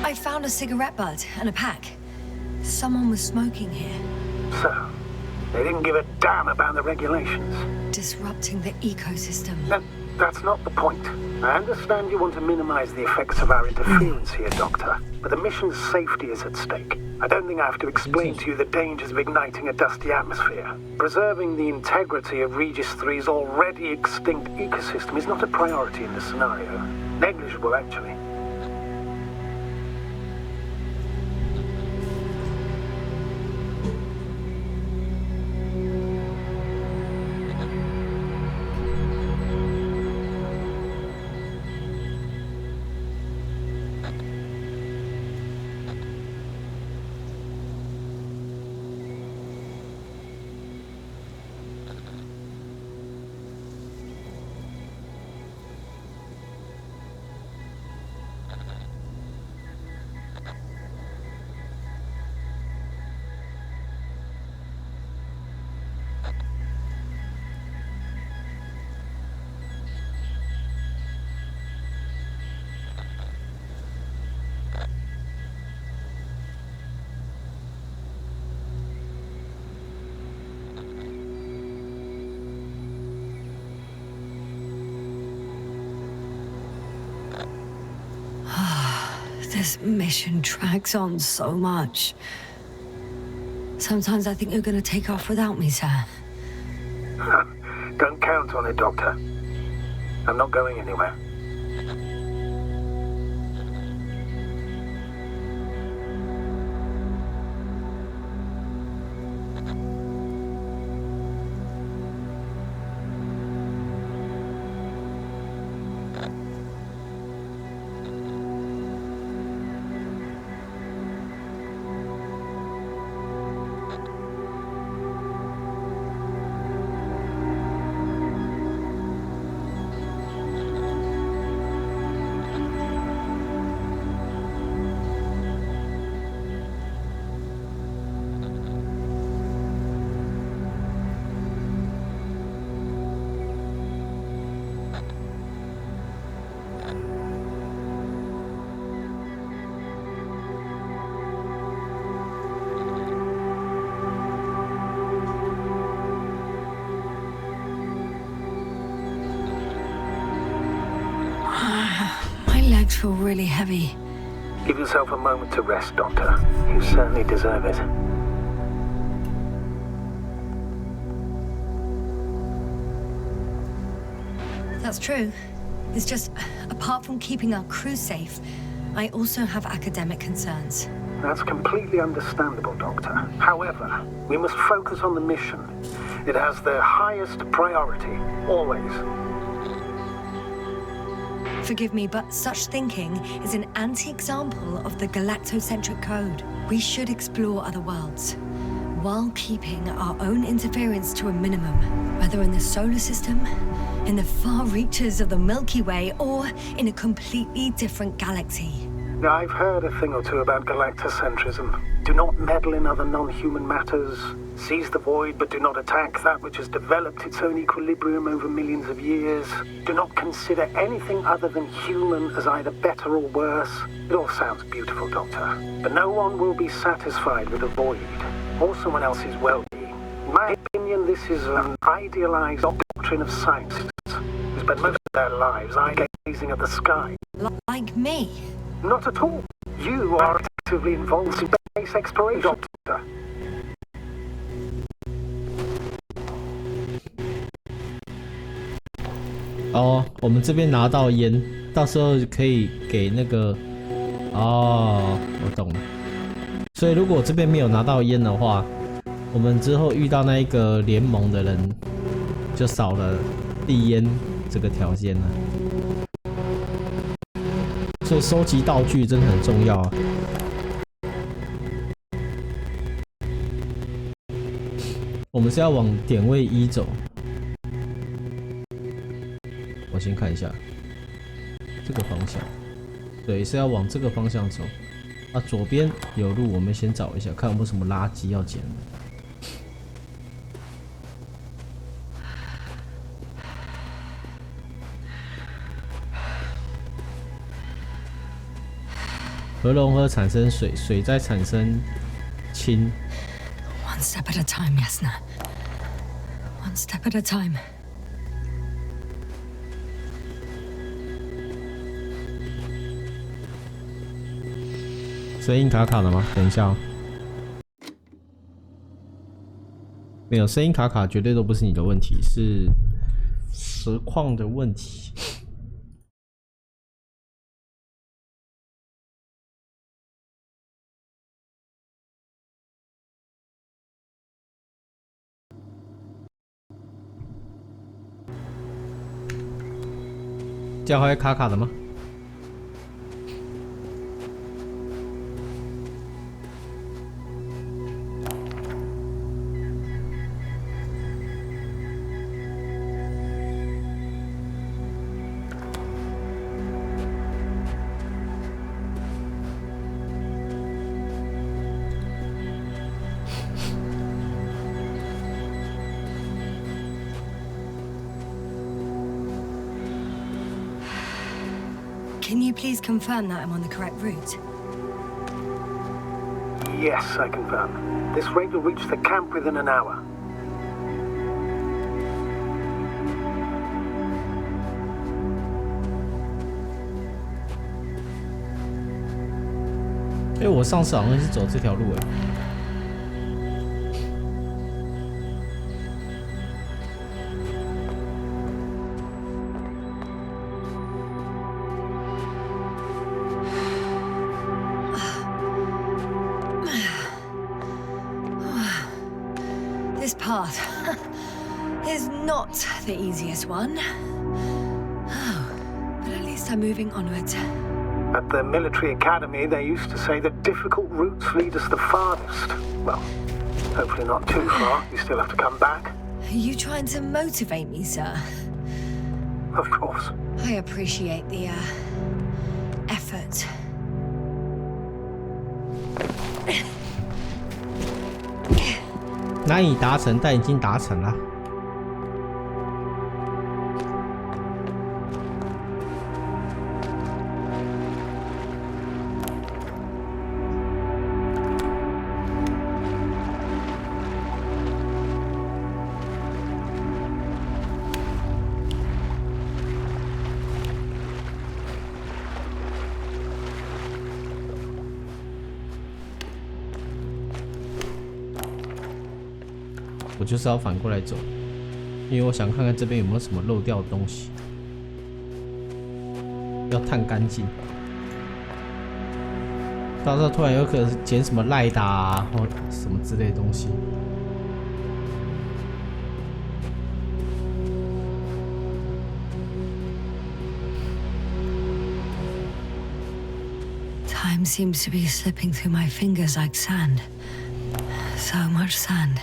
I found a cigarette butt and a pack. Someone was smoking here. So, they didn't give a damn about the regulations. Disrupting the ecosystem. That's not the point. I understand you want to minimize the effects of our interference here, Doctor, but the mission's safety is at stake. I don't think I have to explain to you the dangers of igniting a dusty atmosphere. Preserving the integrity of Regis 3's already extinct ecosystem is not a priority in this scenario. Negligible, actually. This mission drags on so much. Sometimes I think you're going to take off without me, sir. Don't count on it, Doctor. I'm not going anywhere. Feel really heavy. Give yourself a moment to rest, Doctor. You certainly deserve it. That's true. It's just, apart from keeping our crew safe, I also have academic concerns. That's completely understandable, Doctor. However, we must focus on the mission. It has the highest priority, always. Forgive me, but such thinking is an anti-example of the galactocentric code. We should explore other worlds, while keeping our own interference to a minimum, whether in the solar system, in the far reaches of the Milky Way, or in a completely different galaxy. I've heard a thing or two about galactocentrism. Do not meddle in other non-human matters. Seize the void, but do not attack that which has developed its own equilibrium over millions of years. Do not consider anything other than human as either better or worse. It all sounds beautiful, Doctor. But no one will be satisfied with a void, or someone else's well-being. In my opinion, this is an idealized doctrine of scientists who spend most of their lives eye-gazing at the sky. Like me? Not at all. You are actively involved in space exploration, Doctor.哦，我们这边拿到烟，到时候可以给那个……哦，我懂了。所以如果这边没有拿到烟的话，我们之后遇到那一个联盟的人，就少了递烟这个条件了。所以收集道具真的很重要啊。我们是要往点位1走。我先看一下这个方向，对，是要往这个方向走。啊，左边有路，我们先找一下，看有没有什么垃圾要捡。核融合产生水，水再产生氢。One step at a time, Yasna. One step at a time. 声音卡卡的吗？等一下哦。没有，声音卡卡绝对都不是你的问题，是实况的问题。这样会卡卡的吗？Can you please confirm that I'm on the correct route? Yes, I confirm. This rate will reach the camp within an hour. 哎，我上次好像是走这条路哎。This path is not the easiest one. Oh, but at least I'm moving onwards. At the military academy, they used to say that difficult routes lead us the farthest. Well, hopefully not too far. You still have to come back. Are you trying to motivate me, sir? Of course. I appreciate the, effort. 难以达成，但已经达成了。我就是要反过来走，因为我想看看这边有没有什么漏掉的东西，要探干净。到时候突然有可能捡什么赖打啊，或什么之类的东西。Time seems to be slipping through my fingers like sand. So much sand.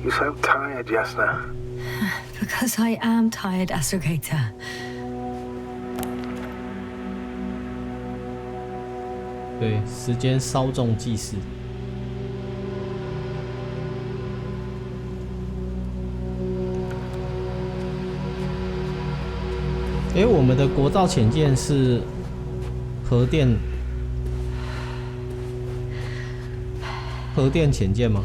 You sound tired, Yasna. Because I am tired, Astrogator. 对，时间稍纵即逝。哎，我们的国造潜舰是核电潜舰吗？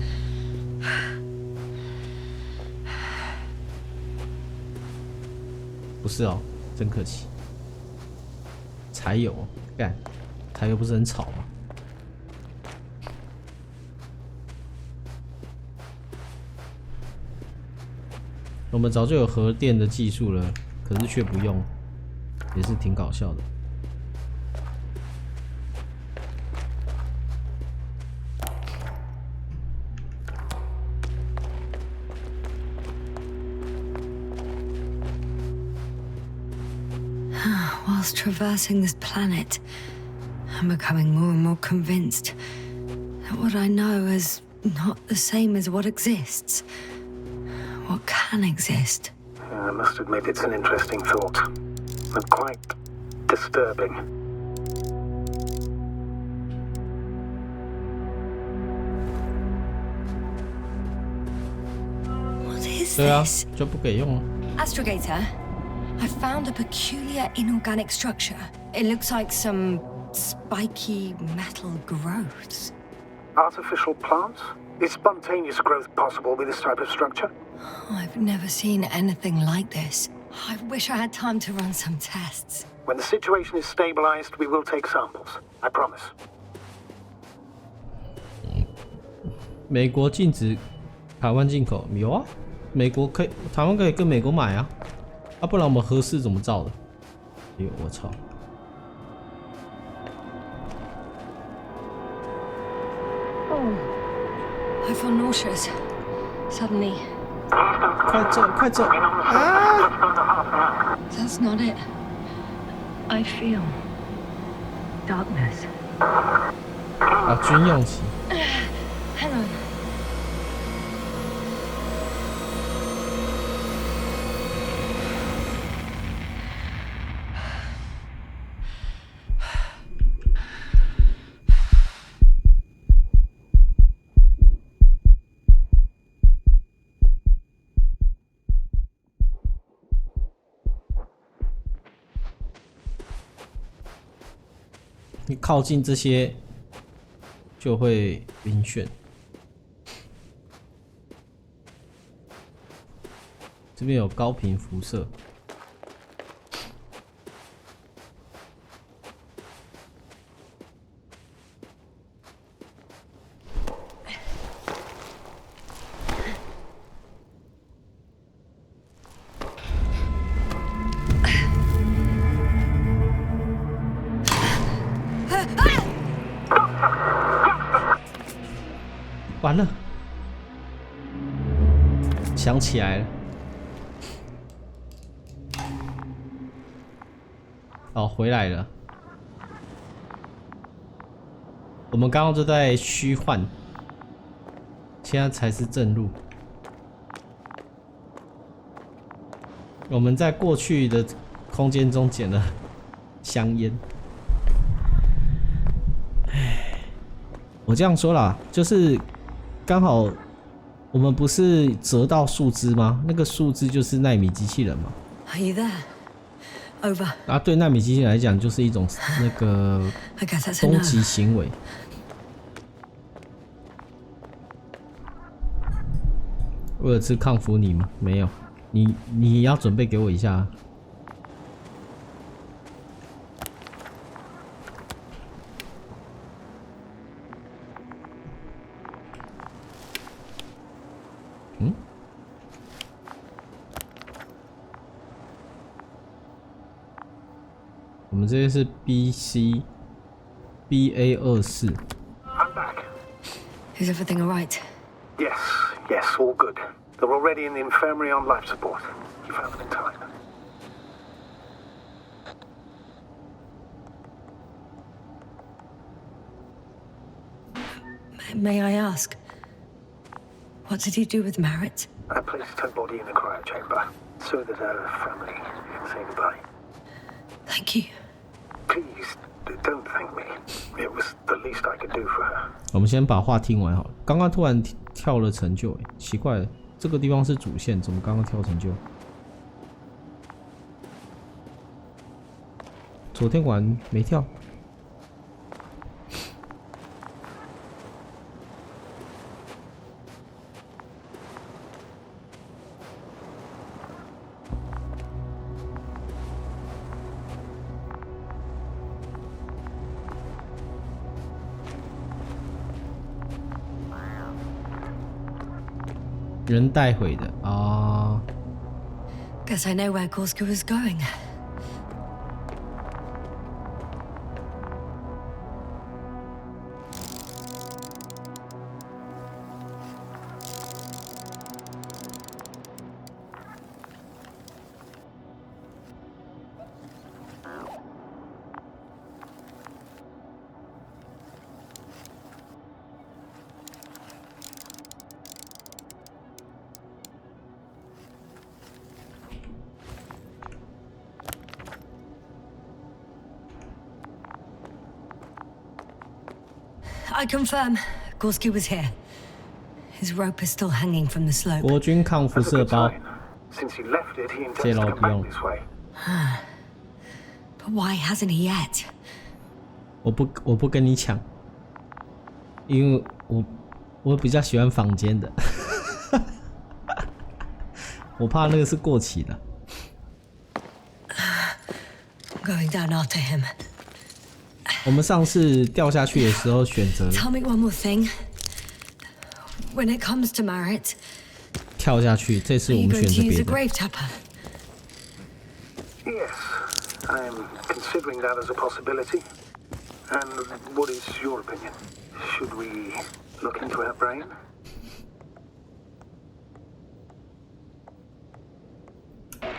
不是哦，真可惜。柴油干，柴油不是很吵吗？我们早就有核电的技术了，可是却不用，也是挺搞笑的。Whilst traversing this planet, I'm becoming more and more convinced that what I know is not the same as what exists. What can exist. I must admit it's an interesting thought, and quite disturbing. What is 对啊， this? 就不给用了。Astrogator, I found a peculiar inorganic structure. It looks like some spiky metal growths. Artificial plants? Is spontaneous growth possible with this type of structure? I've never seen anything like this. I wish I had time to run some tests. When the situation is stabilized, we will take samples. I promise. 美国禁止台湾进口，有啊，美国可以，台湾可以跟美国买啊，啊，不然我们核试怎么造的？哎呦，我操！ I feel nauseous. Suddenly. 快走，快走！啊 That's not it. I feel darkness. 啊，军用机。Hang on.你靠近这些就会晕眩。这边有高频辐射。完了，想起来了。哦，回来了。我们刚刚就在虚幻，现在才是正路。我们在过去的空间中捡了香烟。我这样说啦，就是刚好我们不是折到树枝吗？那个树枝就是奈米机器人嘛。Are you there? Over. 啊，对奈米机器人来讲，就是一种那个攻击行为。为了是康复你吗？没有，你要准备给我一下。嗯？我们这边是 BA 24。I'm back. Is everything alright? Yes, yes, all good. They're already in the infirmary on life support. You found them in time. May I ask, what did he do with Merritt? I placed her body in a cryo chamber so that her family can say goodbye. Thank you. Please, don't thank me. It was the least I could do for her. 我们先把话听完好了。刚刚突然跳了成就，奇怪了，这个地方是主线，怎么刚刚跳成就？昨天晚没跳。人带回的啊。Guess I know where Gorska was going. I confirm, Gorski was here. His rope is still hanging from the slope. 国军抗辐射包， Since he left it, he 这 intends 老 to 不 come 用 back。this way. But why hasn't he yet? 我不跟你抢，因为我比较喜欢坊间的，我怕那个是过期的。I'm going down after him. 我们上次掉下去的时候选择 Tell me one more thing. When it comes to Merritt, 跳下去，这次 are 我 you 们 going 选 to 择 use 别 a 的。 grave tapper? Yes, I'm considering that as a possibility. And what is your opinion? Should we look into her brain?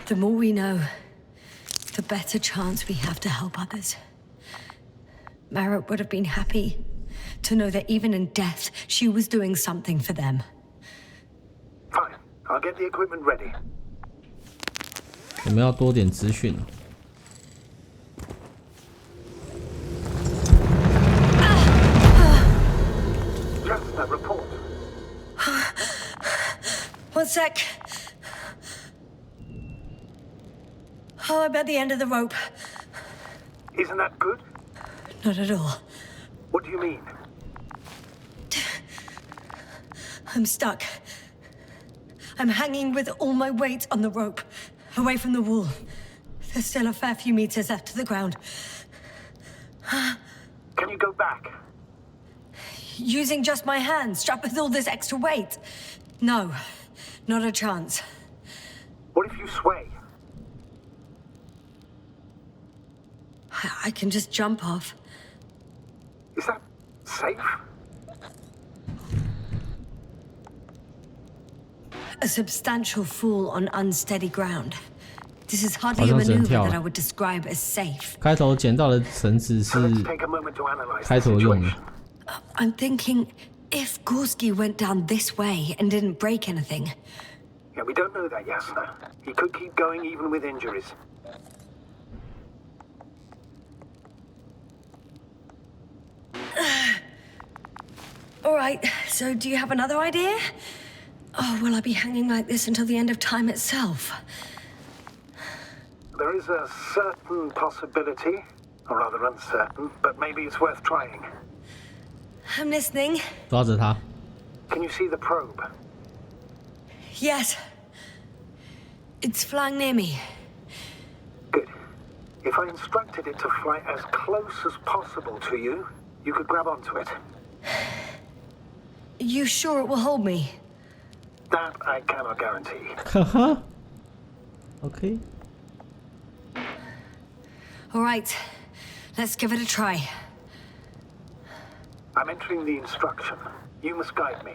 The more we know, the better chance we have to help others. Merritt would have been happy to know that even in death, she was doing something for them. Fine, I'll get the equipment ready. 我们要多点资讯。 Just that report. One sec. Oh, I'm at the end of the rope. Isn't that good? Not at all. What do you mean? I'm stuck. I'm hanging with all my weight on the rope, away from the wall. There's still a fair few meters left to the ground. Can you go back? Using just my hands, strapped with all this extra weight? No, not a chance. What if you sway? I can just jump off. Is that safe? a substantial fall on unsteady ground. This is hardly a maneuver that I would describe as safe. 开头捡到的绳子是开头用的。I'm thinking, if Gorski went down this way and didn't break anything. Yeah, we don't know that, Yasna. He could keep going even with injuries. All right, so do you have another idea? Oh, will I be hanging like this until the end of time itself? There is a certain possibility, or rather uncertain, but maybe it's worth trying. I'm listening. 抓着它。 Can you see the probe? Yes. It's flying near me. Good. If I instructed it to fly as close as possible to you, you could grab onto it. You sure it will hold me? That I cannot guarantee. Haha. Okay. All right. Let's give it a try. I'm entering the instruction. You must guide me.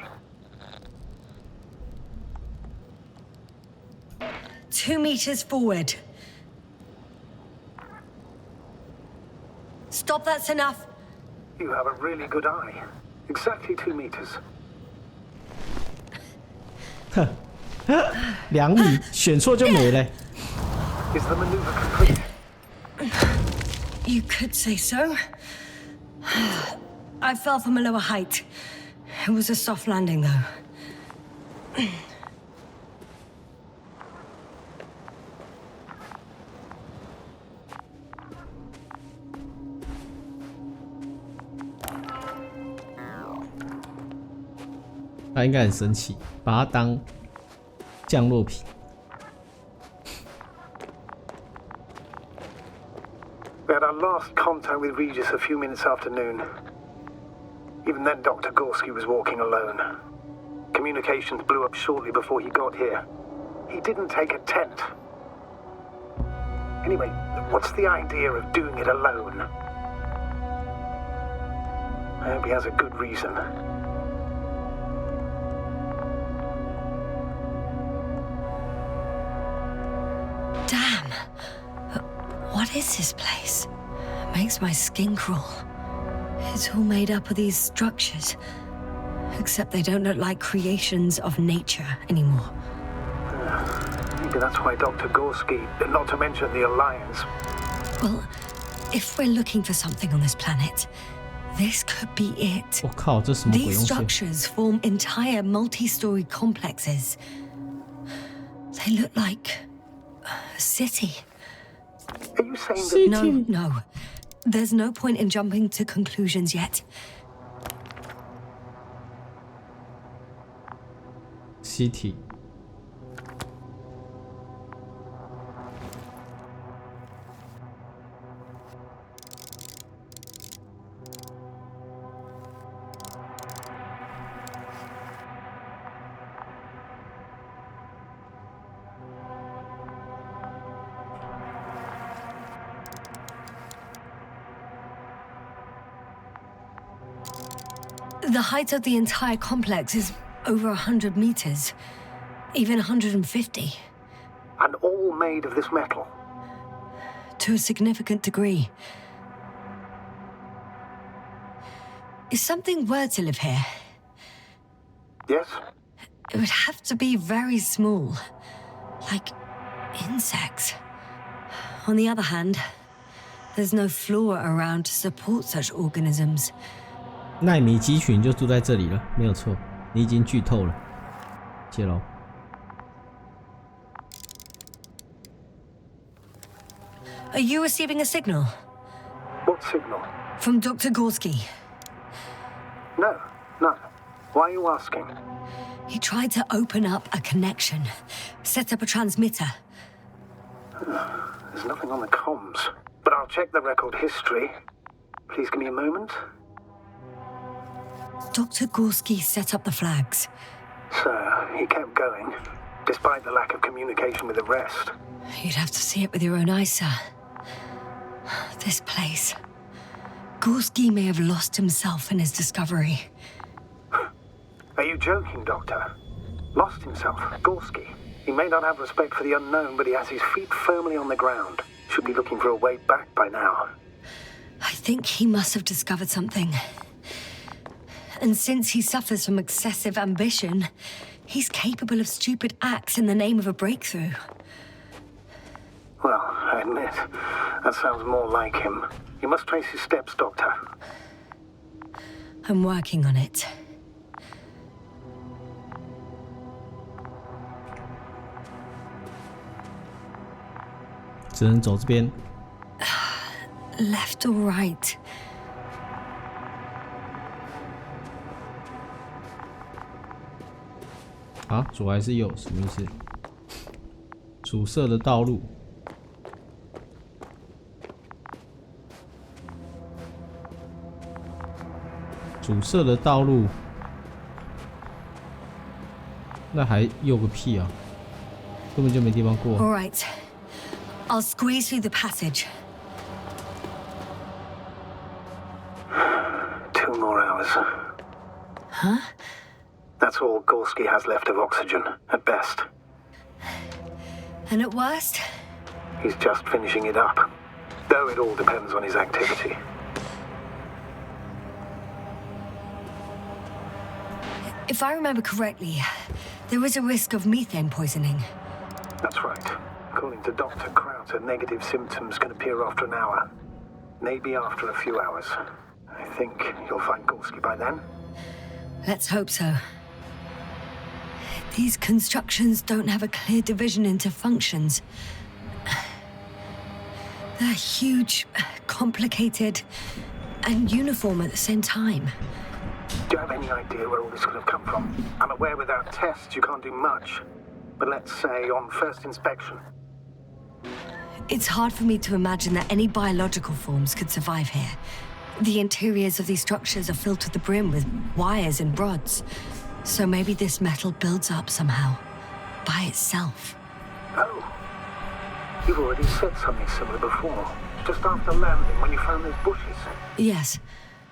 2 meters forward. Stop, that's enough. You have a really good eye. Exactly 2 meters. 2米，选错就没了。 Is the maneuver complete? You could say so. I fell from a lower height. It was a soft landing, though. 他应该很生气，把它当降落品。 We had our last contact with Regis a few minutes after noon. Even then, Dr. Gorski was walking alone. Communications blew up shortly before he got here. He didn't take a tent. Anyway, what's the idea of doing it alone? I hope he has a good reason. Damn. What is this place? It makes my skin crawl. It's all made up of these structures. Except they don't look like creations of nature anymore. Maybe that's why Dr. Gorski, not to mention the Alliance. Well, if we're looking for something on this planet, this could be it. 我靠，这什么鬼 These 东西？ structures form entire multi-story complexes. They look like a city. Are you saying that... No. There's no point in jumping to conclusions yet. City. The height of the entire complex is over 100 meters, even 150. And all made of this metal? To a significant degree. If something were to live here, Yes? it would have to be very small, like insects. On the other hand, there's no flora around to support such organisms. 奈米肌群就住在这里了，没有错，你已经剧透了，谢喽。 Are you receiving a signal? What signal? From Dr. Gorski. No, none. Why are you asking? He tried to open up a connection, set up a transmitter. There's nothing on the comms, but I'll check the record history. Please give me a moment. Dr. Gorski set up the flags. So, he kept going, despite the lack of communication with the rest. You'd have to see it with your own eyes, sir. This place. Gorski may have lost himself in his discovery. Are you joking, Doctor? Lost himself, Gorski. He may not have respect for the unknown, but he has his feet firmly on the ground. Should be looking for a way back by now. I think he must have discovered something. And since he suffers from excessive ambition, he's capable of stupid acts in the name of a breakthrough. Well, I admit, that sounds more like him. You must trace his steps, Doctor. I'm working on it. 只能走这边。Left or right? 啊，左还是右？什么意思？阻塞的道路。阻塞的道路。那还右个屁啊！根本就没地方过。All right. I'll squeeze through the passage. 2 more hours. Huh? That's all Gorski has left of oxygen, at best. And at worst? He's just finishing it up. Though it all depends on his activity. If I remember correctly, there is a risk of methane poisoning. That's right. According to Dr. Krauter, negative symptoms can appear after an hour. Maybe after a few hours. I think you'll find Gorski by then. Let's hope so. These constructions don't have a clear division into functions. They're huge, complicated, and uniform at the same time. Do you have any idea where all this could have come from? I'm aware without tests you can't do much. But let's say on first inspection. It's hard for me to imagine that any biological forms could survive here. The interiors of these structures are filled to the brim with wires and rods. So maybe this metal builds up somehow, by itself. Oh. You've already said something similar before. Just after landing, when you found those bushes. Yes,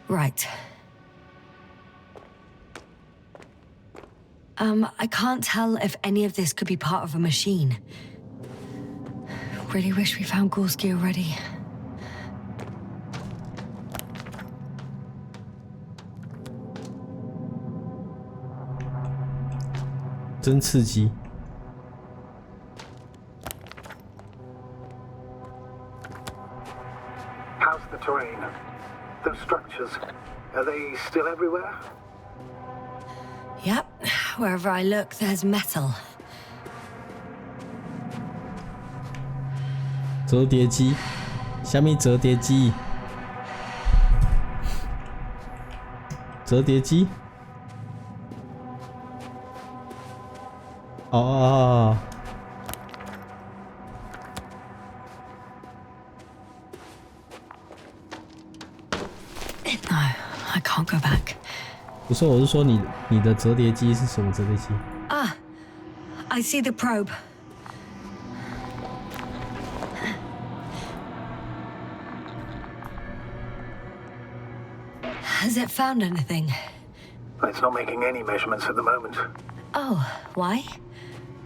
right. I can't tell if any of this could be part of a machine. Really wish we found Gorski already. 真刺激。How's the terrain? Those structures, are they still everywhere? Yep, wherever I look, there's metal. 折叠机，下面折叠机，折叠机。哦。No, I can't go back. 不是，我是说你的折叠机是什么折叠机？ Ah, I see the probe. Has it found anything? It's not making any measurements at the moment. Oh, why?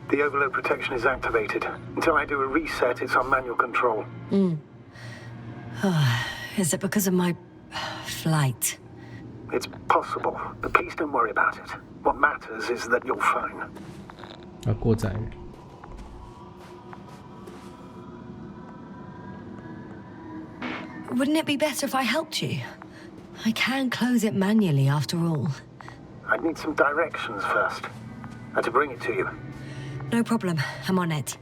The overload protection is activated. Until I do a reset, it's on manual control. Is it because of my flight? It's possible, but please don't worry about it. What matters is that you're fine. 要过载了。Wouldn't it be better if I helped you? I can close it manually after all. I'd need some directions first. To bring it to you. No problem. I'm on it.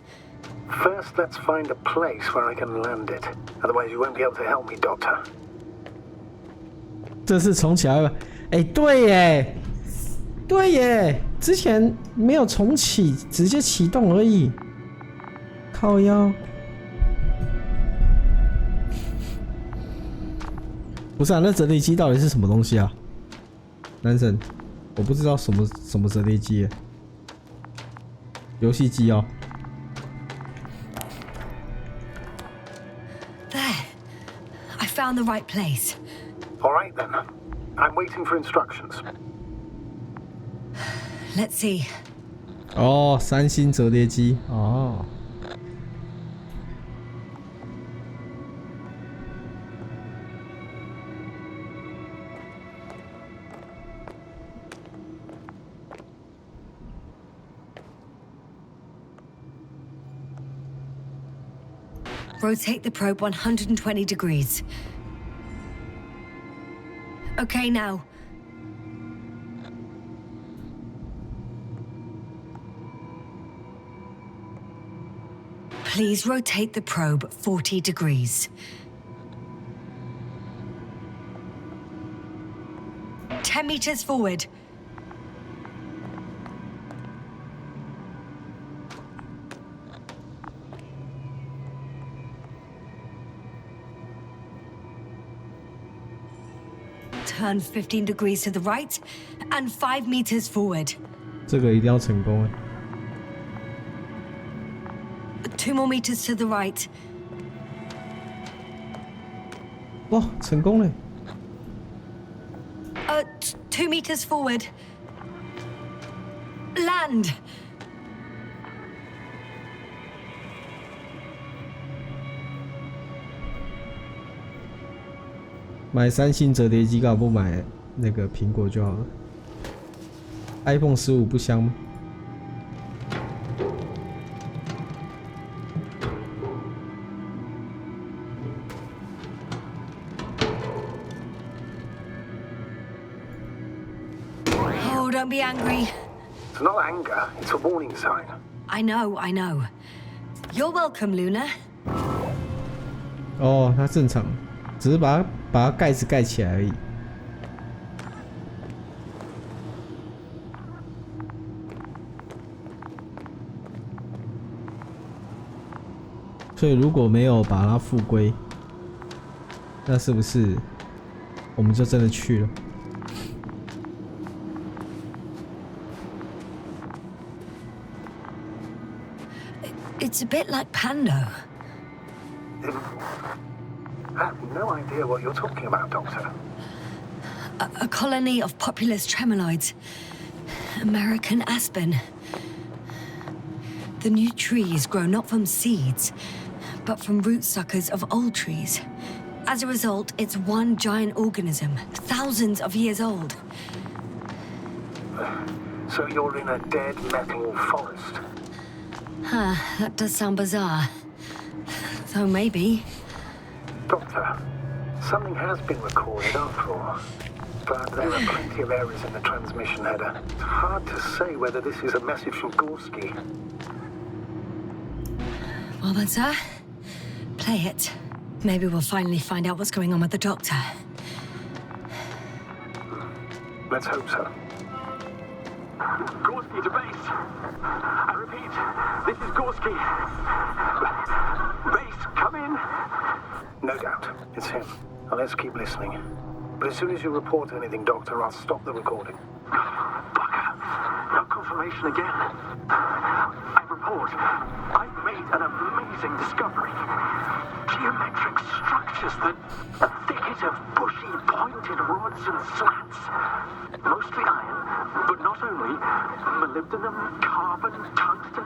First, let's find a place where I can land it. Otherwise, you won't be able to help me, Doctor. 这是重启来吧？哎，对耶，对耶，之前没有重启，直接启动而已。靠腰。不是啊，那折叠机到底是什么东西啊？男神，我不知道什么折叠机耶。游戏机哦。There. I found the right place. All right then. I'm waiting for instructions. Let's see. 哦，三星折叠机哦。Rotate the probe 120 degrees. Okay, now. Please rotate the probe 40 degrees. 10 meters forward. Turn 15 degrees to the right and 5 meters forward. 这个一定要成功。 2 more meters to the right. 哇，成功了。 2 meters forward. Land. 买三星折叠机，干嘛不买那个苹果就好了 ？iPhone 15不香吗？ Oh, don't be angry. It's not anger, it's a warning sign. I know, I know. You're welcome, Luna. 哦，它正常，只是把它盖子盖起来而已。所以如果没有把它复归，那是不是我们就真的去了？ It's a bit like Pando. I have no idea what you're talking about, Doctor. A colony of populous tremoloids. American aspen. The new trees grow not from seeds, but from root suckers of old trees. As a result, it's one giant organism, thousands of years old. So you're in a dead metal forest? Huh, that does sound bizarre. Though maybe. Doctor, something has been recorded after all. But there are plenty of errors in the transmission header. It's hard to say whether this is a message from Gorski. Well then, sir, play it. Maybe we'll finally find out what's going on with the Doctor. Let's hope so. Gorski to base. I repeat, this is Gorski. Base, come in. No doubt, it's him. Now let's keep listening. But as soon as you report anything, Doctor, I'll stop the recording. Bugger. No confirmation again. I report. I've made an amazing discovery. Geometric structures that a thicket of bushy, pointed rods and slats. Mostly iron, but not only. Molybdenum, carbon, tungsten.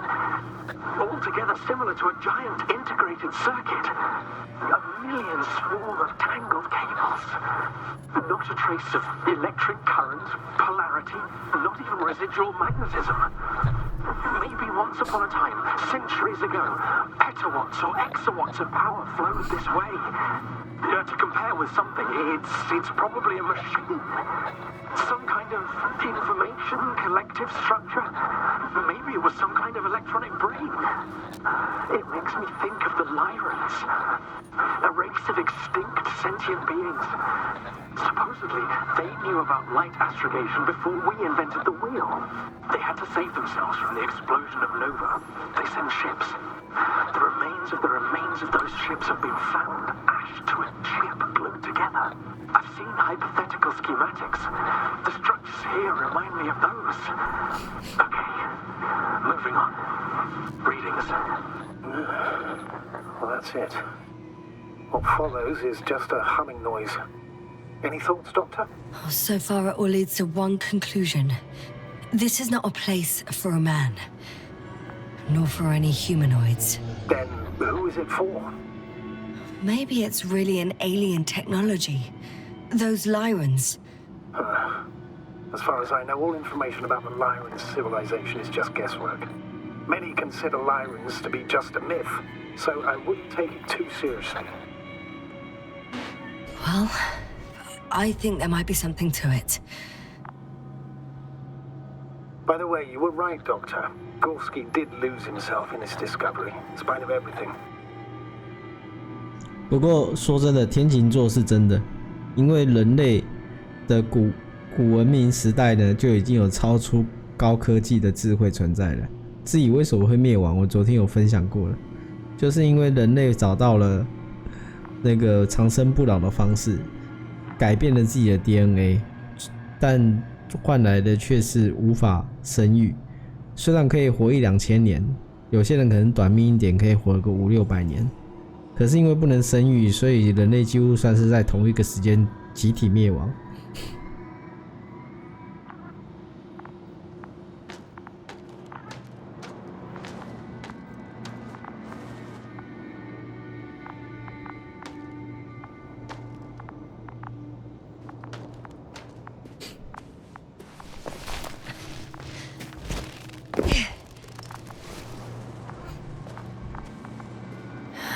Altogether similar to a giant integrated circuit. A million swarm of tangled cables. Not a trace of electric current, polarity, not even residual magnetism. Maybe once upon a time, centuries ago, petawatts or exawatts of power flowed this way. To compare with something, it's probably a machine. Some kind of information collective structure. Maybe it was some kind of electronic brain. It makes me think of the Lyrans, a race of extinct sentient beings. Supposedly, they knew about light astrogation before we invented the wheel. They had to save themselves from the explosion of Nova. They send ships. The remains of those ships have been found, ashed to a chip glued together. I've seen hypothetical schematics. The structures here remind me of those. Okay, moving on. Readings. Well, that's it. What follows is just a humming noise. Any thoughts, Doctor? So far, it all leads to one conclusion. This is not a place for a man, nor for any humanoids. Then who is it for? Maybe it's really an alien technology. Those Lyrans. As far as I know, all information about the Lyran civilization is just guesswork. Many consider Lyrans to be just a myth, so I wouldn't take it too seriously. Well, I think there might be something to it. By the way, you were right, Doctor. Gorski did lose himself in his discovery, in spite of everything. 不过说真的，天琴座是真的，因为人类的古文明时代呢，就已经有超出高科技的智慧存在了。至于为什么会灭亡，我昨天有分享过了，就是因为人类找到了那个长生不老的方式，改变了自己的 DNA， 但换来的却是无法生育。虽然可以活1-2000年，有些人可能短命一点，可以活个500-600年，可是因为不能生育，所以人类几乎算是在同一个时间集体灭亡。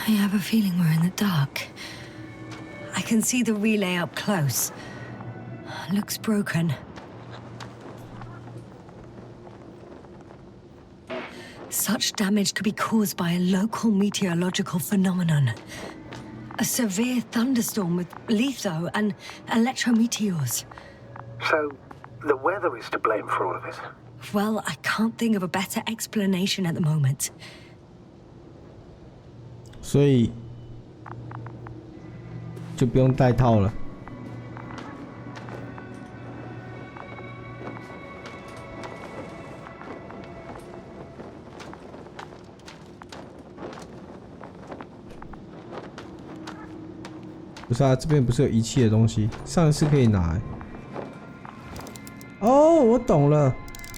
I have a feeling we're in the dark. I can see the relay up close. Looks broken. Such damage could be caused by a local meteorological phenomenon. A severe thunderstorm with litho and electrometeors. So, the weather is to blame for all of this? Well, I can't think of a better explanation at the moment. 所以就不用带套了。不是啊，这边不是有仪器的东西？上一次可以拿欸。哦，我懂了。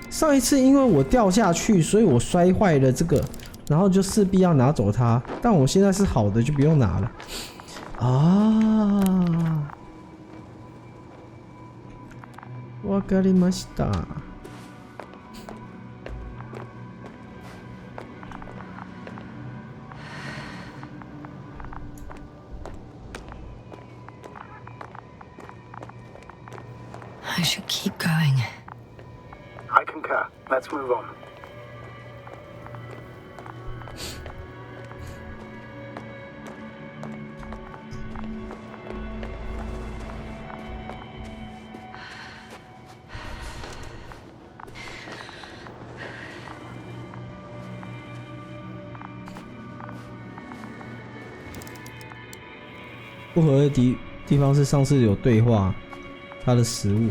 上一次因为我掉下去，所以我摔坏了这个。然后就势必要拿走它，但我现在是好的，就不用拿了。啊，わかりました。I should keep going. I concur. Let's move on. 不合的地方是上次有对话，它的食物。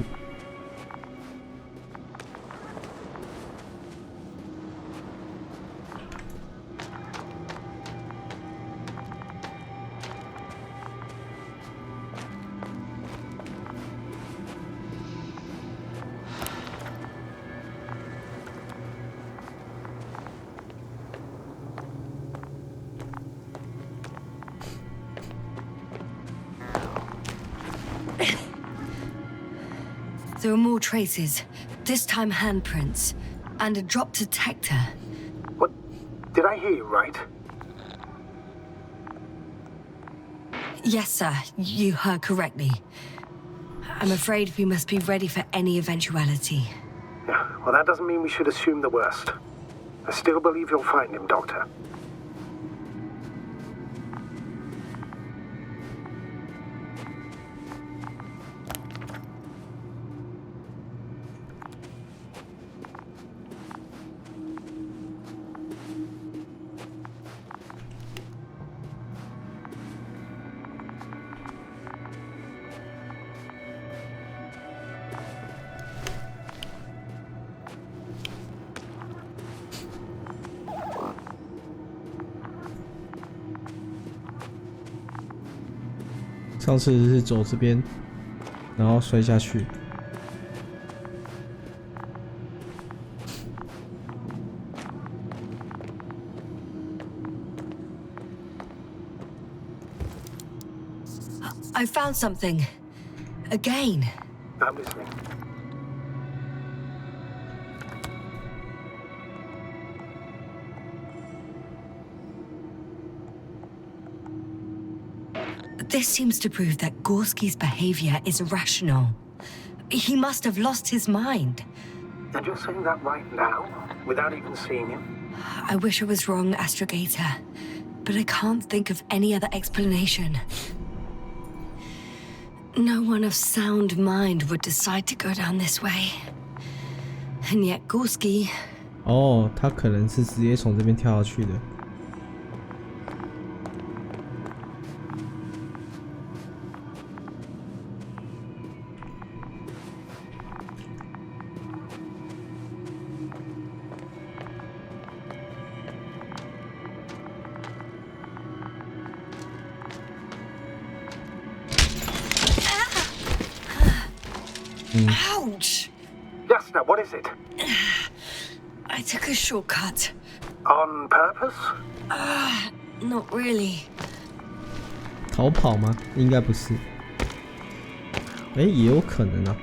There are more traces, this time handprints, and a drop detector. What? Did I hear you right? Yes, sir, you heard correctly. I'm afraid we must be ready for any eventuality. Yeah, well, that doesn't mean we should assume the worst. I still believe you'll find him, Doctor. 上次是走这边，然后摔下去。I found something. Again. I'm listening. This seems to prove that Gorski's behavior is irrational. He must have lost his mind. And you're saying that right now, without even seeing him? I wish I was wrong, Astrogator, but I can't think of any other explanation. No one of sound mind would decide to go down this way. And yet Gorski... 哦，他可能是直接从这边跳下去的。Ouch! Yasna, what is it? I took a shortcut. On purpose? Not really. 逃跑吗？应该不是。哎，也有可能啊。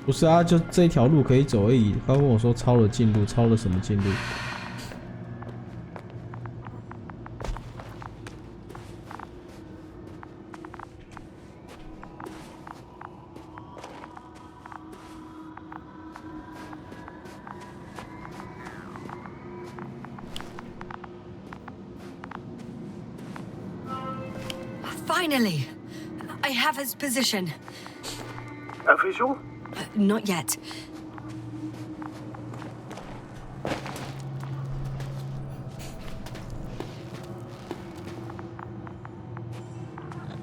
不是啊，就这一条路可以走而已。他问我说抄了近路，抄了什么近路？Finally! I have his position. A visual? Not yet.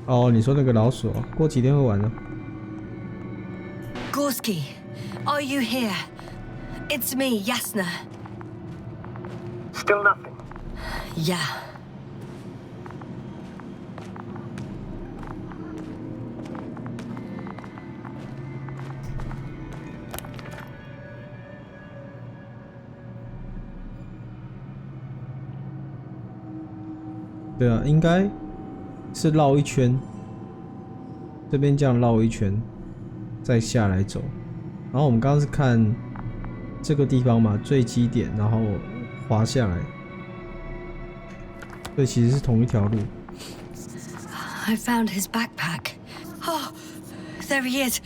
哦，你说那个老鼠，过几天会完了。Gorski, are you here? It's me, Yasna. Still nothing. Yeah.对啊，应该是绕一圈，这边这样绕一圈，再下来走。然后我们刚刚是看这个地方嘛，最基点，然后滑下来。这其实是同一条路。I found his backpack. Oh, there he is.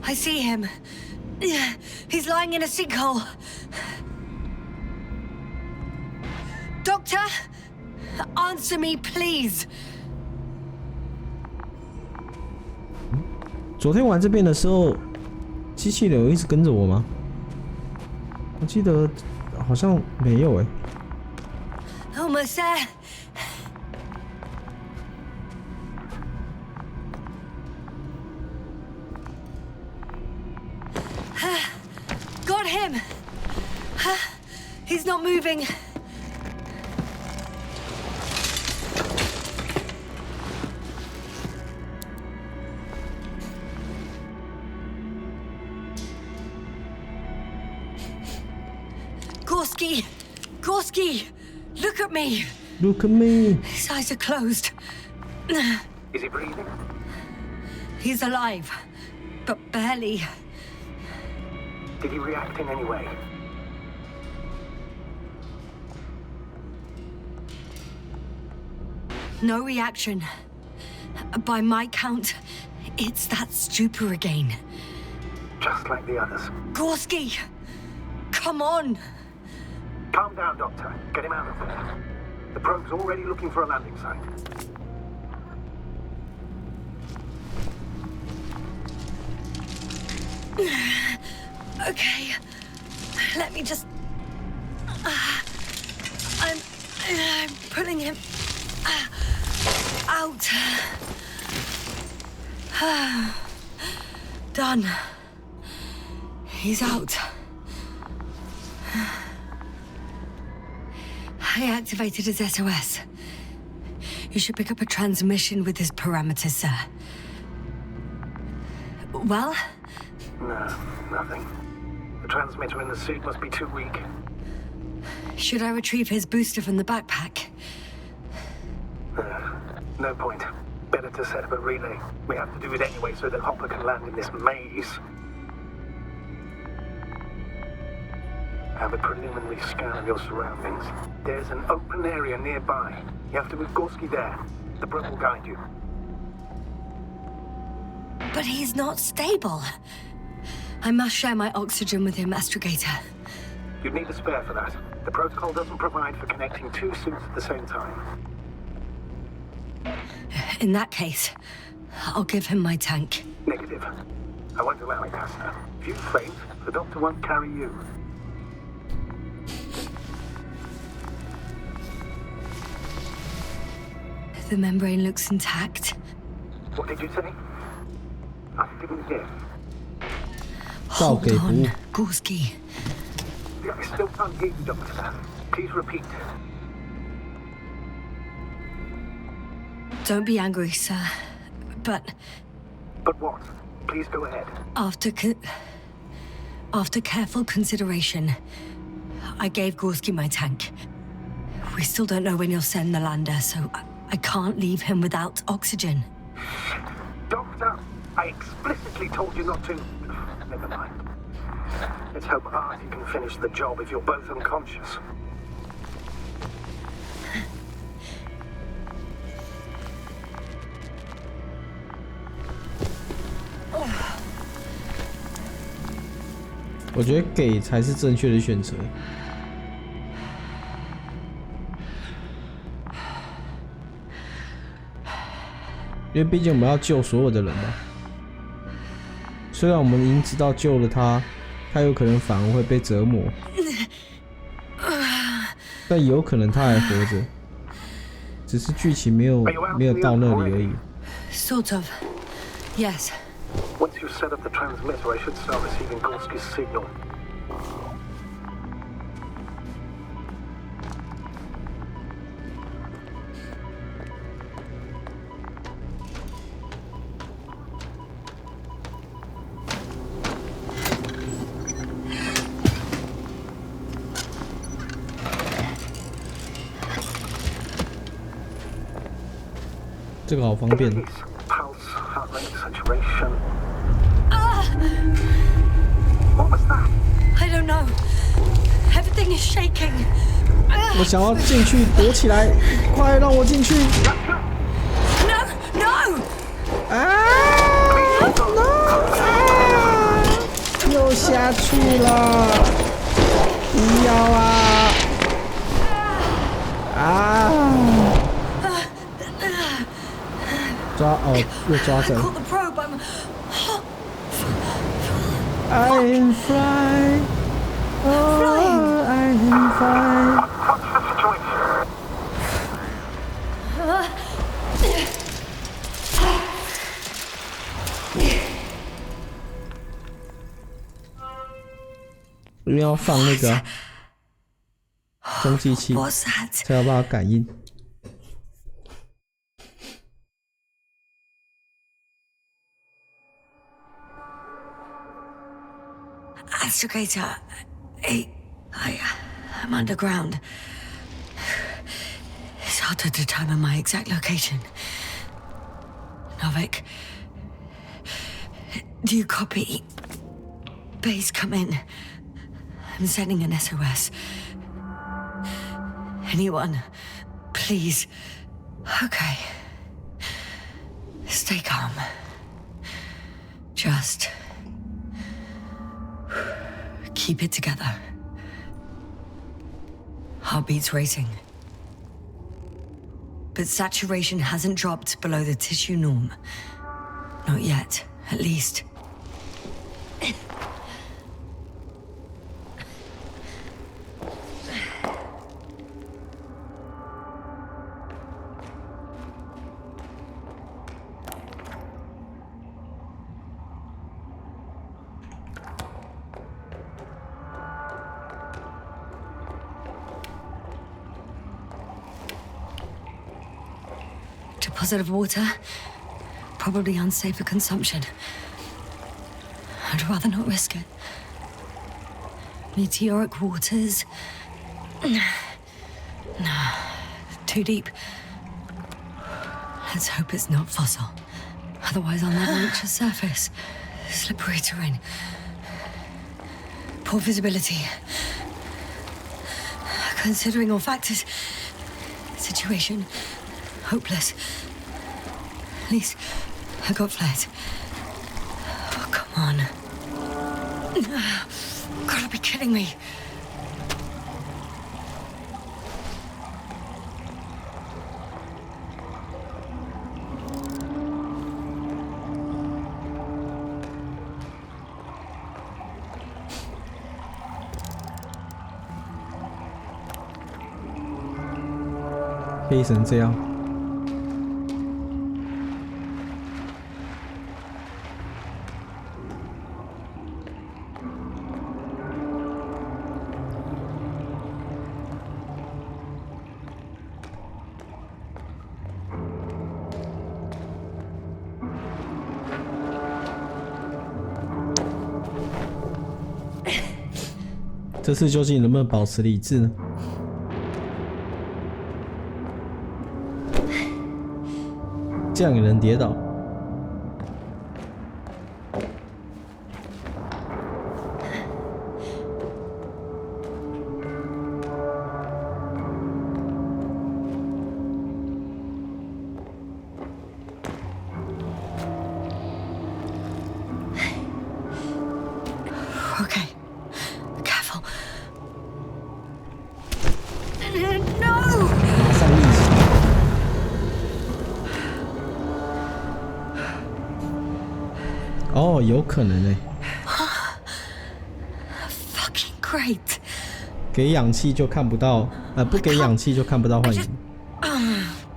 I see him. He's lying in a sinkhole. Doctor? Answer me, please. 昨天玩这边的时候，机器人有一直跟着我吗？我记得好像没有哎。Almost there. Got him. He's not moving. Gorski! Gorski! Look at me! Look at me! His eyes are closed. Is he breathing? He's alive, but barely. Did he react in any way? No reaction. By my count, it's that stupor again. Just like the others. Gorski! Come on! Calm down, Doctor. Get him out of there. The probe's already looking for a landing site. Okay. Let me just... I'm pulling him out. Done. He's out. I activated his SOS. You should pick up a transmission with his parameters, sir. Well? No, nothing. The transmitter in the suit must be too weak. Should I retrieve his booster from the backpack? No point. Better to set up a relay. We have to do it anyway so that Hopper can land in this maze. Have a preliminary scan of your surroundings. There's an open area nearby. You have to move Gorski there. The probe will guide you. But he's not stable. I must share my oxygen with him, Astrogator. You'd need a spare for that. The protocol doesn't provide for connecting two suits at the same time. In that case, I'll give him my tank. Negative. I won't allow it, Asta. If you faint, the doctor won't carry you. The membrane looks intact. What did you say? I didn't hear. Hold on, Gorski. I still can't hear you, Doctor. Please repeat. Don't be angry, sir. But... But what? Please go ahead. After careful consideration, I gave Gorski my tank. We still don't know when you'll send the lander, so I can't leave him without oxygen. Doctor, I explicitly told you not to. Never mind. Let's hope Artie can finish the job if you're both unconscious.我觉得给才是正确的选择，因为毕竟我们要救所有的人嘛。虽然我们已经知道救了他，他有可能反而会被折磨，但有可能他还活着，只是剧情没有到那里而已。Sort of, yes. Once you set up the transmitter, I should start receiving Gorski's signal. This 这个好方便。Pulse, heart rate, saturation. What was that? I don't know. Everything is shaking. 我想要进去，躲起来，快让我进去！ No, no! 又下去了！不要抓又抓着。I'm fly, oh, I'm fly. 一定要放那个中继器，才有办法感应。Astrogator, I'm underground. It's hard to determine my exact location. Novik, do you copy? Base, come in. I'm sending an SOS. Anyone, please. Okay. Stay calm. Just keep it together. Heartbeats racing. But saturation hasn't dropped below the tissue norm. Not yet, at least. deposit of water, probably unsafe for consumption. I'd rather not risk it. Meteoric waters. No, too deep. Let's hope it's not fossil. Otherwise I'll never reach the surface. Slippery terrain. Poor visibility. Considering all factors, situation hopeless. At least I got flares. Oh, come on. Gotta be kidding me. Kỹ 黑成这样。这次究竟能不能保持理智呢？这样也能跌倒？哦，有可能欸。Fucking great。给氧气就看不到，不给氧气就看不到幻影，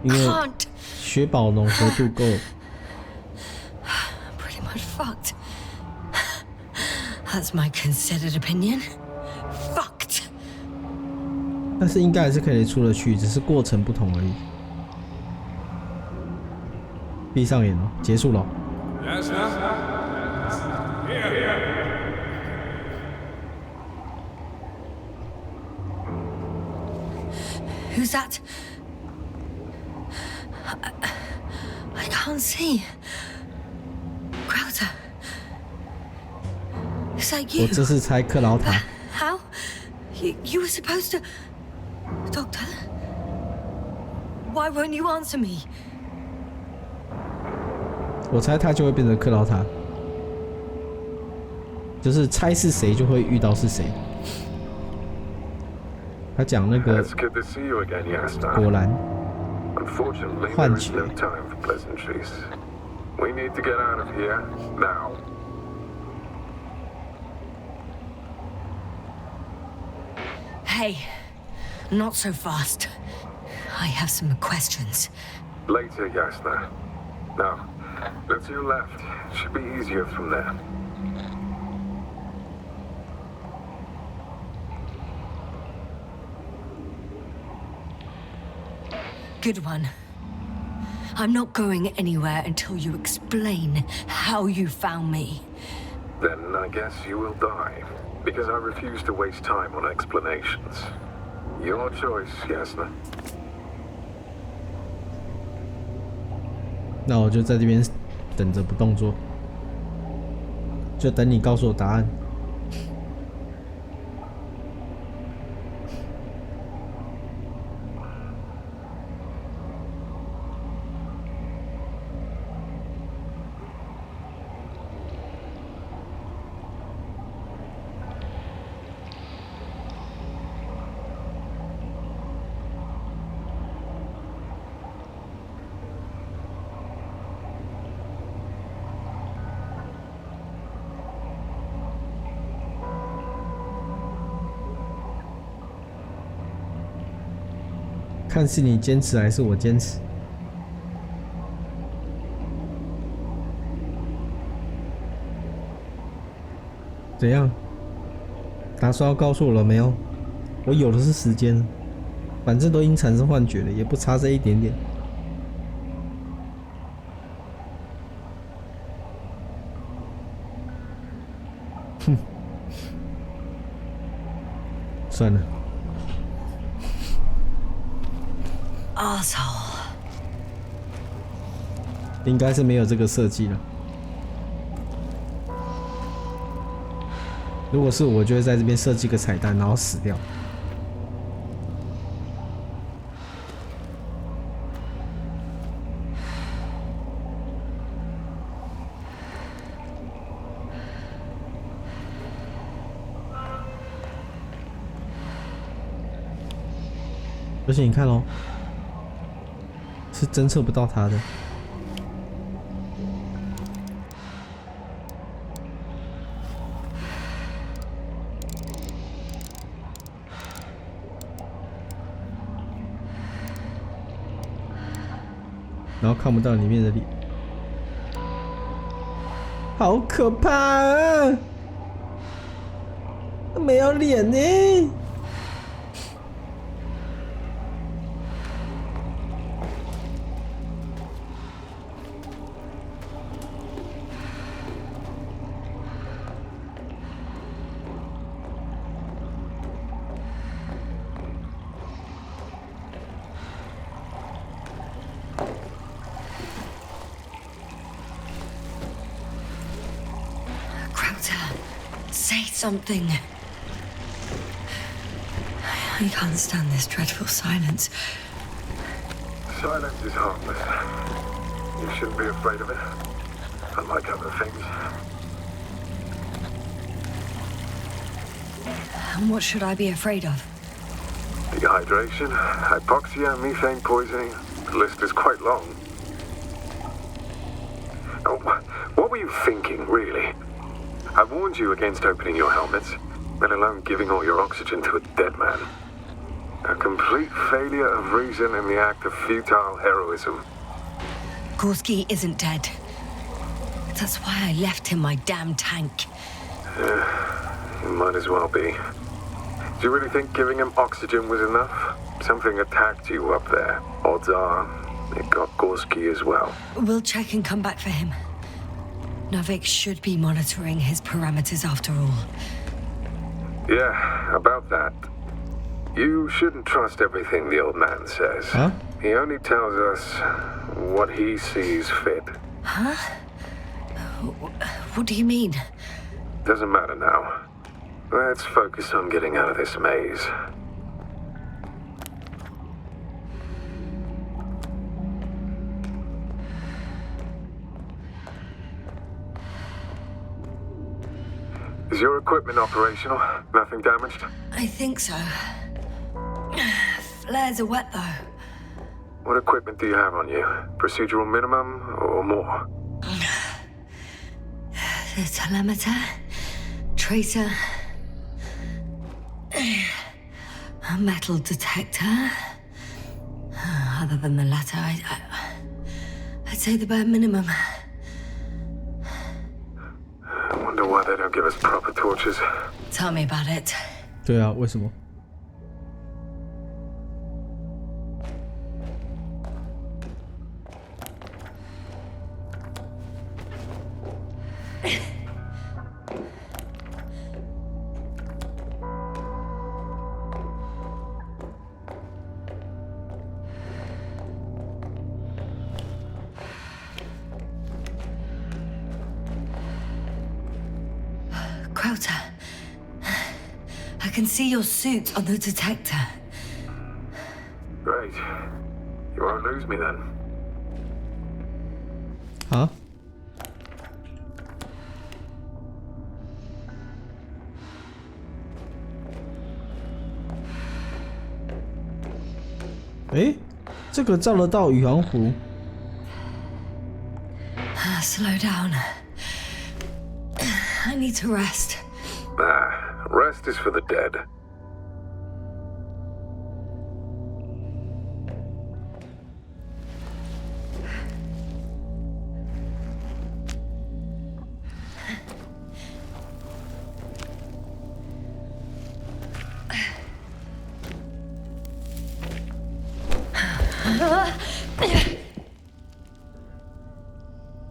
因为血宝浓合度够。Pretty much fucked. That's my considered opinion. Fucked. 但是应该还是可以出得去，只是过程不同而已。闭上眼了，结束了。Who's that? I can't see. Crowder. Is that you? 我这是猜克劳塔。How? You were supposed to... Doctor? Why won't you answer me? 我猜他就会变成克劳塔，就是猜是谁就会遇到是谁。他讲那个果然幻觉。Hey, not so fast. I have some questions. Later, Yasna. Now, look to your left. Should be easier from there. Good one. I'm not going anywhere until you explain how you found me. Then I guess you will die, because I refuse to waste time on explanations. Your choice, Yasna. 那我就在这边等着不动作，就等你告诉我答案。看是你坚持还是我坚持？怎样？打算要告诉我了没有？我有的是时间，反正都已经产生幻觉了，也不差这一点点。算了。Asshole. 应该是没有这个设计了。如果是我，就会在这边设计个彩蛋，然后死掉。而且你看咯，是侦测不到他的。然后看不到里面的脸，好可怕啊！没有脸呢。Say something. I can't stand this dreadful silence. Silence is harmless. You shouldn't be afraid of it, unlike other things. And what should I be afraid of? Dehydration, hypoxia, methane poisoning. The list is quite long. Oh, what were you thinking, really? I warned you against opening your helmets, let alone giving all your oxygen to a dead man. A complete failure of reason in the act of futile heroism. Gorski isn't dead. That's why I left him my damn tank. You might as well be. Do you really think giving him oxygen was enough? Something attacked you up there. Odds are, it got Gorski as well. We'll check and come back for him. Navik should be monitoring his parameters after all. Yeah, about that. You shouldn't trust everything the old man says. Huh? He only tells us what he sees fit. Huh? What do you mean? Doesn't matter now. Let's focus on getting out of this maze. Is your equipment operational? Nothing damaged? I think so. Flares are wet, though. What equipment do you have on you? Procedural minimum or more? The telemeter, tracer, a metal detector. Other than the latter, I'd say the bare minimum. I wonder why they don't give us proper torches. Tell me about it. 对啊，为什么？Crowther, I can see your suit on the detector. Great. You won't lose me then. Huh? 诶，这个照得到宇航湖。Slow down. I need to rest. Rest is for the dead.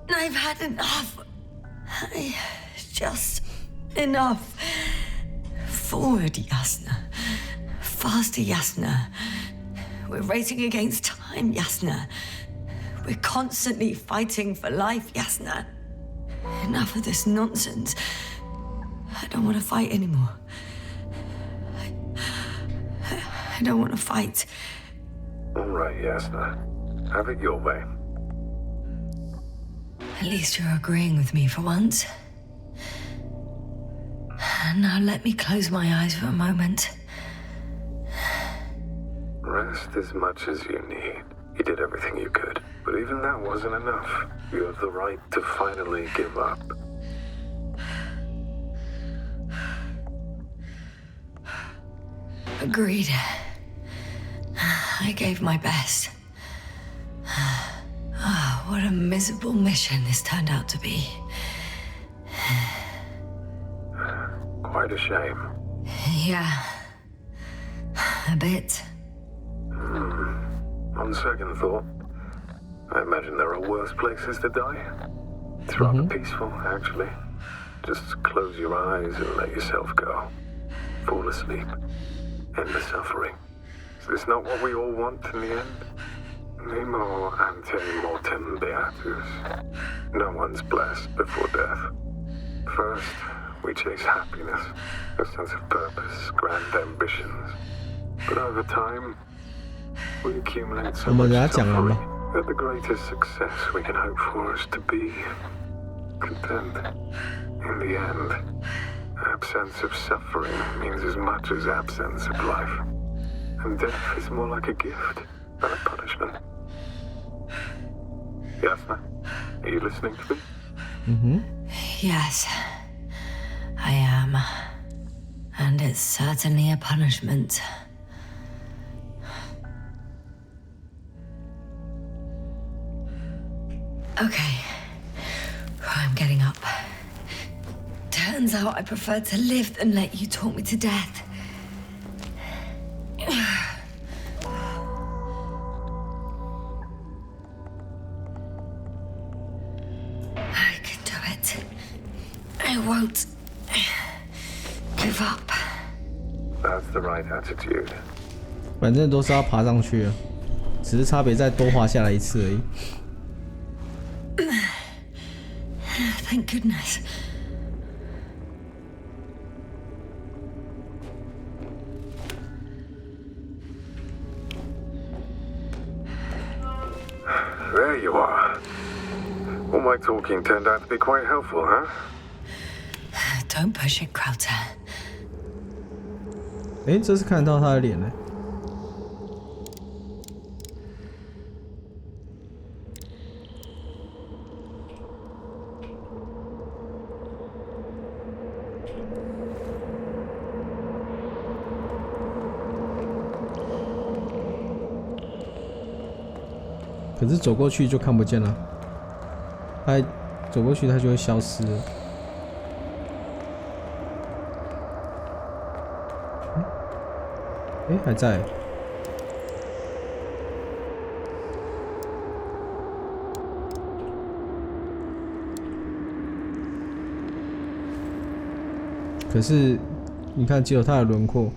I've had enough. Just enough. Forward, Yasna. faster, Yasna. We're racing against time, Yasna. We're constantly fighting for life, Yasna. Enough of this nonsense. I don't want to fight anymore. I don't want to fight. All right, Yasna. Have it your way. At least you're agreeing with me for once. Now let me close my eyes for a moment. Rest as much as you need. You did everything you could, but even that wasn't enough. You have the right to finally give up. Agreed. I gave my best. Oh, what a miserable mission this turned out to be. Quite a shame. Yeah. A bit. On second thought, I imagine there are worse places to die. It's rather peaceful, actually. Just close your eyes and let yourself go. Fall asleep. End the suffering. Is this not what we all want in the end? Nemo ante mortem beatus. No one's blessed before death. First, we chase happiness, a sense of purpose, grand ambitions. But over time, we accumulate so much suffering that the greatest success we can hope for is to be content. In the end, absence of suffering means as much as absence of life. And death is more like a gift than a punishment. Yasna, are you listening to me? Yes, I am. And it's certainly a punishment. Okay, I'm getting up. Turns out I prefer to live than let you talk me to death. I can do it. I won't give up. That's the right attitude. 反正都是要爬上去的，只是差别在多滑下来一次而已。Thank goodness. There you are. All my talking turned out to be quite helpful, huh? Don't push it, Crowther. 哎，这是看得到他的脸呢。可是走过去就看不见了，他走过去他就会消失了。哎，还在。可是你看，只有他的轮廓，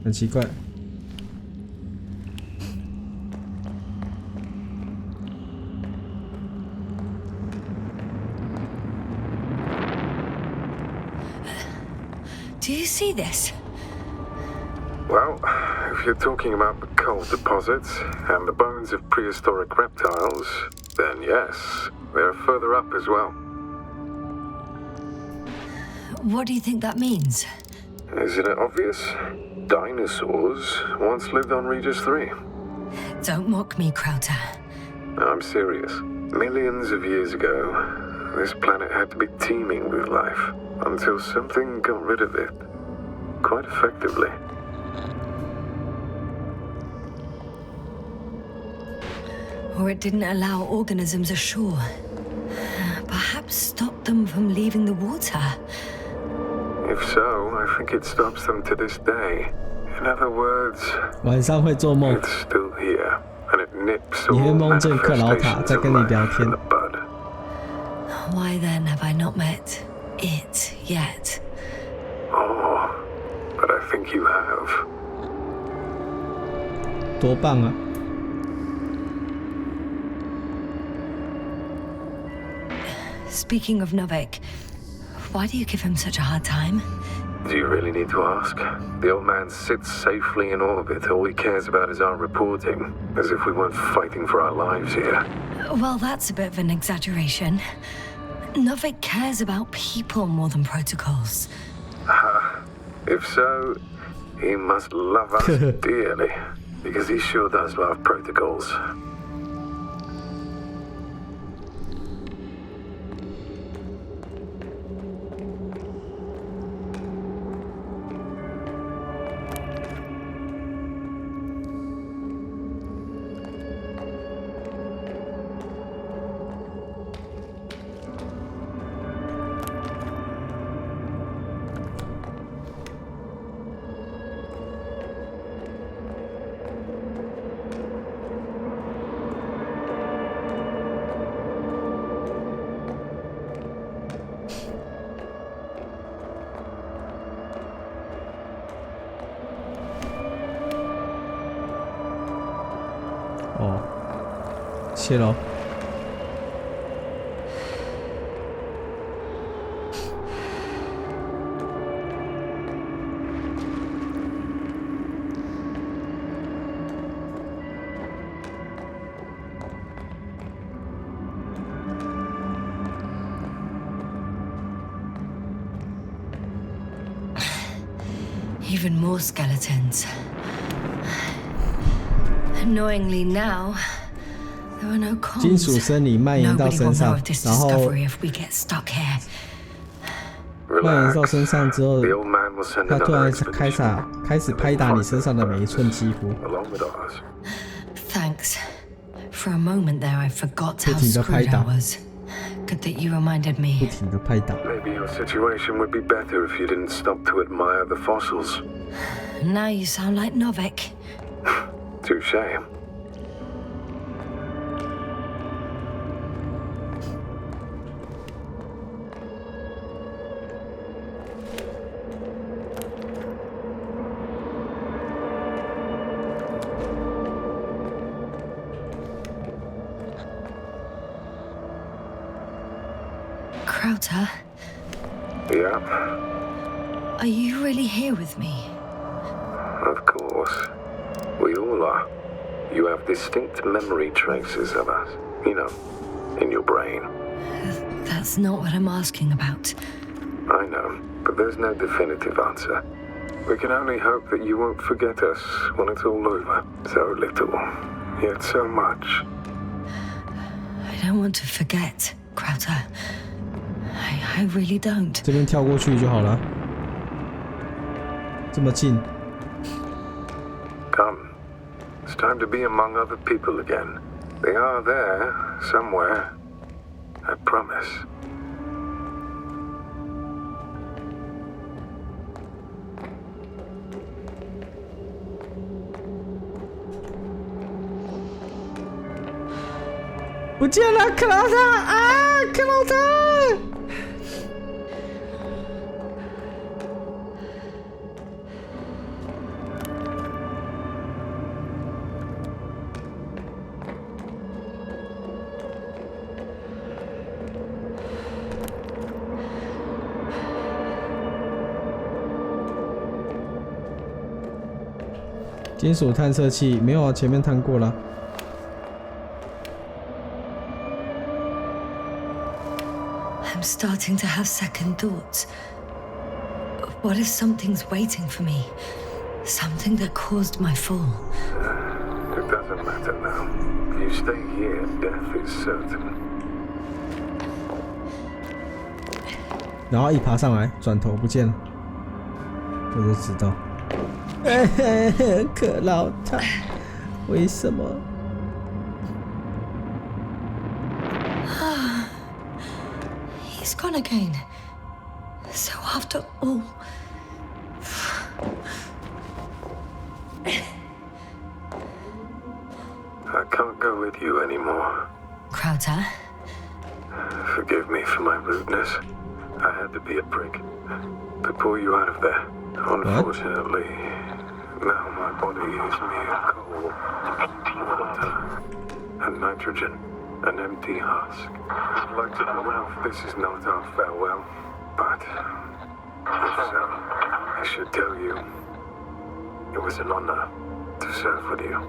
很奇怪。Do you see this? Well, if you're talking about the coal deposits and the bones of prehistoric reptiles, then yes, they're further up as well. What do you think that means? Isn't it obvious? Dinosaurs once lived on Regis 3. Don't mock me, Crowther. I'm serious. Millions of years ago, this planet had to be teeming with life until something got rid of it. Quite effectively. Or it didn't allow organisms ashore. Perhaps stopped them from leaving the water. If so, I think it stops them to this day. In other words, 晚上会做梦， it's still here, and it nips 你会 all 梦见克劳塔 manifestations 在 of 跟你 life 聊 in 天 the。bud. Why then have I not met it yet? Oh, but I think you have. 多棒啊！ Speaking of Novik, why do you give him such a hard time? Do you really need to ask? The old man sits safely in orbit. All he cares about is our reporting, as if we weren't fighting for our lives here. Well, that's a bit of an exaggeration. Novik cares about people more than protocols. If so, he must love us dearly, because he sure does love protocols. Oh, 谢喽。Even more skeletons. Annoyingly now, there are no comms. 金属生理蔓延到身上，然后蔓延到身上之后，他突然开始拍打你身上的每一寸肌肤。Thanks. For a moment there, I forgot how screwed I was. Good that you reminded me. 不停地拍打。 Maybe your situation would be better if you didn't stop to admire the fossils. Now you sound like Novik. Touché. Krauter? Yeah? Are you really here with me? Of course. We all are. You have distinct memory traces of us. You know, in your brain. That's not what I'm asking about. I know, but there's no definitive answer. We can only hope that you won't forget us when it's all over. So little, yet so much. I don't want to forget, Krauter. I really don't. 这边跳过去就好了。这么近。 Come. It's time to be among other people again. They are there, somewhere. I promise.不见了，克劳特啊，克劳特！金属探测器没有啊，前面探过了。 I'm starting to have second thoughts. What if something's waiting for me? Something that caused my fall? It doesn't matter now. If you stay here, death is certain. 然后一爬上来，转头不见了，我就知道。克劳特，为什么？ He's gone again. So after all... I can't go with you anymore. Krauter? Forgive me for my rudeness. I had to be a prick. To pull you out of there. Unfortunately, Now my body is mere coal, water, and nitrogen, an empty husk. I'd like to know if this is not our farewell, but if so, I should tell you, it was an honor to serve with you.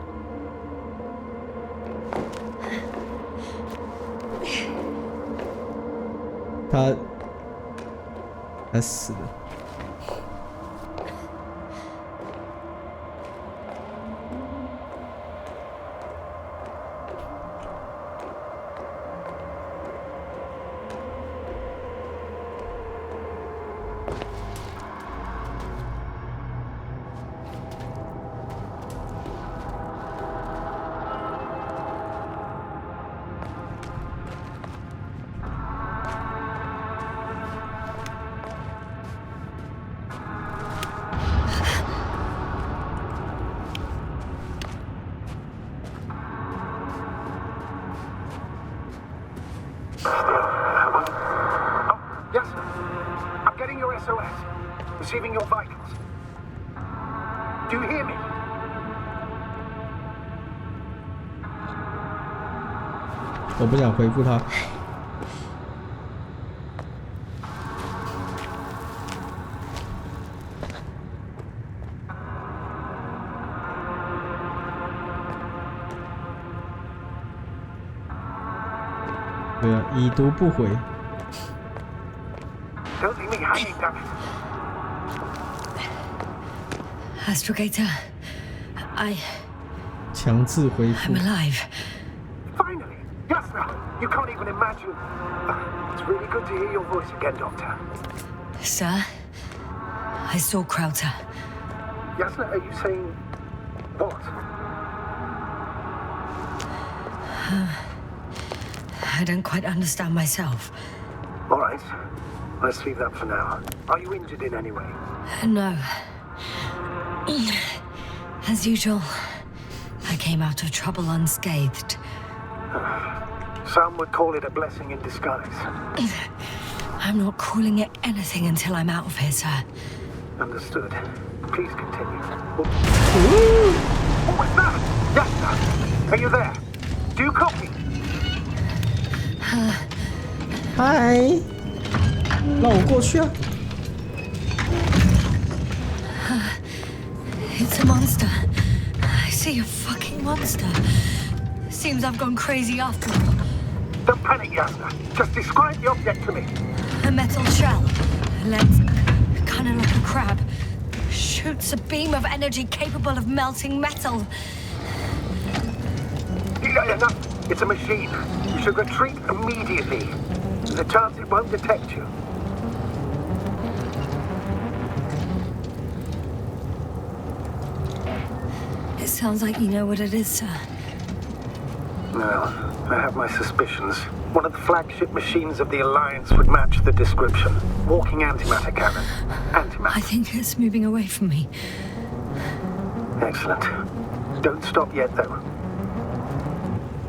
他死了。Receiving your vitals. Do you hear me? I don't want to reply.已读不回. Don't leave me hanging, damn it. Astrogator, I'm alive. Finally! Yasna! You can't even imagine. It's really good to hear your voice again, Doctor. Sir, I saw Krauter. Yasna, are you saying what? I don't quite understand myself. All right. Let's leave that for now. Are you injured in any way? No. As usual, I came out of trouble unscathed. Some would call it a blessing in disguise. I'm not calling it anything until I'm out of here, sir. Understood. Please continue. Ooh. What was that? Yasna, are you there? Do you copy? Hi. 让我过去啊。It's a monster. I see a fucking monster. Seems I've gone crazy after all. Don't panic, Yasna. Just describe the object to me. A metal shell. Legs, kind of like a crab. Shoots a beam of energy capable of melting metal. Enough. It's a machine. You should retreat immediately. There's a chance it won't detect you. It sounds like you know what it is, sir. No, I have my suspicions. One of the flagship machines of the Alliance would match the description. Walking antimatter cannon. Antimatter. I think it's moving away from me. Excellent. Don't stop yet, though.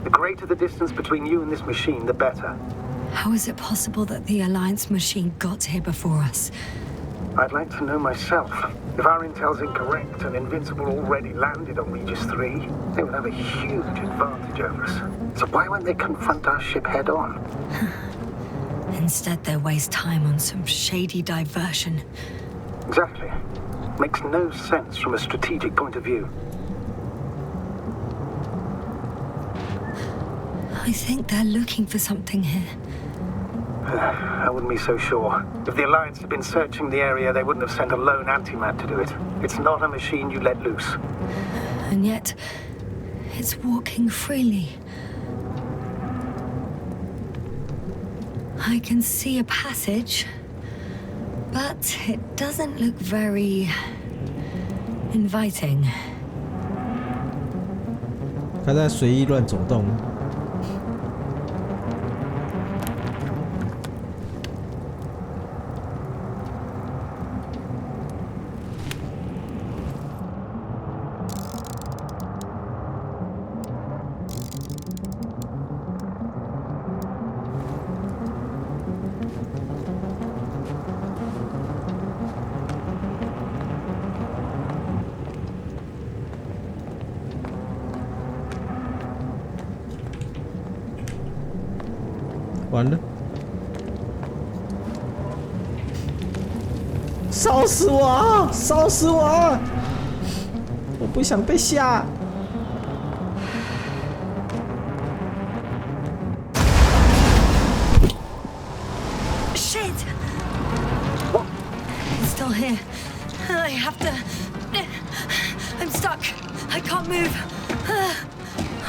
The greater the distance between you and this machine, the better. How is it possible that the Alliance machine got here before us? I'd like to know myself. If our intel's incorrect and Invincible already landed on Regis 3, they would have a huge advantage over us. So why won't they confront our ship head-on? Instead, they waste time on some shady diversion. Exactly. Makes no sense from a strategic point of view. I think they're looking for something here. I wouldn't be so sure. If the Alliance had been searching the area, they wouldn't have sent a lone antimat to do it. It's not a machine you let loose. And yet, it's walking freely. I can see a passage, but it doesn't look very inviting. 他在随意乱走动。完了，烧死我啊！烧死我啊！我不想被吓。Shit! It's still here. I have to. I'm stuck. I can't move.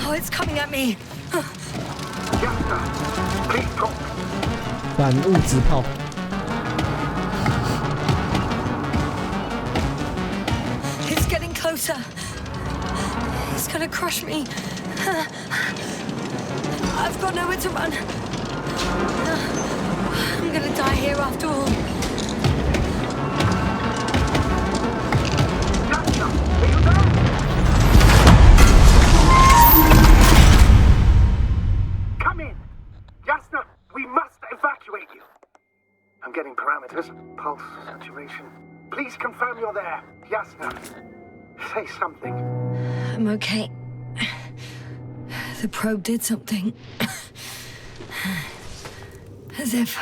Oh, it's coming at me. 反物质炮。It's getting closer. It's gonna crush me. I've got nowhere to run. I'm gonna die here after all. I'm getting parameters, pulse, saturation. Please confirm you're there. Yasna, say something. I'm okay. The probe did something. As if...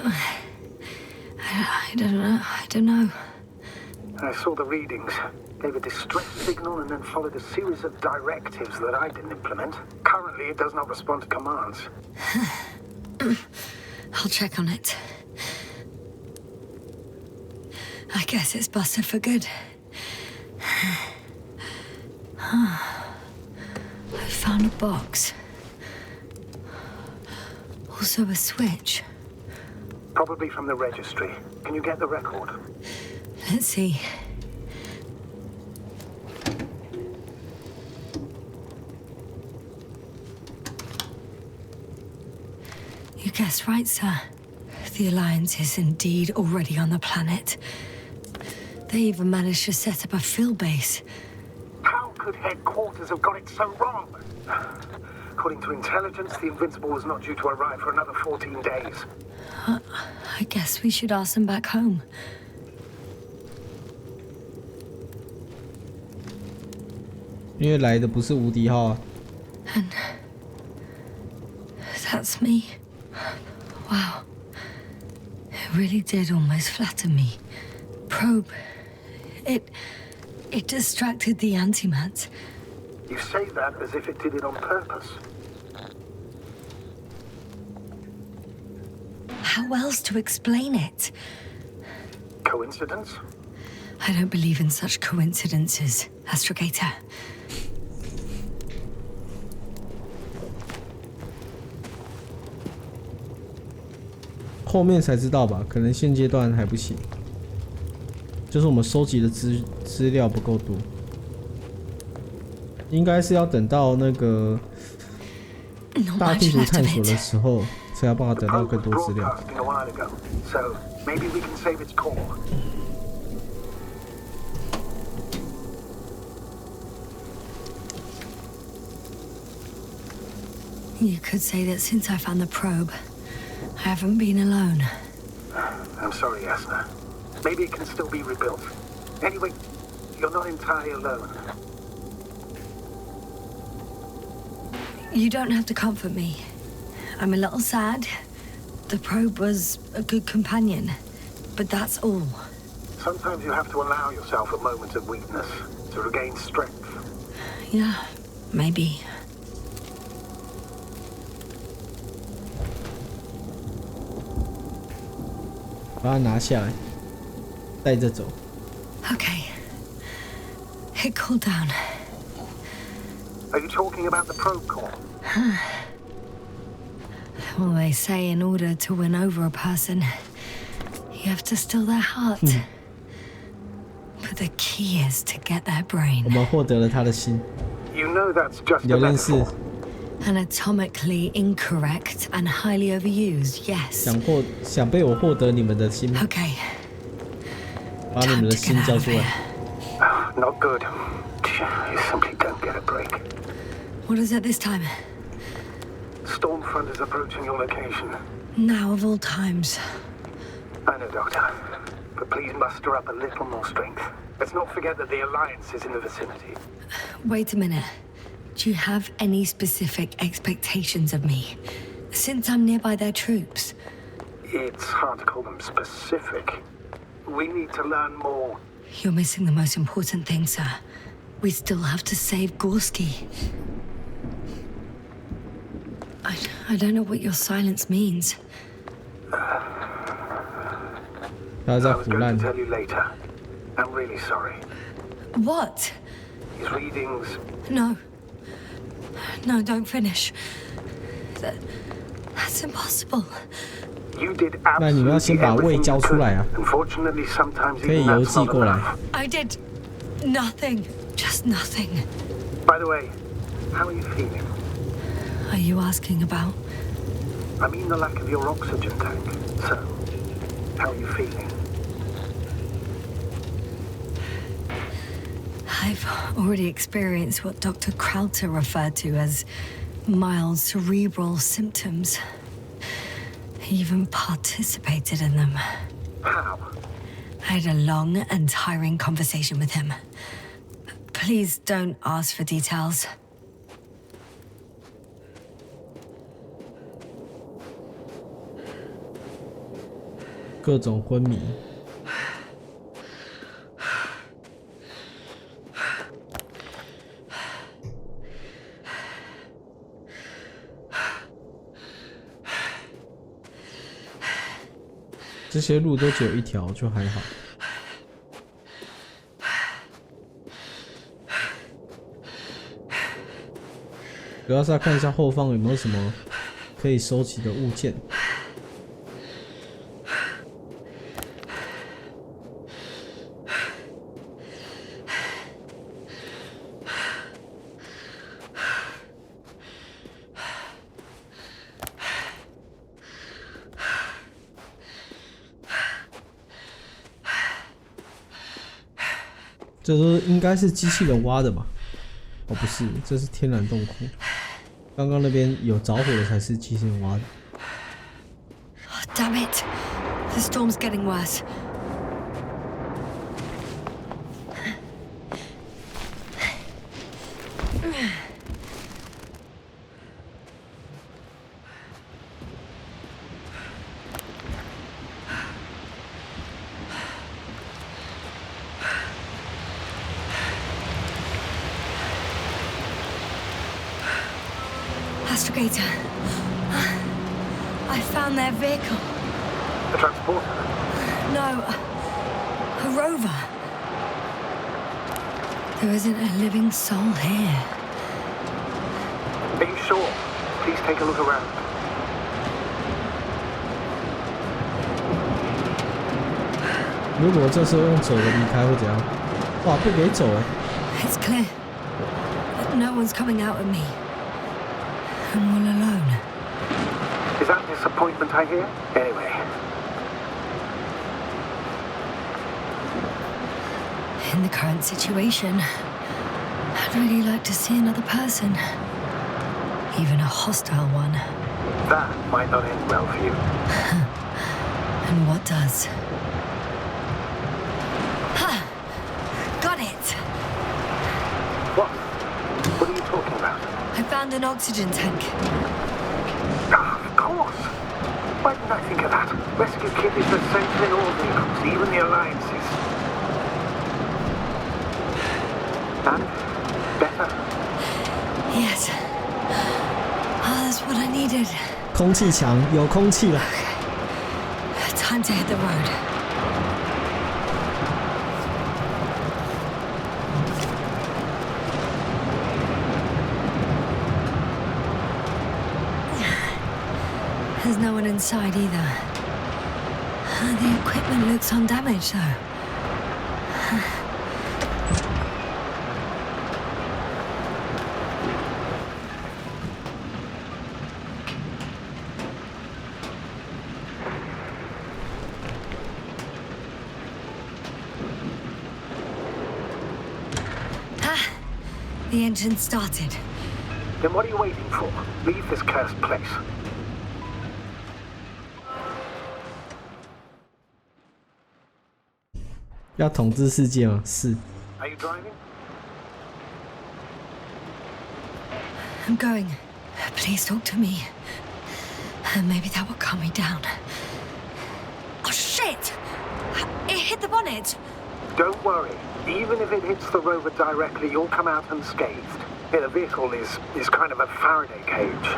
I don't know. I saw the readings. Gave a distress signal and then followed a series of directives that I didn't implement. Currently, it does not respond to commands. I'll check on it. I guess it's busted for good. I found a box. Also a switch. Probably from the registry. Can you get the record? Let's see. You guessed right, sir. The Alliance is indeed already on the planet. They even managed to set up a field base. How could headquarters have got it so wrong? According to intelligence, the Invincible was not due to arrive for another 14 days. I guess we should ask them back home. And that's me. Wow. It really did almost flatter me. Probe. It distracted the antimats. You say that as if it did it on purpose. How else to explain it? Coincidence? I don't believe in such coincidences, Astrogator. 后面才知道吧，可能现阶段还不行，就是我们收集的资料不够多，应该是要等到那个大地图探索的时候，才有办法得到更多资料。You could say that since I found the probe, I haven't been alone. I'm sorry, Yasna. Maybe it can still be rebuilt. Anyway, you're not entirely alone. You don't have to comfort me. I'm a little sad. The probe was a good companion, but that's all. Sometimes you have to allow yourself a moment of weakness to regain strength. Yeah, maybe. 把它拿下来，带着走。Okay. It cooled down. Are you talking about the probe core? Well, they say in order to win over a person, you have to steal their heart. But the key is to get their brain. 我们获得了他的心。You know that's just a 有认识。 Anatomically incorrect and highly overused, yes. 想被我获得你们的心。Okay. 把你们的心交出来。Not good. You simply don't get a break. What is it this time? Stormfront is approaching your location. Now of all times. I know, Doctor. But please muster up a little more strength. Let's not forget that the Alliance is in the vicinity. Wait a minute. Do you have any specific expectations of me? Since I'm nearby their troops. It's hard to call them specific. We need to learn more. You're missing the most important thing, sir. We still have to save Gorski. I don't know what your silence means. I was going to tell you later. I'm really sorry. What? His readings... No, don't finish. That's impossible. You did absolutely everything you could. Unfortunately, sometimes even that's not enough. I did nothing. Just nothing. By the way, how are you feeling? Are you asking about? I mean the lack of your oxygen tank. So, how are you feeling? I've already experienced what Dr. Krauter referred to as mild cerebral symptoms. He even participated in them. How? I had a long and tiring conversation with him. Please don't ask for details.各种昏迷。这些路都只有一条，就还好。主要是要看一下后方有没有什么可以收集的物件。这都应该是机器人挖的吧？哦，不是，这是天然洞窟。刚刚那边有着火的才是机器人挖的。Oh, damn it! The storm's getting worse. Astrogator. I found their vehicle. A transporter? No, a rover. There isn't a living soul here. Are you sure? Please take a look around. If 如果这时候用走的离开会怎样？哇，不给走哎！ It's clear that no one's coming out at me. I'm all alone. Is that disappointment I hear? Anyway. In the current situation, I'd really like to see another person. Even a hostile one. That might not end well for you. And what does? Ha! Got it! What? What are you talking about? I found an oxygen tank. Ah, of course. Why didn't I think of that? Rescue kit is essential in all vehicles, even the Alliances. And? Better? Yes. Oh, that's what I needed. 空气墙，有空气了。Time to hit the road. There's no one inside either. The equipment looks undamaged, though. The engine started. Then what are you waiting for? Leave this cursed place. 要统治世界吗？是。Are you driving? I'm going. Please talk to me. Maybe that will calm me down. Oh shit! It hit the bonnet! Don't worry. Even if it hits the rover directly, you'll come out unscathed. Yeah, the vehicle is kind of a Faraday cage.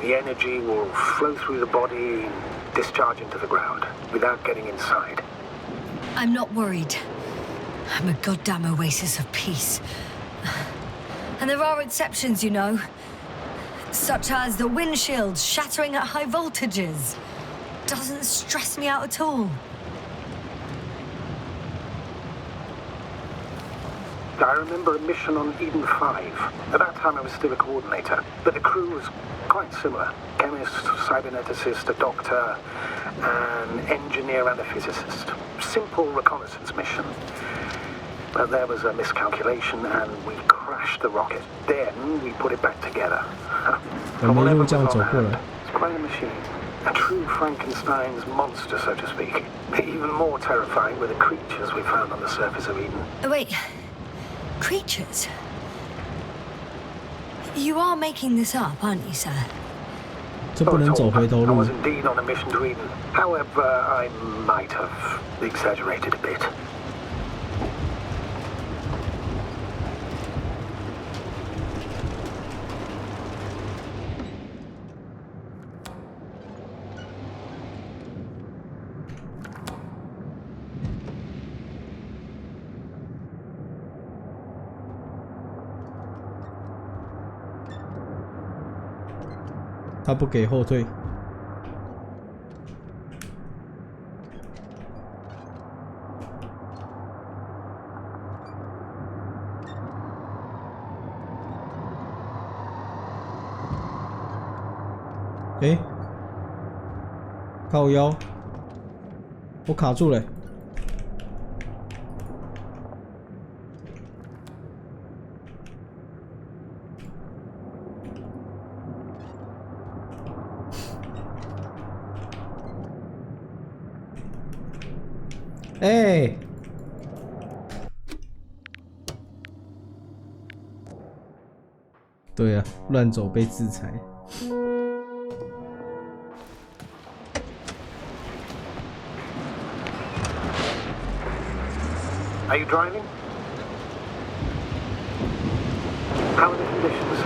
The energy will flow through the body and discharge into the ground without getting inside. I'm not worried. I'm a goddamn oasis of peace. And there are exceptions, you know. Such as the windshield shattering at high voltages. Doesn't stress me out at all. I remember a mission on Eden 5. At that time I was still a coordinator, but the crew was quite similar. Chemist, cyberneticist, a doctor, an engineer and a physicist. Simple reconnaissance mission. But there was a miscalculation and we crashed the rocket. Then we put it back together. From whatever was on hand, it's quite a machine. A true Frankenstein's monster, so to speak. Even more terrifying were the creatures we found on the surface of Eden. Oh, wait. Creatures? You are making this up, aren't you, sir? I was indeed on a mission to Eden. However, I might have exaggerated a bit. 他不给后退。哎，靠腰，我卡住了。 哎，对啊，乱走被制裁。Are you driving? How are the conditions?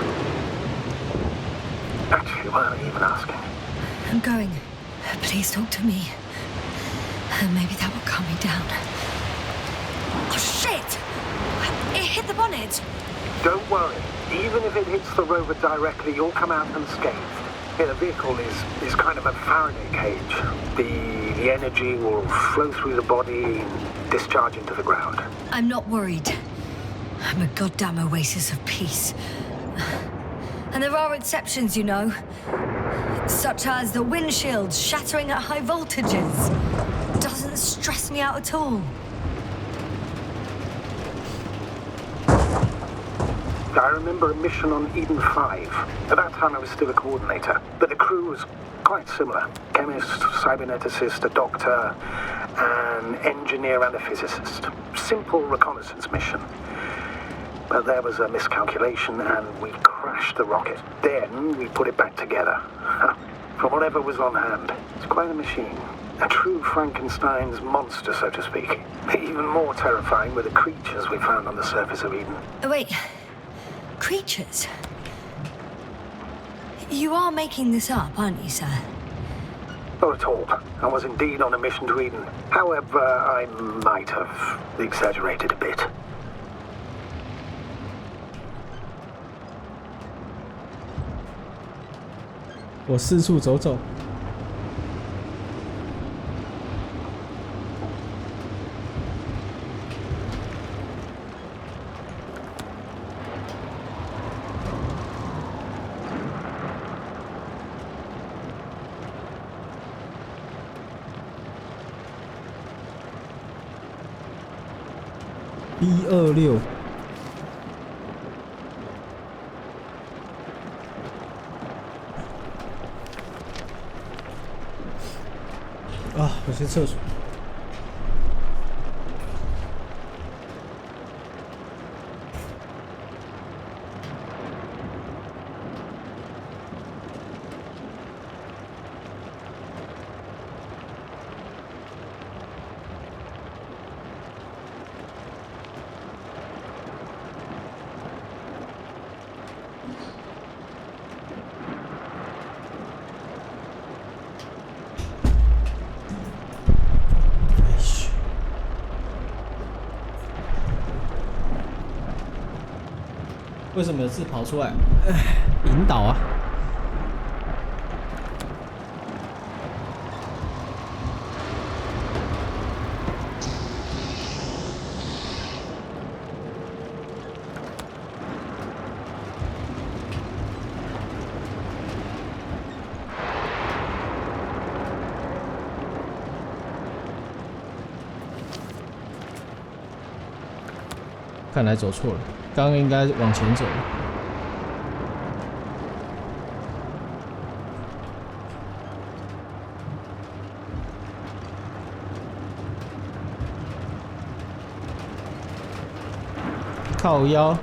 Actually, why aren't you even asking? I'm going. Please talk to me. Maybe that will calm me down. Oh shit! It hit the bonnet! Don't worry. Even if it hits the rover directly, you'll come out unscathed. Yeah, the vehicle is kind of a Faraday cage. The energy will flow through the body and discharge into the ground. I'm not worried. I'm a goddamn oasis of peace. And there are exceptions, you know. Such as the windshield shattering at high voltages. Doesn't stress me out at all. I remember a mission on Eden 5. At that time I was still a coordinator, but the crew was quite similar. Chemist, cyberneticist, a doctor, an engineer and a physicist. Simple reconnaissance mission. But there was a miscalculation and we crashed the rocket. Then we put it back together. From whatever was on hand. It's quite a machine. A true Frankenstein's monster, so to speak. Even more terrifying were the creatures we found on the surface of Eden. Oh, wait. Creatures? You are making this up, aren't you, sir? Not at all. I was indeed on a mission to Eden. However, I might have exaggerated a bit. 我四处走走。126。啊，我去厕所。为什么有字跑出来？引导啊！看来走错了，刚刚应该往前走。靠腰。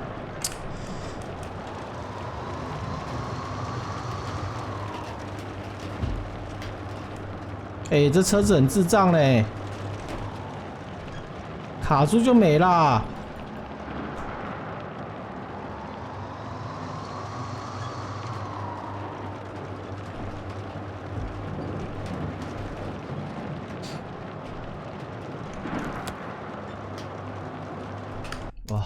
哎，这车子很智障嘞，卡住就没啦。哇！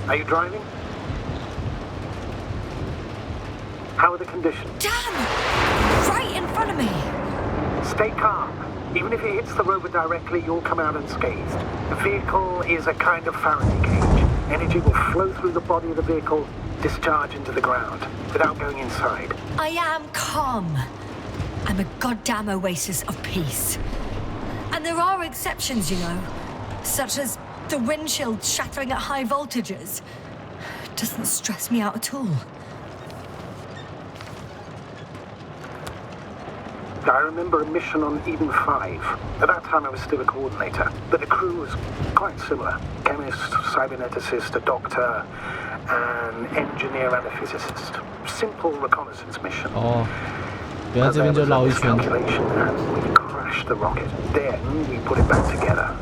Are you driving? How are the conditions? Damn! Right in front of me! Stay calm. Even if it hits the rover directly, you'll come out unscathed. The vehicle is a kind of Faraday cage. Energy will flow through the body of the vehicle, discharge into the ground, without going inside. I am calm. I'm a goddamn oasis of peace. And there are exceptions, you know, such as the windshield shattering at high voltages. Doesn't stress me out at all. I remember a mission on Eden 5. At that time I was still a coordinator, but the crew was quite similar. Chemist, cyberneticist, a doctor, an engineer and a physicist. Simple reconnaissance mission. Oh. 原来这边就绕一圈。 We crashed the rocket. Then we put it back together.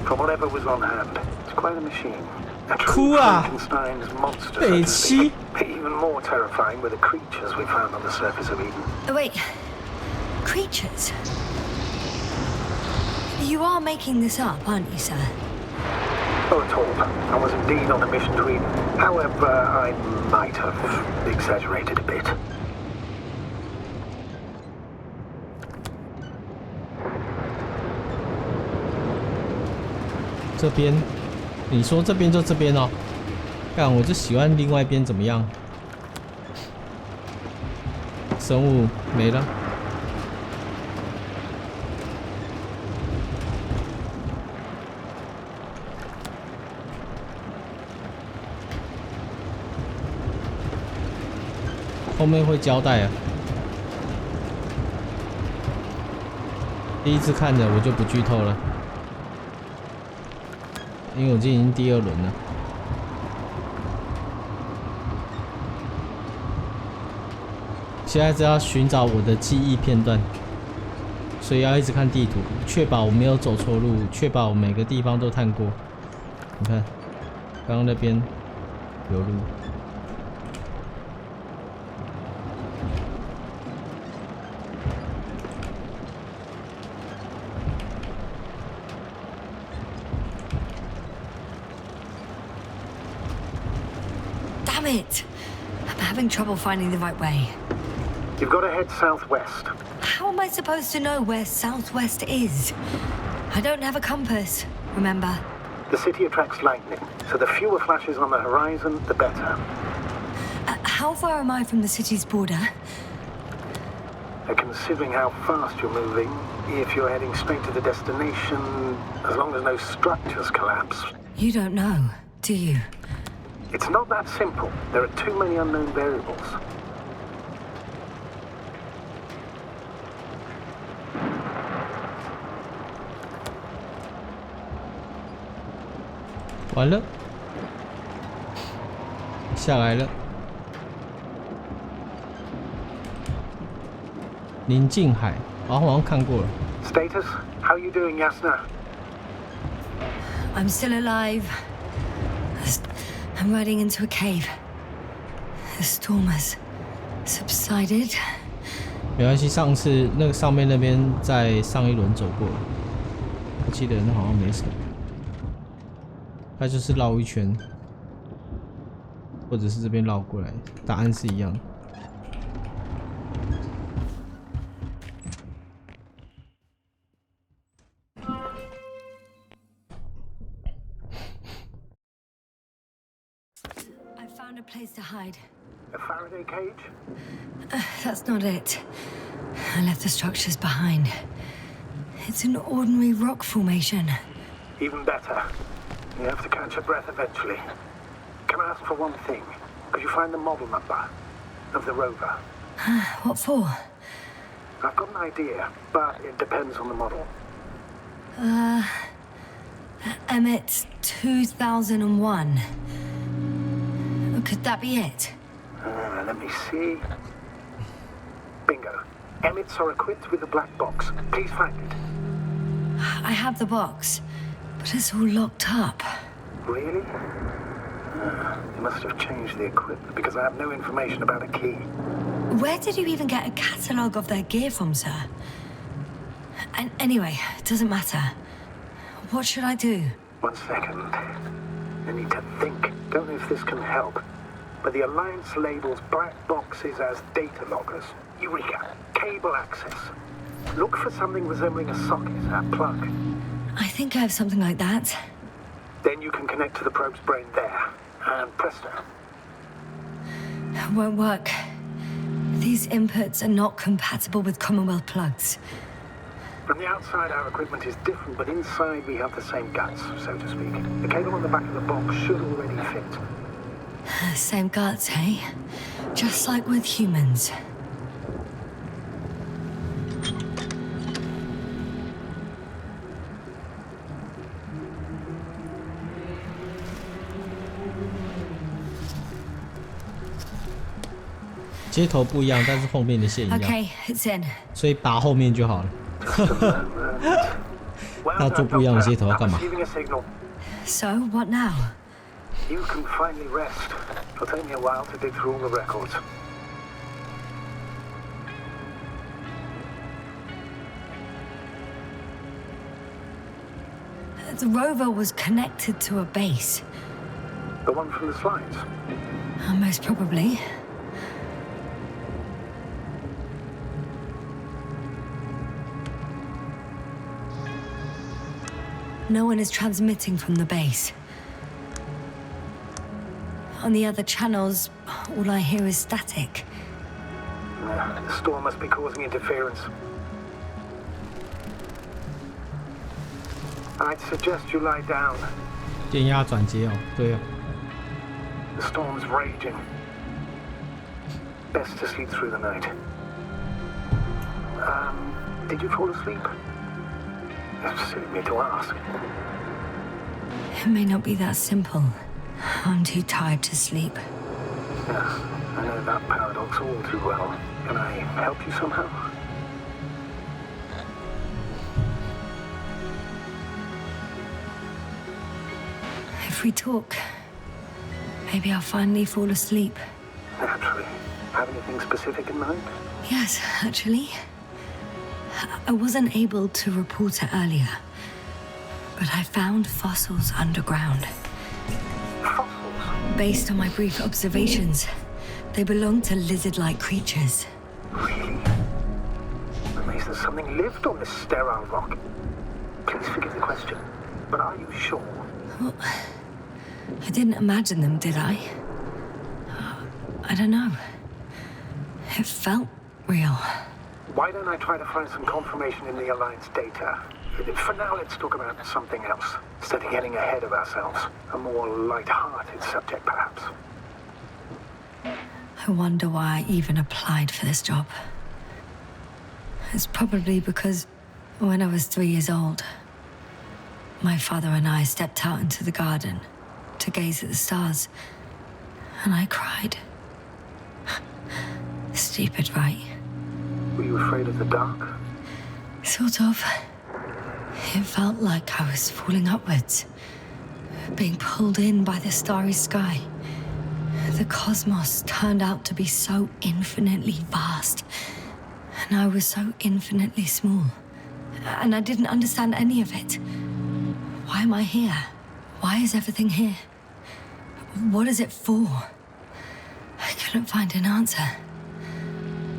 From whatever was on hand. It's quite a machine. A true Frankenstein's monster. Even more terrifying were the creatures we found on the surface of Eden. Oh, wait. Creatures? You are making this up, aren't you, sir? Not at all. I was indeed on a mission to Eden. However, I might have exaggerated a bit. 这边，你说这边就这边哦。干，我就喜欢另外一边怎么样？生物没了。后面会交代啊。第一次看的我就不剧透了。 因为我这已经第2轮了，现在只要寻找我的记忆片段，所以要一直看地图，确保我没有走错路，确保我每个地方都探过。你看，刚刚那边有路。 Damn it! I'm having trouble finding the right way. You've got to head southwest. How am I supposed to know where southwest is? I don't have a compass, remember? The city attracts lightning, so the fewer flashes on the horizon, the better. How far am I from the city's border? Considering how fast you're moving, if you're heading straight to the destination, as long as no structures collapse. You don't know, do you? It's not that simple. There are too many unknown variables.完了，下来了。宁静海，好像看过了。Status? How you doing, Yasna? I'm still alive. I'm riding into a cave. The storm has subsided. 没关系，上次那个上面那边在上一轮走过了，我记得那好像没什么，它就是绕一圈，或者是这边绕过来，答案是一样的。I found a place to hide. A Faraday cage? That's not it. I left the structures behind. It's an ordinary rock formation. Even better. You have to catch your breath eventually. Can I ask for one thing? Could you find the model number of the rover? What for? I've got an idea, but it depends on the model. Emmett 2001. Could that be it? Let me see. Bingo. Emmets are equipped with a black box. Please find it. I have the box, but it's all locked up. Really? You must have changed the equipment because I have no information about a key. Where did you even get a catalogue of their gear from, sir? And anyway, it doesn't matter. What should I do? 1 second. I need to think. Don't know if this can help. But the Alliance labels black boxes as data loggers. Eureka! Cable access. Look for something resembling a socket, a plug. I think I have something like that. Then you can connect to the probe's brain there. And presto. Won't work. These inputs are not compatible with Commonwealth plugs. From the outside, our equipment is different, but inside we have the same guts, so to speak. The cable on the back of the box should already fit. Same guts, eh? Just like with humans. Okay, 接头不一样，但是后面的线一样。Okay, it's in. 所以拔后面就好了。那做不一样的接头要干嘛？ So, what now? You can finally rest. It'll take me a while to dig through all the records. The rover was connected to a base. The one from the slides? Most probably. No one is transmitting from the base. On the other channels, all I hear is static. The storm must be causing interference. I'd suggest you lie down. 电压转接哦，对哦。The storm's raging. Best to sleep through the night. Did you fall asleep? It's silly me to ask. It may not be that simple. I'm too tired to sleep. Yeah, I know that paradox all too well. Can I help you somehow? If we talk, maybe I'll finally fall asleep. Naturally. Have anything specific in mind? Yes, actually. I wasn't able to report it earlier, but I found fossils underground. Fossils? Based on my brief observations, they belong to lizard-like creatures. Really? Amazed that something lived on this sterile rock. Please forgive the question, but are you sure? Well, I didn't imagine them, did I? I don't know. It felt real. Why don't I try to find some confirmation in the Alliance data? For now, let's talk about something else. Instead of getting ahead of ourselves. A more light-hearted subject, perhaps. I wonder why I even applied for this job. It's probably because when I was 3 years old, my father and I stepped out into the garden to gaze at the stars, and I cried. Stupid, right? Were you afraid of the dark? Sort of. It felt like I was falling upwards, being pulled in by the starry sky. The cosmos turned out to be so infinitely vast, and I was so infinitely small, and I didn't understand any of it. Why am I here? Why is everything here? What is it for? I couldn't find an answer,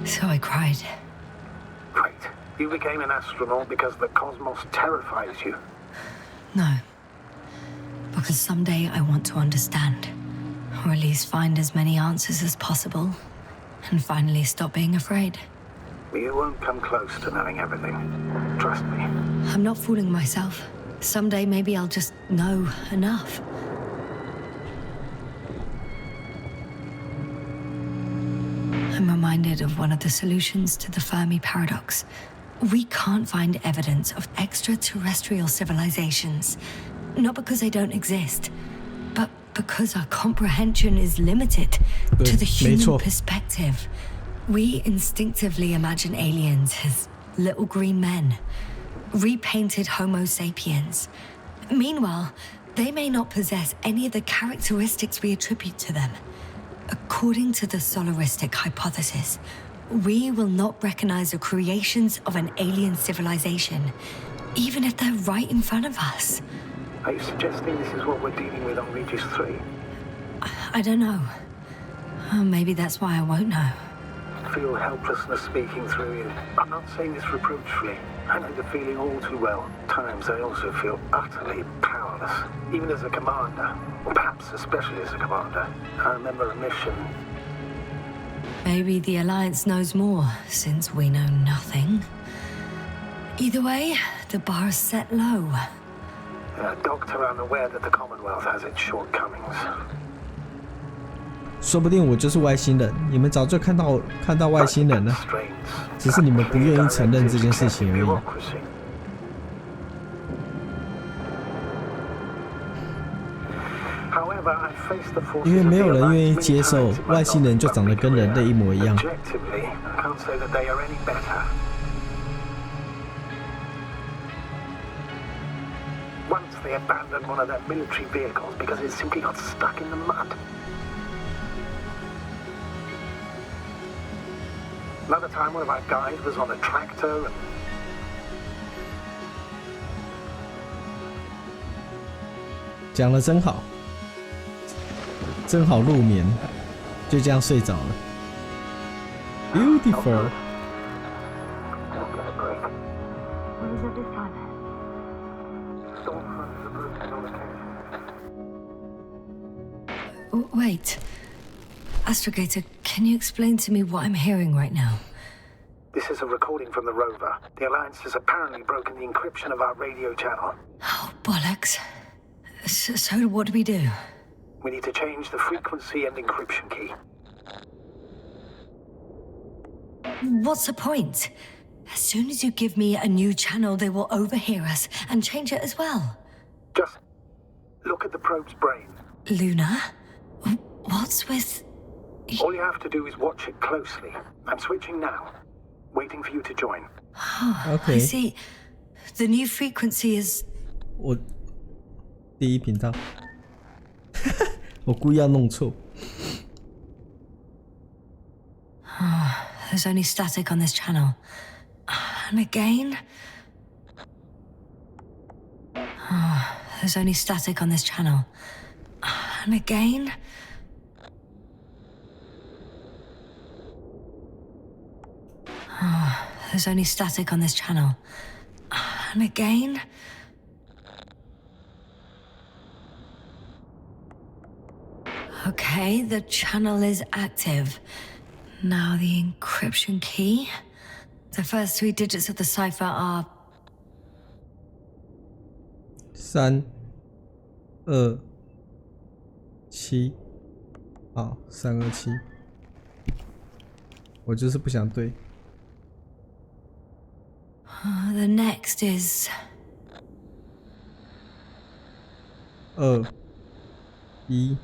so I cried. Great. You became an astronaut because the cosmos terrifies you. No, because someday I want to understand, or at least find as many answers as possible, and finally stop being afraid. You won't come close to knowing everything. Trust me. I'm not fooling myself. Someday maybe I'll just know enough. I'm reminded of one of the solutions to the Fermi paradox. We can't find evidence of extraterrestrial civilizations, not because they don't exist, but because our comprehension is limited to the human perspective. We instinctively imagine aliens as little green men, repainted Homo sapiens. Meanwhile, they may not possess any of the characteristics we attribute to them. According to the solaristic hypothesis, we will not recognize the creations of an alien civilization, even if they're right in front of us. Are you suggesting this is what we're dealing with on Regis 3? I don't know. Maybe that's why I won't know. I feel helplessness speaking through you. I'm not saying this reproachfully. I know the feeling all too well. At times I also feel utterly powerless, even as a commander, or perhaps especially as a commander. I remember a mission. Maybe the Alliance knows more, since we know nothing. Either way, the bar is set low. Doctor, I'm aware that the Commonwealth has its shortcomings. 说不定我就是外星人，你们早就看到外星人了，只是你们不愿意承认这件事情而已。因为没有人愿意接受外星人就长得跟人类一模一样。Once they abandoned one of their military vehicles because it simply got stuck in the mud. Another time, one of our guys was on a tractor and... 讲得真好，真好入眠，就这样睡着了。Beautiful. Wait. Astrogator, can you explain to me what I'm hearing right now? This is a recording from the rover. The Alliance has apparently broken the encryption of our radio channel. Oh, bollocks. So what do we do? We need to change the frequency and encryption key. What's the point? As soon as you give me a new channel, they will overhear us and change it as well. Just look at the probe's brain. Luna? What's with... All you have to do is watch it closely. I'm switching now. Waiting for you to join. Oh, okay. I see. The new frequency is... 我第一频道，我故意要弄错。There's only static on this channel. And again... There's only static on this channel. And again... There's only static on this channel. And again... Okay, the channel is active. Now the encryption key. The first 3 digits of the cipher are... 3 2 7。好，3 2 7。我就是不想对。The next is... 2 1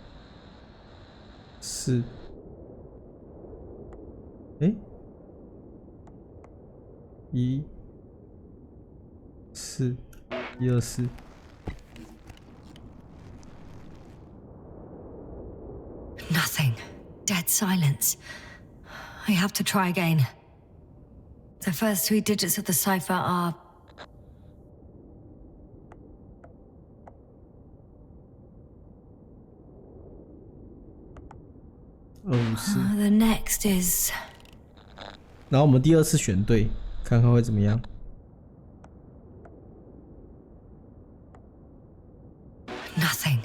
4。1 4 1 2 4。Nothing. Dead silence. I have to try again. The first 3 digits of the cipher are... The next is... 然后我们第2次选对，看看会怎么样。Nothing.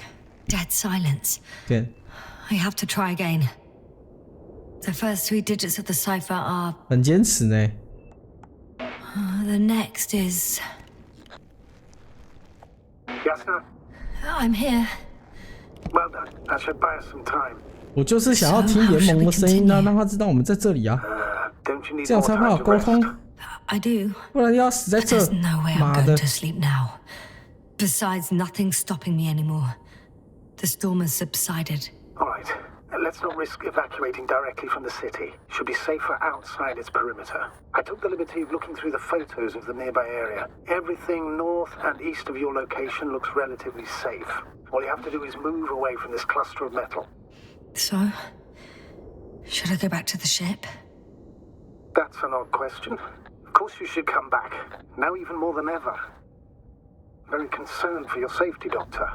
Dead silence. Okay. I have to try again. The first 3 digits of the cipher are... 很坚持呢。The next is... Yes, sir. I'm here. Well done. That should buy us some time. 我就是想要听联盟的声音啊，让他知道我们在这里啊，这样才会好沟通。I do. 不然要死在这。 There's no way 妈 I'm 的 going to sleep now. Besides, nothing's stopping me anymore. The storm has subsided. All right. Let's not risk evacuating directly from the city. Should be safer outside its perimeter. I took the liberty of looking through the photos of the nearby area. Everything north and east of your location looks relatively safe. All you have to do is move away from this cluster of metal. So, should I go back to the ship? That's an odd question. Of course you should come back. Now even more than ever. Very concerned for your safety, Doctor.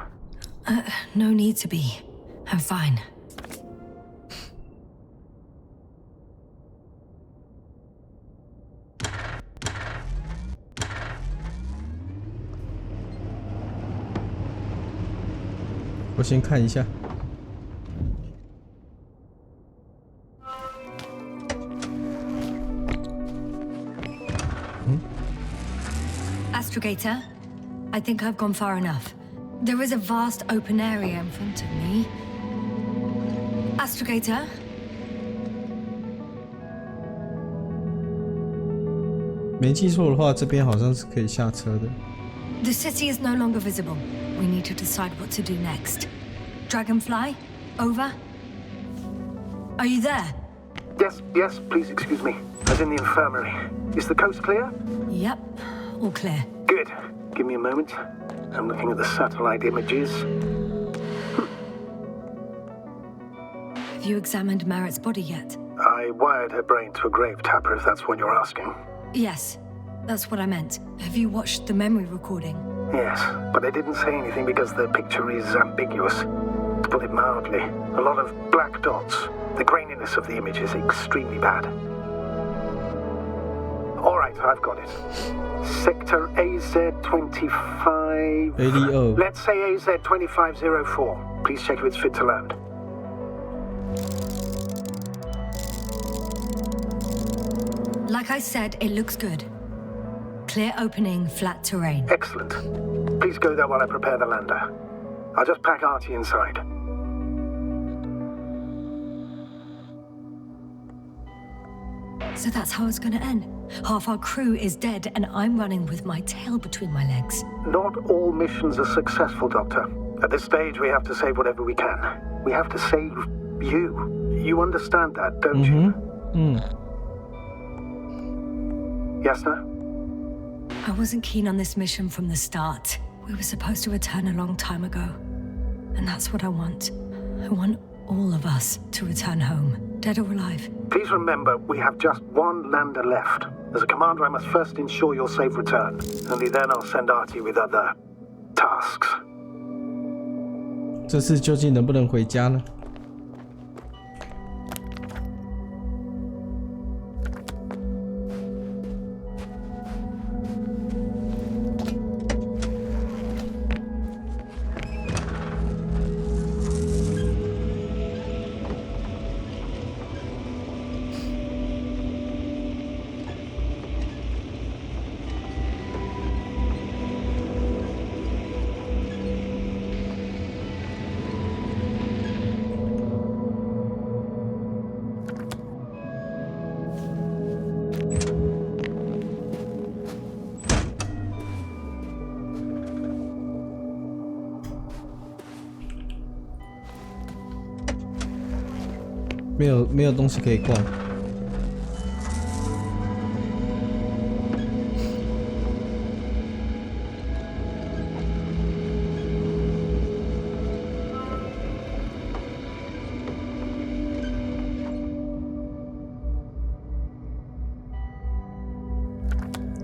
No need to be. I'm fine.我先看一下。Astrogator, I think I've gone far enough. There is a vast open area in front of me. Astrogator? 没记错的话，这边好像是可以下车的。The city is no longer visible. We need to decide what to do next. Dragonfly, over. Are you there? Yes, please excuse me. I was in the infirmary. Is the coast clear? Yep, all clear. Good. Give me a moment. I'm looking at the satellite images. Have you examined Merritt's body yet? I wired her brain to a grave tapper, if that's what you're asking. Yes, that's what I meant. Have you watched the memory recording? Yes, but I didn't say anything because the picture is ambiguous. To put it mildly, a lot of black dots. The graininess of the image is extremely bad. All right, I've got it. Sector AZ-25... ADO. Let's say AZ-2504. Please check if it's fit to land. Like I said, it looks good. Clear opening, flat terrain. Excellent. Please go there while I prepare the lander. I'll just pack Artie inside. So that's how it's gonna end. Half our crew is dead and I'm running with my tail between my legs. Not all missions are successful, Doctor. At this stage, we have to save whatever we can. We have to save you. You understand that, don't you? Yes, sir? I wasn't keen on this mission from the start. We were supposed to return a long time ago. And that's what I want. I want all of us to return home, dead or alive. Please remember, we have just one lander left. As a commander, I must first ensure your safe return. Only then I'll send Artie with other tasks. 这次究竟能不能回家呢？没有东西可以逛。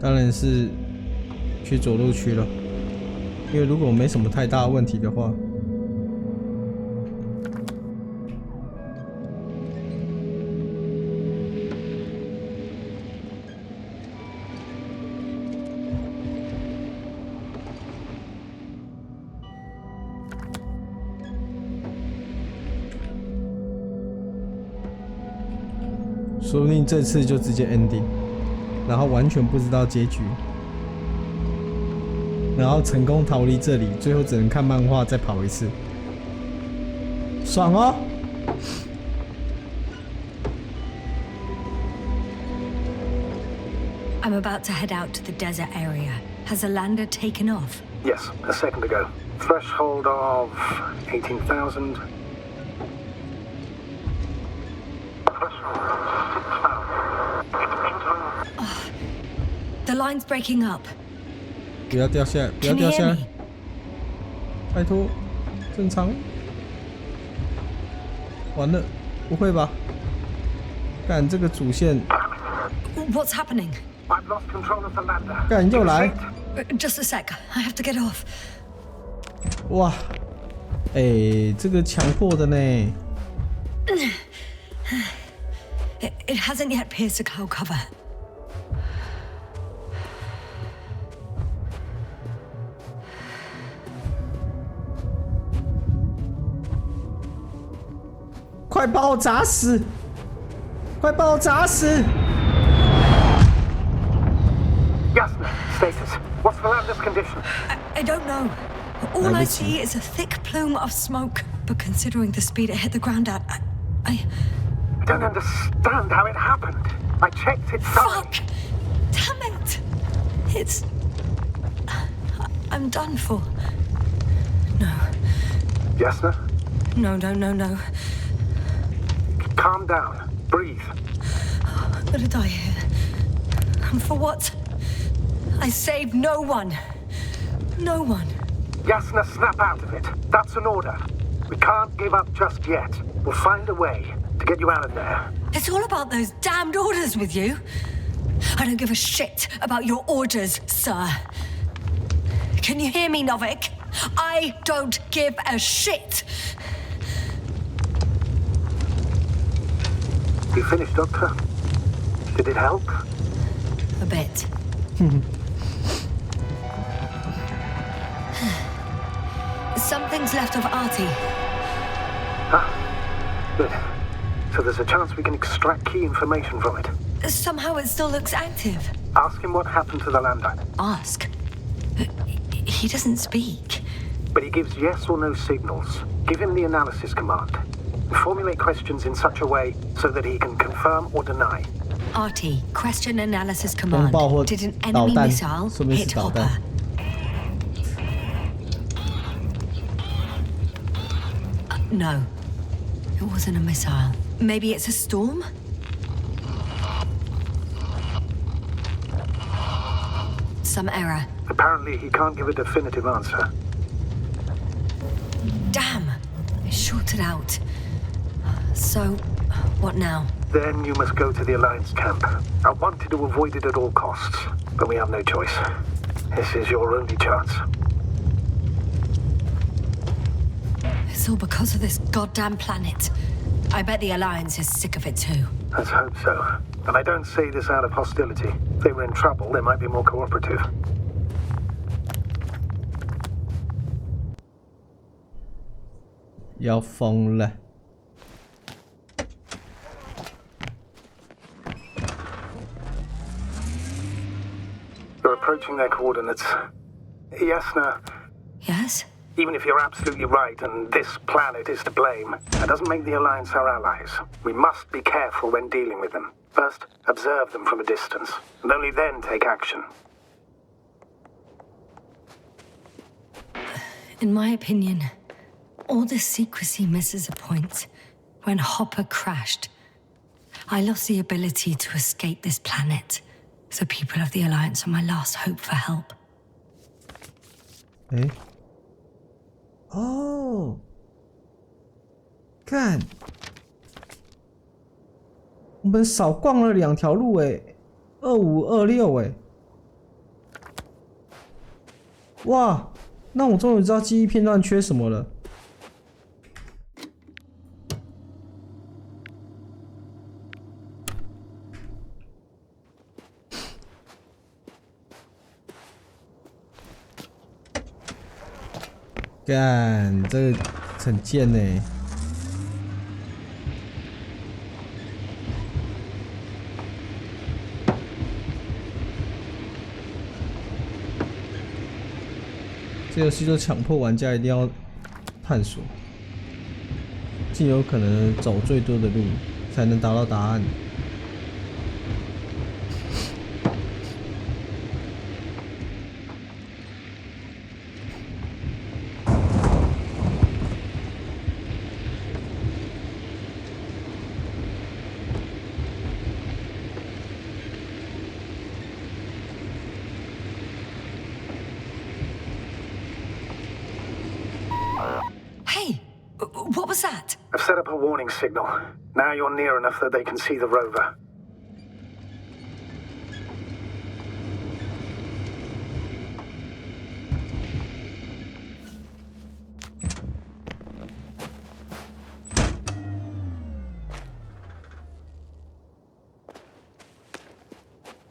当然是去着陆区了，因为如果没什么太大的问题的话。说不定这次就直接 ending， 然后完全不知道结局，然后成功逃离这里，最后只能看漫画再跑一次，爽哦！I'm about to head out to the desert area. Has a lander taken off? Yes, a second ago. Threshold of 18,000. The line's breaking up. 不要掉下来，不要掉下来！拜托，正常。完了，不会吧？干这个主线。What's happening? I've lost control of the lander. 干又来。Just a sec. I have to get off. 哇，这个强迫的呢。It hasn't yet pierced the cloud cover. 快把我砸死！快把我砸死 Yasna, status. What's the lander's condition? I don't know. All I see is a thick plume of smoke. But considering the speed it hit the ground at, I don't understand how it happened. I checked it thoroughly. Fuck! Damn it! It's... I'm done for. No. Yasna? No. Calm down. Breathe. I'm gonna die here. And for what? I saved no one. No one. Yasna, snap out of it. That's an order. We can't give up just yet. We'll find a way to get you out of there. It's all about those damned orders with you. I don't give a shit about your orders, sir. Can you hear me, Novik? I don't give a shit. You finished, Doctor? Did it help? A bit. Something's left of Artie. Ah, good. So there's a chance we can extract key information from it. Somehow it still looks active. Ask him what happened to the lander. Ask? He doesn't speak. But he gives yes or no signals. Give him the analysis command. Formulate questions in such a way so that he can confirm or deny. Artie, question analysis command. Did an enemy missile hit Hopper? No. It wasn't a missile. Maybe it's a storm? Some error. Apparently he can't give a definitive answer. Damn! It shorted out. So, what now? Then you must go to the Alliance camp. I wanted to avoid it at all costs, but we have no choice. This is your only chance. It's all because of this goddamn planet. I bet the Alliance is sick of it too. Let's hope so. And I don't say this out of hostility. If they were in trouble, they might be more cooperative. 要疯了。You're approaching their coordinates. Yasna. Yes? Even if you're absolutely right and this planet is to blame, that doesn't make the Alliance our allies. We must be careful when dealing with them. First, observe them from a distance, and only then take action. In my opinion, all this secrecy misses a point. When Hopper crashed, I lost the ability to escape this planet. The people of the Alliance are my last hope for help. Eh? Oh. 看，我们少逛了2条路哎，2526哎，哇，那我终于知道记忆片段缺什么了。干，这个很贱呢。这游戏就强迫玩家一定要探索，尽有可能走最多的路，才能达到答案。What was that? I've set up a warning signal. Now you're near enough that they can see the rover.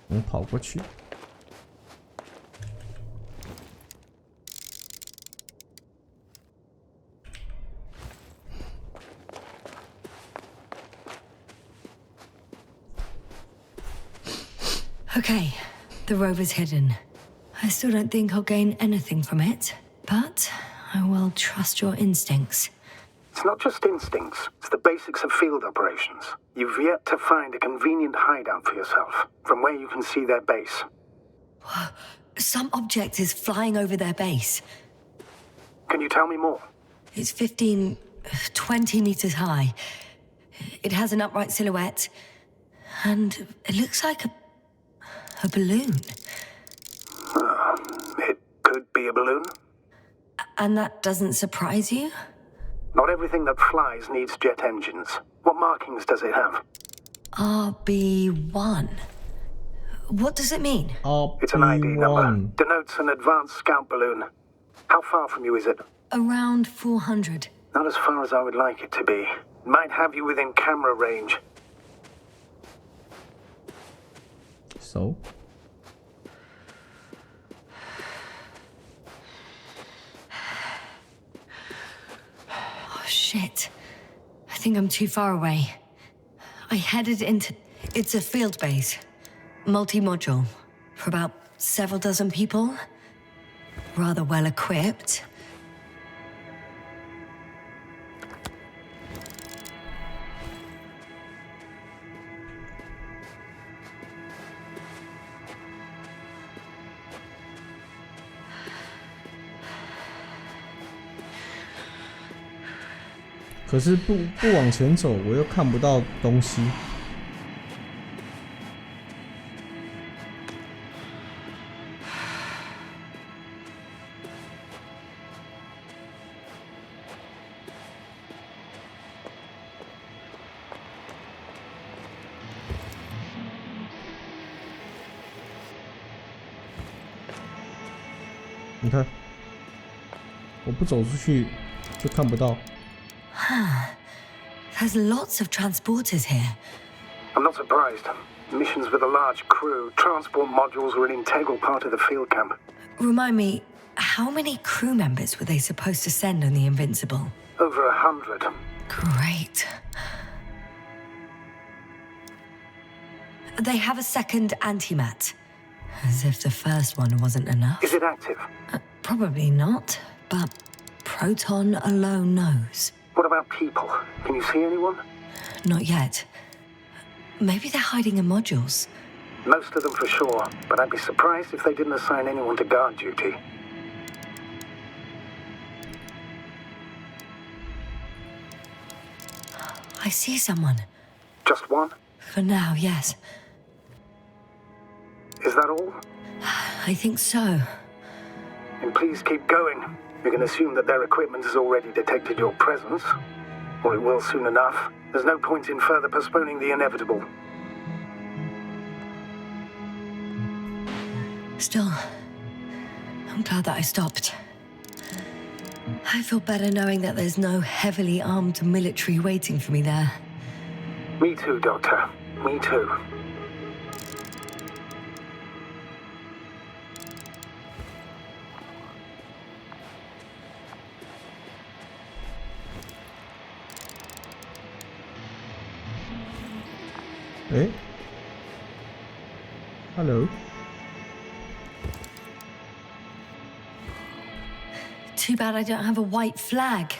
I'm 跑过去。Okay, the rover's hidden. I still don't think I'll gain anything from it, but I will trust your instincts. It's not just instincts, it's the basics of field operations. You've yet to find a convenient hideout for yourself, from where you can see their base. Some object is flying over their base. Can you tell me more? It's 15, 20 meters high. It has an upright silhouette, and it looks like a balloon. It could be a balloon. And that doesn't surprise you? Not everything that flies needs jet engines. What markings does it have? RB1. What does it mean? It's an ID number. Denotes an advanced scout balloon. How far from you is it? Around 400. Not as far as I would like it to be. Might have you within camera range. So? Oh, shit. I think I'm too far away. I headed into... It's a field base. Multi-module. For about several dozen people. Rather well equipped. But 可是不往前走，我又看不到东西。你看，我不走出去就看不到。There's lots of transporters here. I'm not surprised. Missions with a large crew, transport modules are an integral part of the field camp. Remind me, how many crew members were they supposed to send on the Invincible? Over 100. Great. They have a second antimat. As if the first one wasn't enough. Is it active? Probably not, but Proton alone knows. What about people? Can you see anyone? Not yet. Maybe they're hiding in modules. Most of them for sure, but I'd be surprised if they didn't assign anyone to guard duty. I see someone. Just one? For now, yes. Is that all? I think so. Then please keep going. You can assume that their equipment has already detected your presence. Or it will soon enough. There's no point in further postponing the inevitable. Still, I'm glad that I stopped. I feel better knowing that there's no heavily armed military waiting for me there. Me too, Doctor. Me too. Hey? Hello? Too bad I don't have a white flag.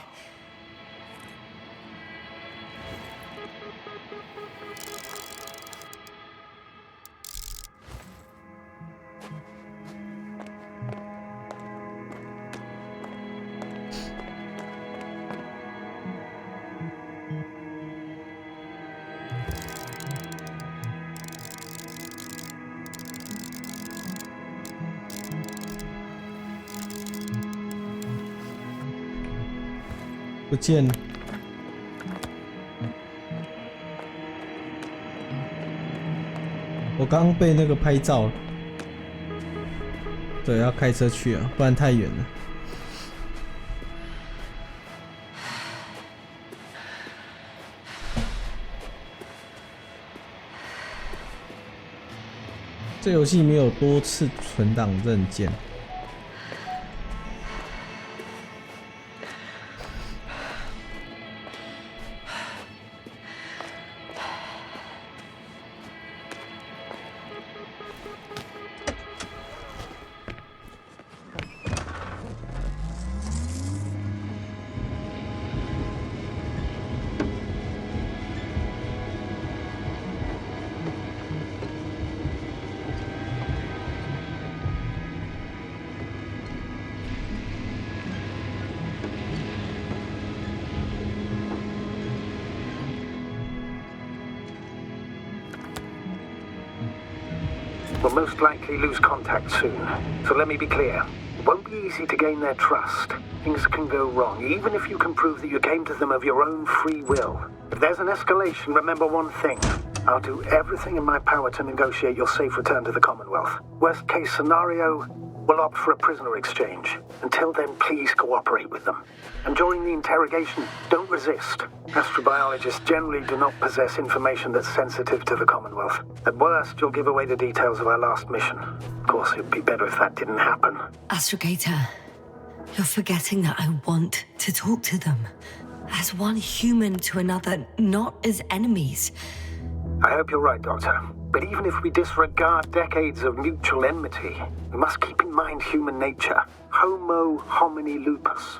不见了。我刚被那个拍照了。对，要开车去啊，不然太远了。这游戏没有多次存档韧键。We'll most likely lose contact soon. So let me be clear. It won't be easy to gain their trust. Things can go wrong, even if you can prove that you came to them of your own free will. If there's an escalation, remember one thing. I'll do everything in my power to negotiate your safe return to the Commonwealth. Worst case scenario, we'll opt for a prisoner exchange. Until then, please cooperate with them. And during the interrogation, don't resist. Astrobiologists generally do not possess information that's sensitive to the Commonwealth. At worst, you'll give away the details of our last mission. Of course, it'd be better if that didn't happen. Astrogator, you're forgetting that I want to talk to them. As one human to another, not as enemies. I hope you're right, Doctor. But even if we disregard decades of mutual enmity, we must keep in mind human nature. Homo homini lupus.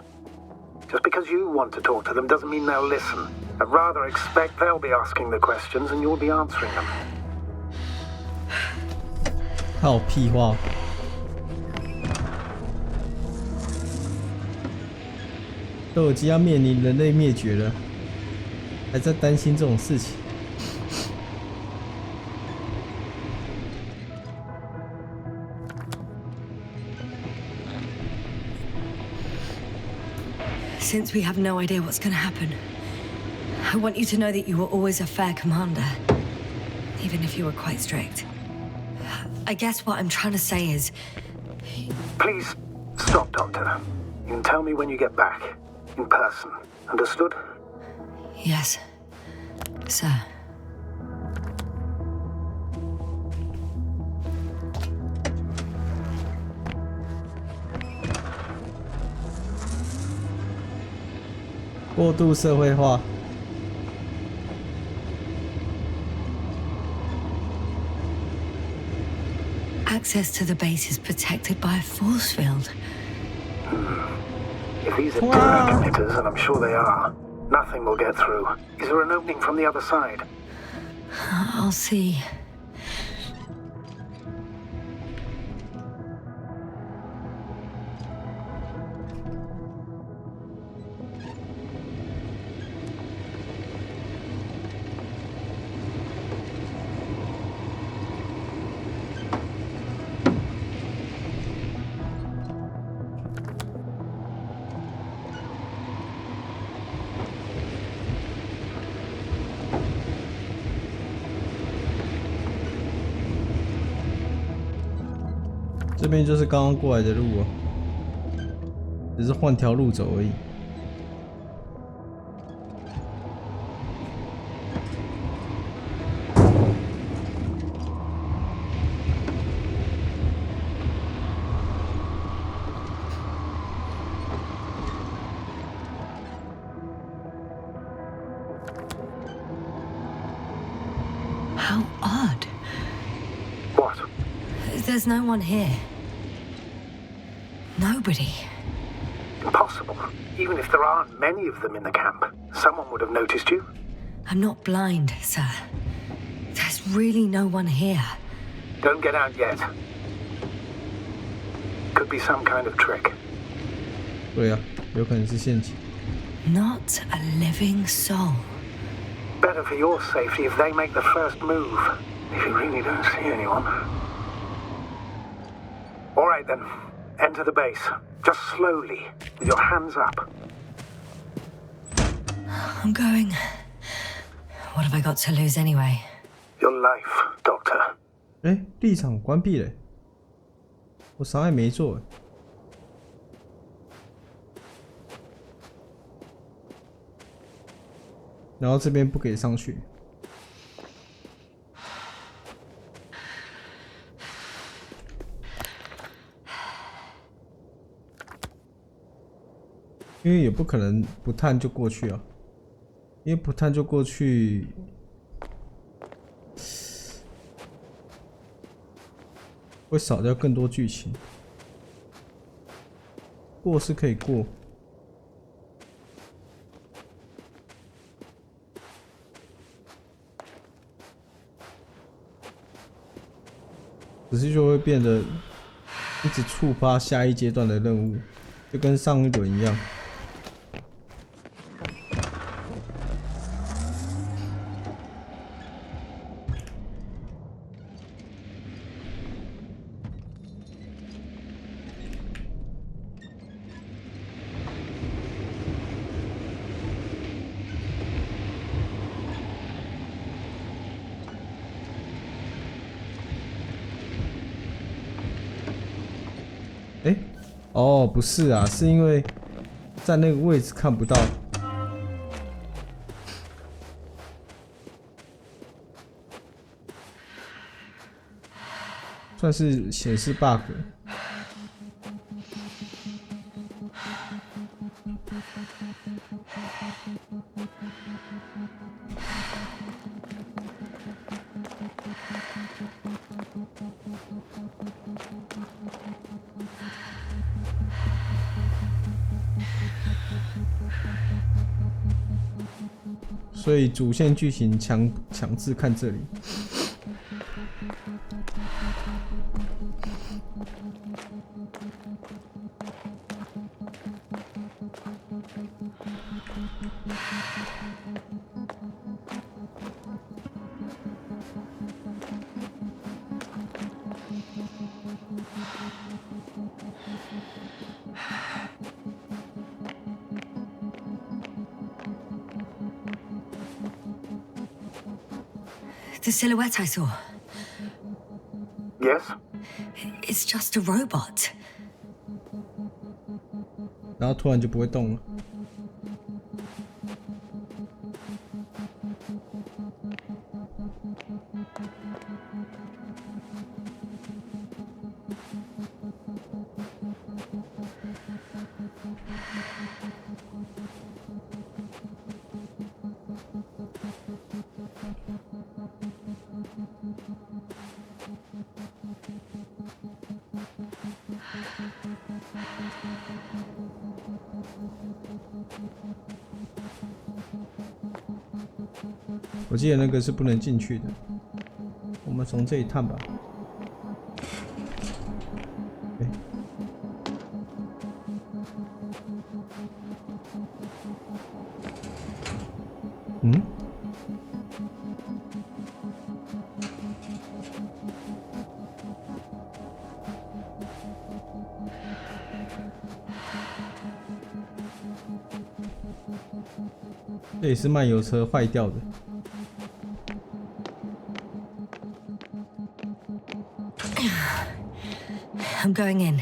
Just because you want to talk to them doesn't mean they'll listen. I'd rather expect they'll be asking the questions and you'll be answering them. 好屁话！都已经要面临人类灭绝了，还在担心这种事情。Since we have no idea what's going to happen, I want you to know that you were always a fair commander, even if you were quite strict. I guess what I'm trying to say is... Please, stop, Doctor. You can tell me when you get back. In person. Understood? Yes, sir. "过度社会化。Access to the base is protected by a force field. If these are direct emitters, and I'm sure they are, nothing will get through. Is there an opening from the other side? I'll see.这边就是刚刚过来的路哦。只是换条路走而已。How odd. What? There's no one here. Nobody. Impossible. Even if there aren't many of them in the camp, someone would have noticed you. I'm not blind, sir. There's really no one here. Don't get out yet. Could be some kind of trick. 对啊，有可能是陷阱。Not a living soul. Better for your safety if they make the first move. If you really don't see anyone. All right then. Enter the base. Just slowly, with your hands up. I'm going. What have I got to lose anyway? Your life, Doctor. 哎，立场关闭了，我啥也没做。然后这边不给上去。因为也不可能不探就过去啊，因为不探就过去，会少掉更多剧情。过是可以过，只是就会变得一直触发下一阶段的任务，就跟上一轮一样。哦，不是啊，是因为在那个位置看不到，算是显示 bug。所以主线剧情强制看这里。The silhouette I saw. Yes? It's just a robot. 然后突然就不会动了。我记得那个是不能进去的，我们从这里探吧。嗯？这也是漫游车坏掉的。I'm going in.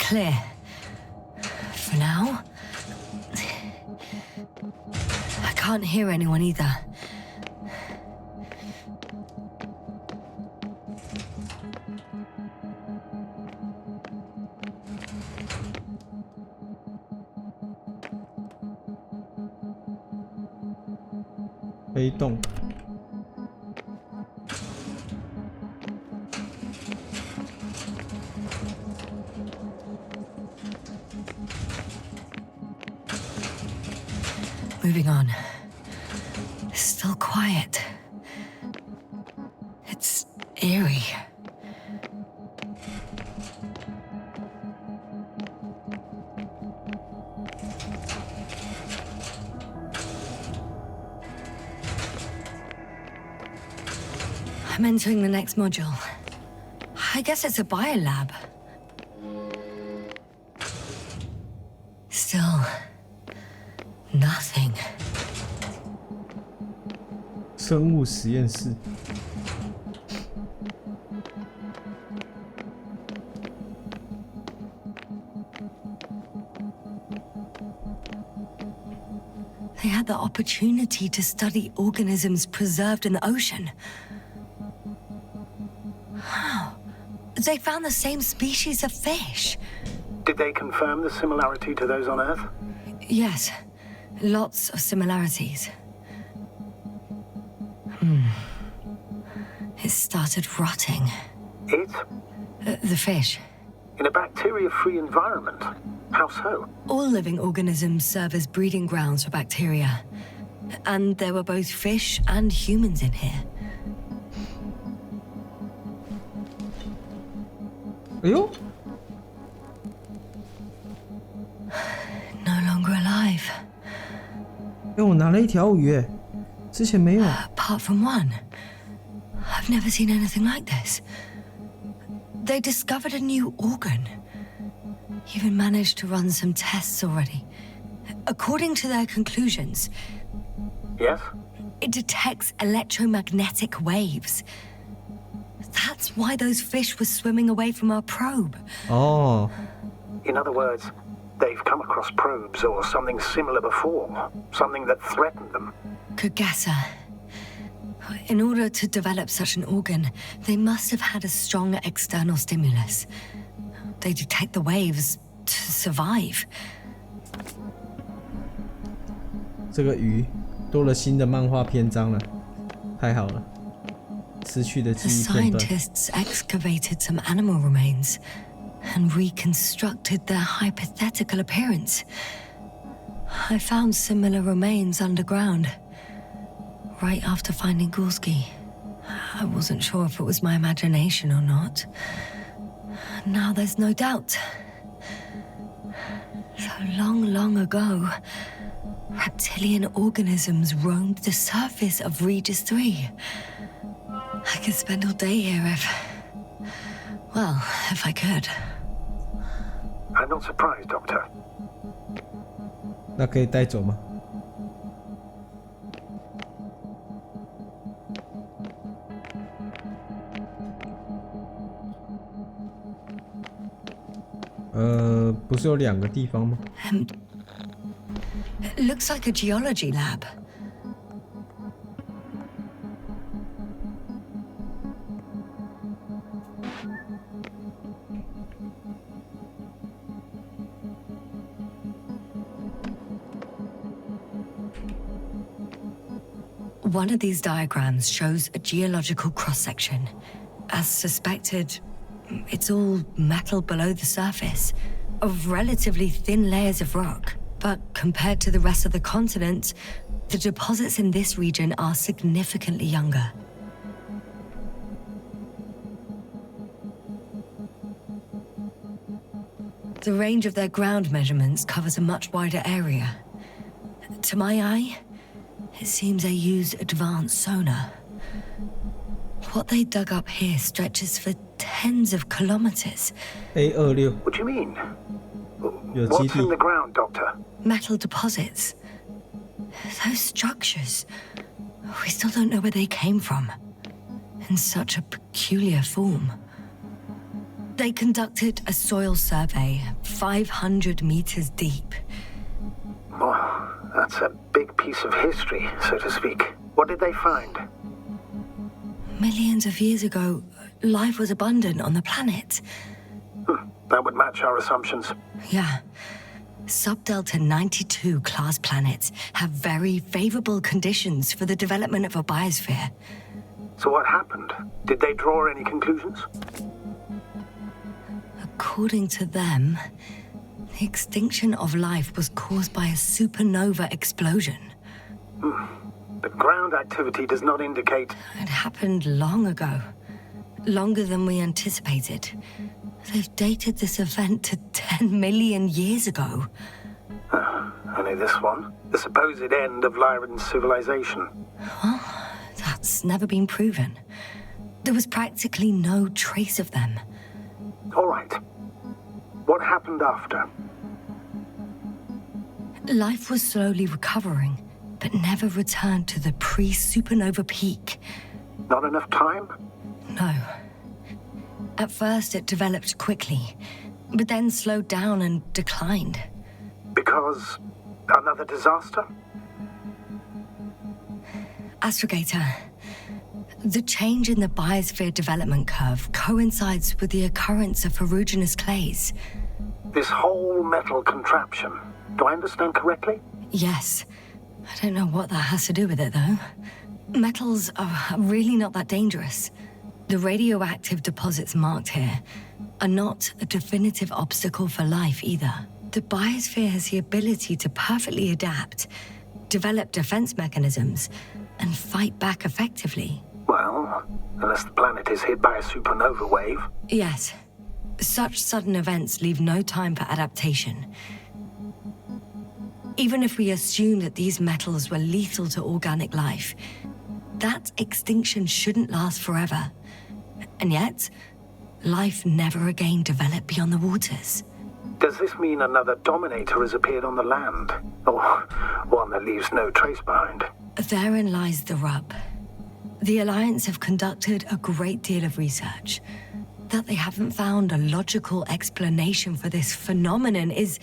clear. For now. I can't hear anyone either. Moving on. Still quiet. It's eerie. I'm entering the next module. I guess it's a biolab. Still, nothing. 生物实验室。They had the opportunity to study organisms preserved in the ocean. How? They found the same species of fish. Did they confirm the similarity to those on Earth? Yes, lots of similarities. It started rotting. It? The fish. In a bacteria-free environment? How so? All living organisms serve as breeding grounds for bacteria. And there were both fish and humans in here. Ayo? No longer alive. 我拿了一条鱼，之前没有。Apart from one, I've never seen anything like this. They discovered a new organ. Even managed to run some tests already. According to their conclusions, yes? It detects electromagnetic waves. That's why those fish were swimming away from our probe. Oh. In other words, they've come across probes or something similar before. Something that threatened them. Good guesser. In order to develop such an organ, they must have had a strong external stimulus. They detect the waves to survive. 这个鱼多了新的漫画篇章了，太好了！失去的记 The 忆片段。 scientists excavated some animal remains and reconstructed their hypothetical appearance. I found similar remains underground, right after finding Gorski. I wasn't sure if it was my imagination or not. Now there's no doubt. So long ago, reptilian organisms roamed the surface of Regis 3. I could spend all day here if I could. I'm not surprised, Doctor. 那可以带走吗？不是有2个地方吗？ It looks like a geology lab. One of these diagrams shows a geological cross-section. As suspected, it's all metal below the surface, of relatively thin layers of rock. But compared to the rest of the continent, the deposits in this region are significantly younger. The range of their ground measurements covers a much wider area. To my eye, it seems they use advanced sonar. What they dug up here stretches for tens of kilometers. A26 What do you mean? 有基 What's 地 in the ground, Doctor? Metal deposits. Those structures. We still don't know where they came from. In such a peculiar form. They conducted a soil survey 500 meters deep. Oh, that's a big piece of history, so to speak. What did they find? Millions of years ago, life was abundant on the planet. That would match our assumptions. Yeah. Subdelta 92 class planets have very favorable conditions for the development of a biosphere. So what happened? Did they draw any conclusions? According to them, the extinction of life was caused by a supernova explosion. The ground activity does not indicate... It happened long ago. Longer than we anticipated. They've dated this event to 10 million years ago. Only this one? The supposed end of Lyran's civilization? Well, that's never been proven. There was practically no trace of them. All right. What happened after? Life was slowly recovering, but never returned to the pre-supernova peak. Not enough time? No. At first, it developed quickly, but then slowed down and declined. Because another disaster? Astrogator, the change in the biosphere development curve coincides with the occurrence of ferruginous clays. This whole metal contraption, do I understand correctly? Yes. I don't know what that has to do with it, though. Metals are really not that dangerous. The radioactive deposits marked here are not a definitive obstacle for life either. The biosphere has the ability to perfectly adapt, develop defense mechanisms, and fight back effectively. Well, unless the planet is hit by a supernova wave. Yes. Such sudden events leave no time for adaptation. Even if we assume that these metals were lethal to organic life, that extinction shouldn't last forever. And yet, life never again developed beyond the waters. Does this mean another Dominator has appeared on the land? Or one that leaves no trace behind? Therein lies the rub. The Alliance have conducted a great deal of research. That they haven't found a logical explanation for this phenomenon is,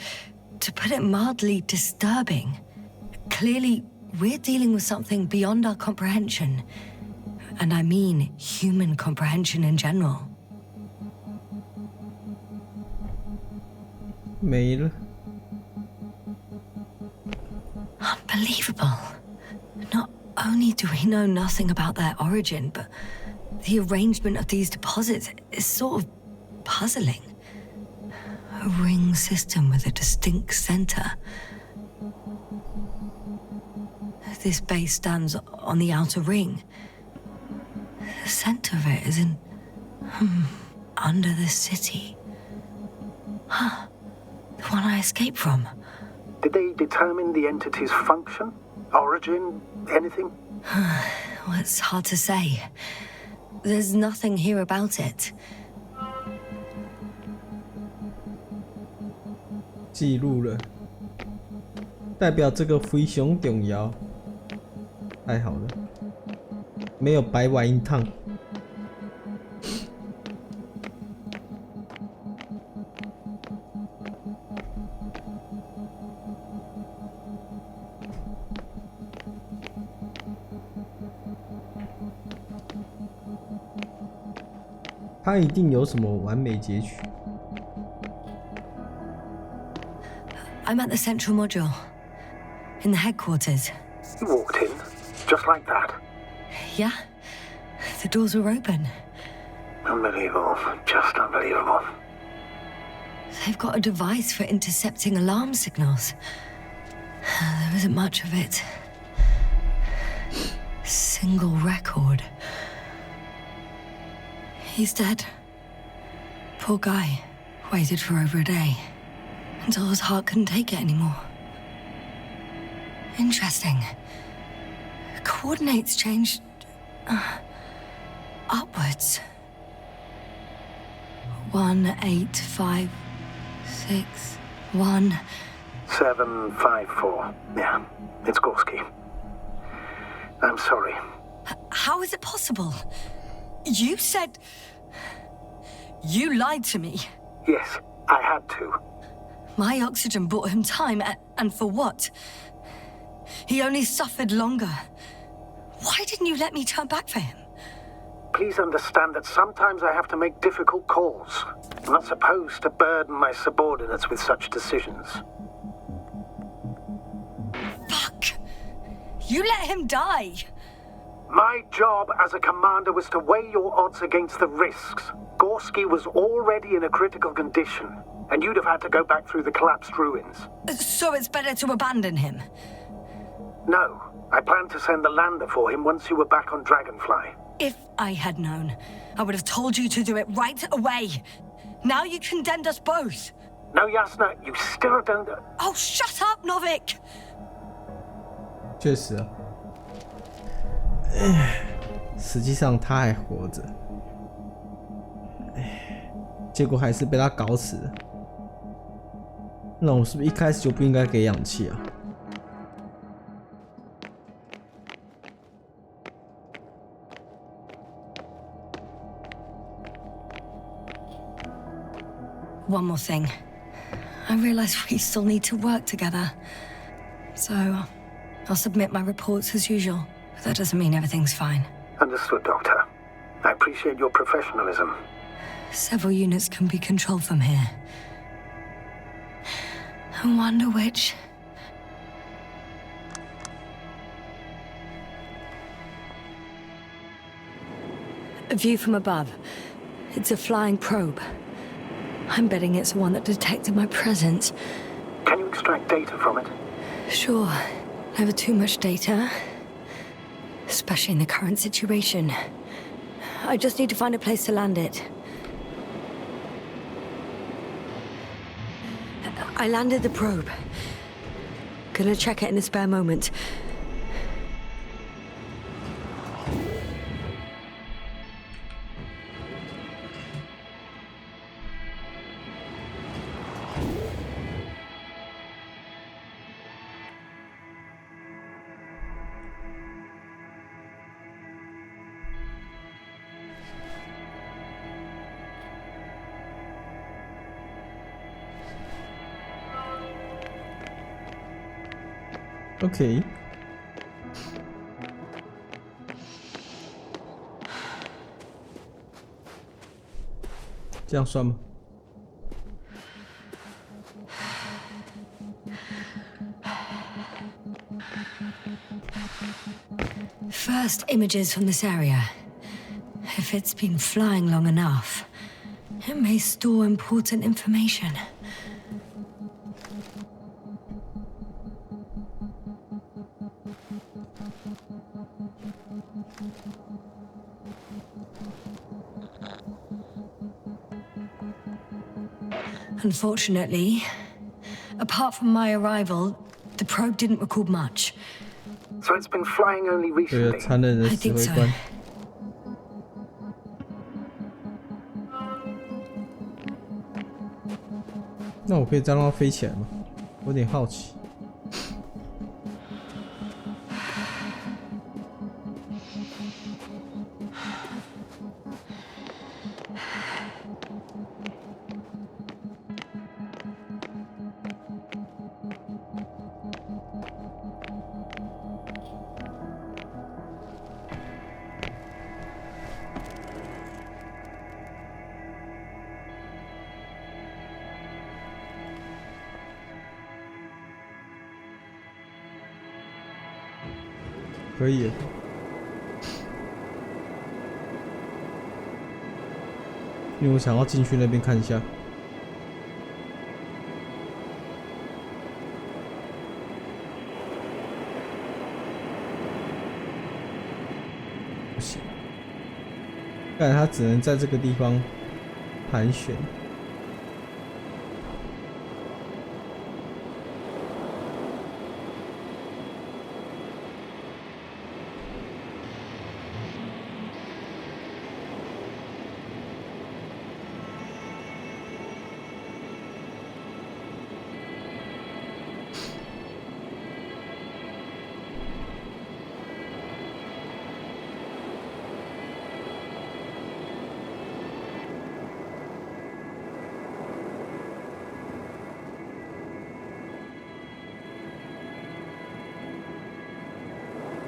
to put it mildly, disturbing. Clearly, we're dealing with something beyond our comprehension. And I mean human comprehension in general. Mail. Unbelievable. Not only do we know nothing about their origin, but the arrangement of these deposits is sort of puzzling. A ring system with a distinct center. This base stands on the outer ring. The center of it is in... under the city. Huh. The one I escaped from. Did they determine the entity's function? Origin? Anything? Well, it's hard to say. There's nothing here about it. 记录了，代表这个非常重要。太好了，没有白玩一趟。他一定有什么完美截取。I'm at the central module, in the headquarters. You walked in, just like that? Yeah, the doors were open. Unbelievable, just unbelievable. They've got a device for intercepting alarm signals. There isn't much of it. Single record. He's dead. Poor guy. Waited for over a day. Until his heart couldn't take it anymore. Interesting. Coordinates changed... upwards. 1, 8, 5, 6, 1... 7, 5, 4. Yeah, it's Gorski. I'm sorry. How is it possible? You said... You lied to me. Yes, I had to. My oxygen bought him time, and for what? He only suffered longer. Why didn't you let me turn back for him? Please understand that sometimes I have to make difficult calls. I'm not supposed to burden my subordinates with such decisions. Fuck! You let him die! My job as a commander was to weigh your odds against the risks. Gorski was already in a critical condition, and you'd have had to go back through the collapsed ruins. So it's better to abandon him? No. I planned to send the lander for him once you were back on Dragonfly. If I had known, I would have told you to do it right away. Now you condemned us both. No, Yasna, you still don't... Oh, shut up, Novik! 确实啊，实际上他还活着，结果还是被他搞死了。那我是不是一开始就不应该给氧气啊？ One more thing. I realize we still need to work together. So, I'll submit my reports as usual. But that doesn't mean everything's fine. Understood, Doctor. I appreciate your professionalism. Several units can be controlled from here. I wonder which... A view from above. It's a flying probe. I'm betting it's the one that detected my presence. Can you extract data from it? Sure. Never too much data. Especially in the current situation. I just need to find a place to land it. I landed the probe. Gonna check it in a spare moment. OK， 这样算吗？ First images from this area. If it's been flying long enough, it may store important information. Unfortunately, apart from my arrival, the probe didn't record much. So it's been flying only recently? I think so. 那我可以再让它飞起来吗？我有点好奇。可以，因为我想要进去那边看一下。不行，看它只能在这个地方盘旋。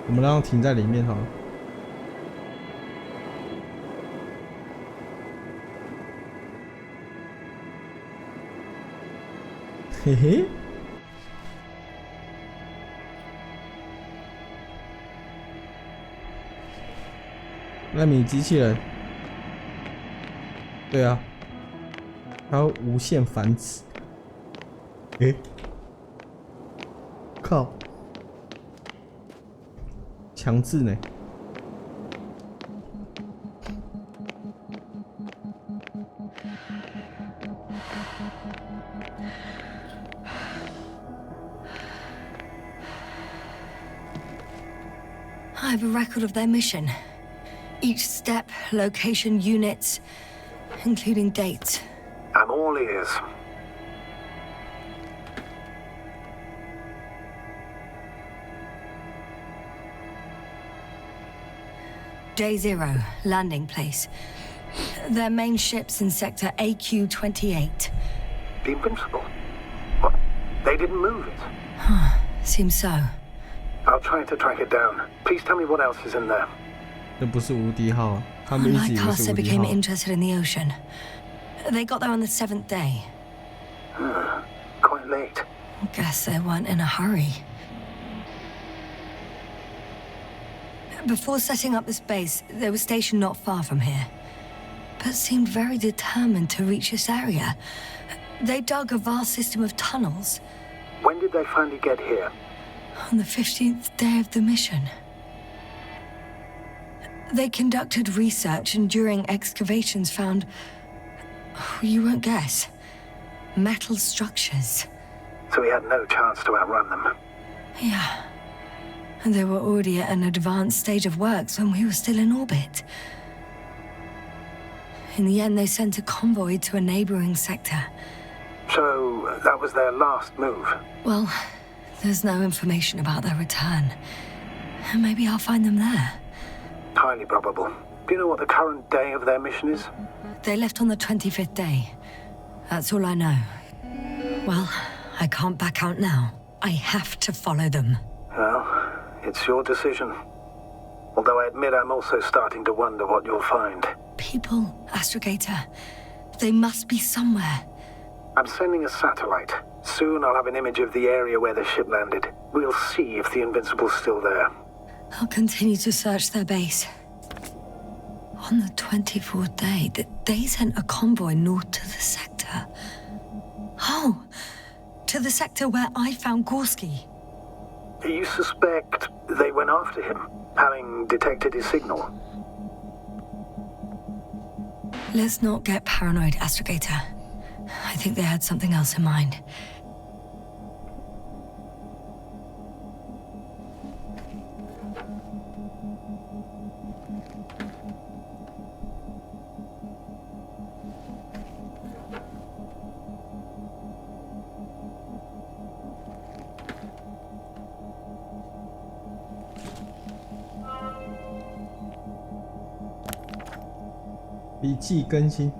我们让它停在里面好了。嘿嘿。纳米机器人。对啊。它会无限繁殖。诶。靠。强制呢？ I have a record of their mission. Each step, location, units, including dates. I'm all ears. Day 0, landing place. Their main ship's in sector AQ-28. The Invincible? What? They didn't move it? Seems so. I'll try to track it down. Please tell me what else is in there. 这不是无敌号，他们一直以为是无敌号。 Casa became interested in the ocean. They got there on the 7th day. Quite late. Guess they weren't in a hurry. Before setting up this base, they were stationed not far from here, but seemed very determined to reach this area. They dug a vast system of tunnels. When did they finally get here? On the 15th day of the mission. They conducted research and during excavations found, you won't guess, metal structures. So we had no chance to outrun them. Yeah. And they were already at an advanced stage of works when we were still in orbit. In the end, they sent a convoy to a neighboring sector. So that was their last move? Well, there's no information about their return. Maybe I'll find them there. Highly probable. Do you know what the current day of their mission is? They left on the 25th day. That's all I know. Well, I can't back out now. I have to follow them. Well, it's your decision. Although I admit I'm also starting to wonder what you'll find. People, Astrogator. They must be somewhere. I'm sending a satellite. Soon I'll have an image of the area where the ship landed. We'll see if the Invincible's still there. I'll continue to search their base. On the 24th day, they sent a convoy north to the sector. Oh, to the sector where I found Gorski. You suspect they went after him, having detected his signal? Let's not get paranoid, Astrogator. I think they had something else in mind.笔记更新。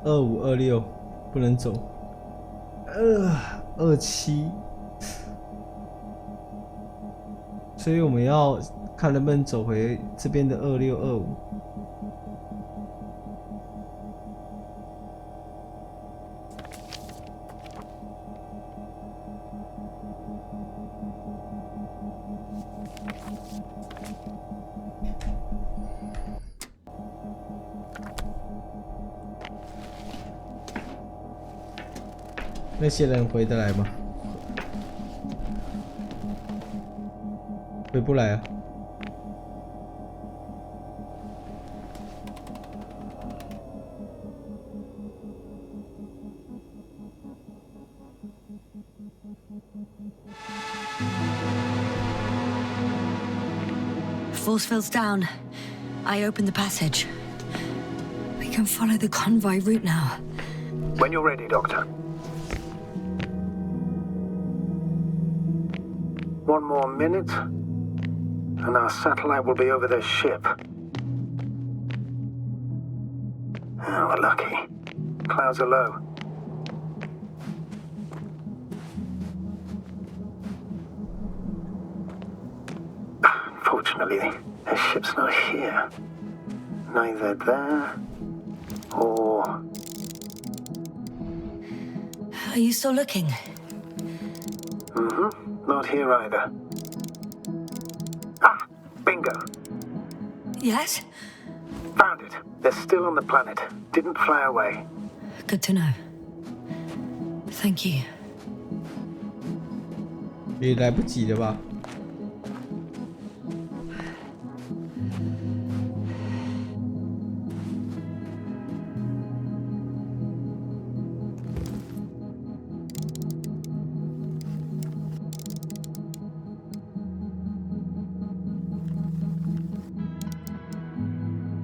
2526不能走。27，所以我们要看能不能走回这边的2625。那些人回得来吗？回不来啊。Force field's down. I opened the passage. We can follow the convoy route now. When you're ready, Doctor. One more minute, and our satellite will be over their ship. Oh, we're lucky. Clouds are low. Unfortunately, their ship's not here. Neither there or... Are you still looking? Not here either. Ah, bingo. Yes? Found it. They're still on the planet. Didn't fly away. Good to know. Thank you. 也来不及了吧？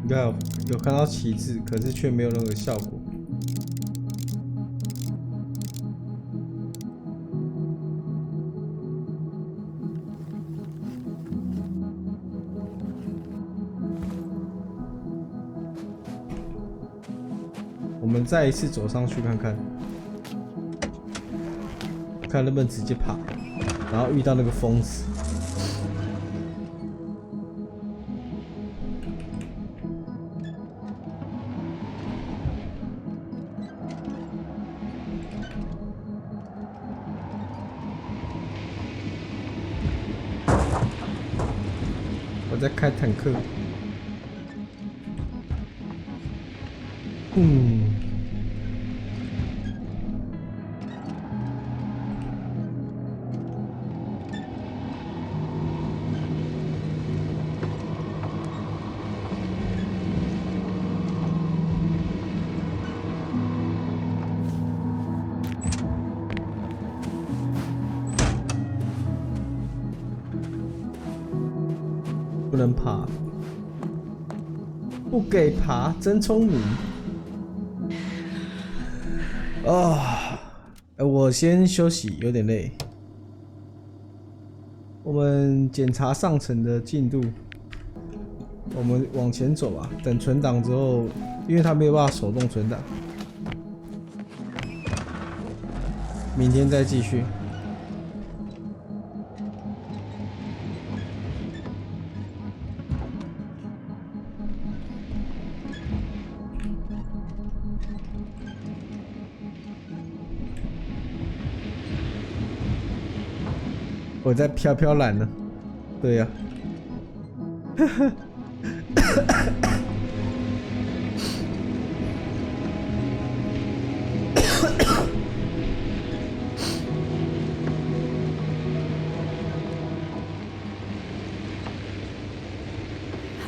你看，有看到旗帜，可是却没有任何效果。我们再一次走上去看看，看能不能直接爬，然后遇到那个疯子。我在开坦克。不能爬，不给爬，真聪明。我先休息，有点累。我们检查上层的进度，我们往前走吧。等存档之后，因为它没有办法手动存档，明天再继续。我在飘飘懒呢，对呀、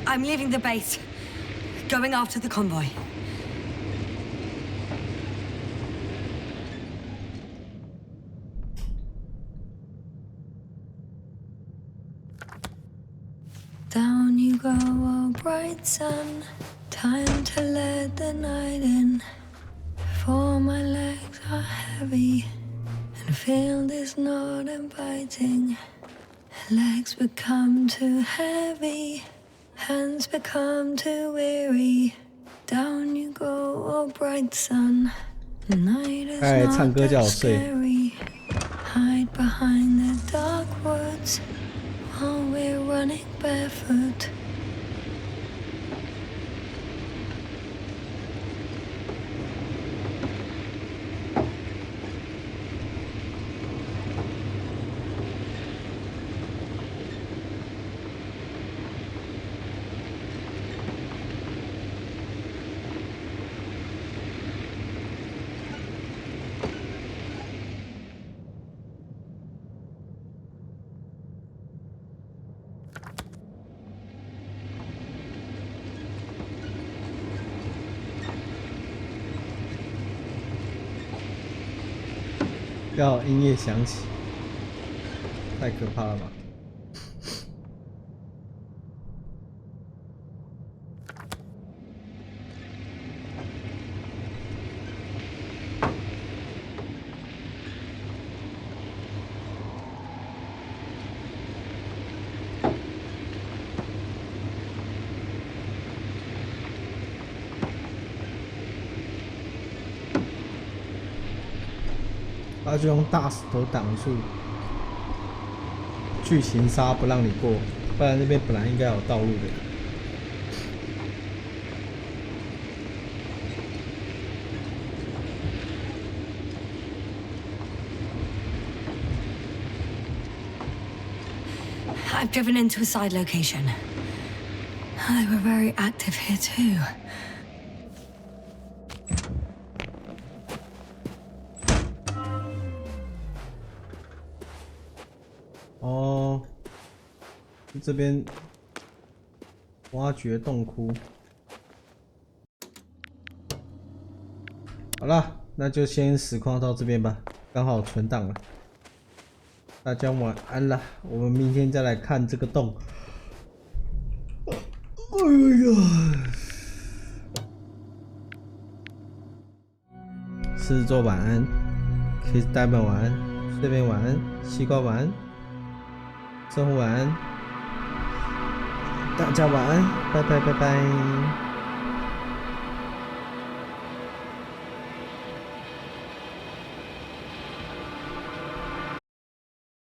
I'm leaving the base, going after the convoy. Down you go, oh bright sun. Time to let the night in. For my legs are heavy, and field is not inviting. Legs become too heavy, hands become too weary. Down you go, oh bright sun. Night is not that scary. Hide behind the dark woods while we're running barefoot.要音乐响起，太可怕了吧！他就用大石头挡住，剧情杀不让你过。不然那边本来应该有道路的。I've driven into a side location. They were very active here too. Oh, 这边挖掘洞窟。好了，那就先实况到这边吧，刚好存档了。大家晚安啦，我们明天再来看这个洞。哎呀，狮子座晚安 ，Kiss Diamond 晚安，这边晚安，西瓜晚安，生活晚安，大家晚安，拜拜拜拜。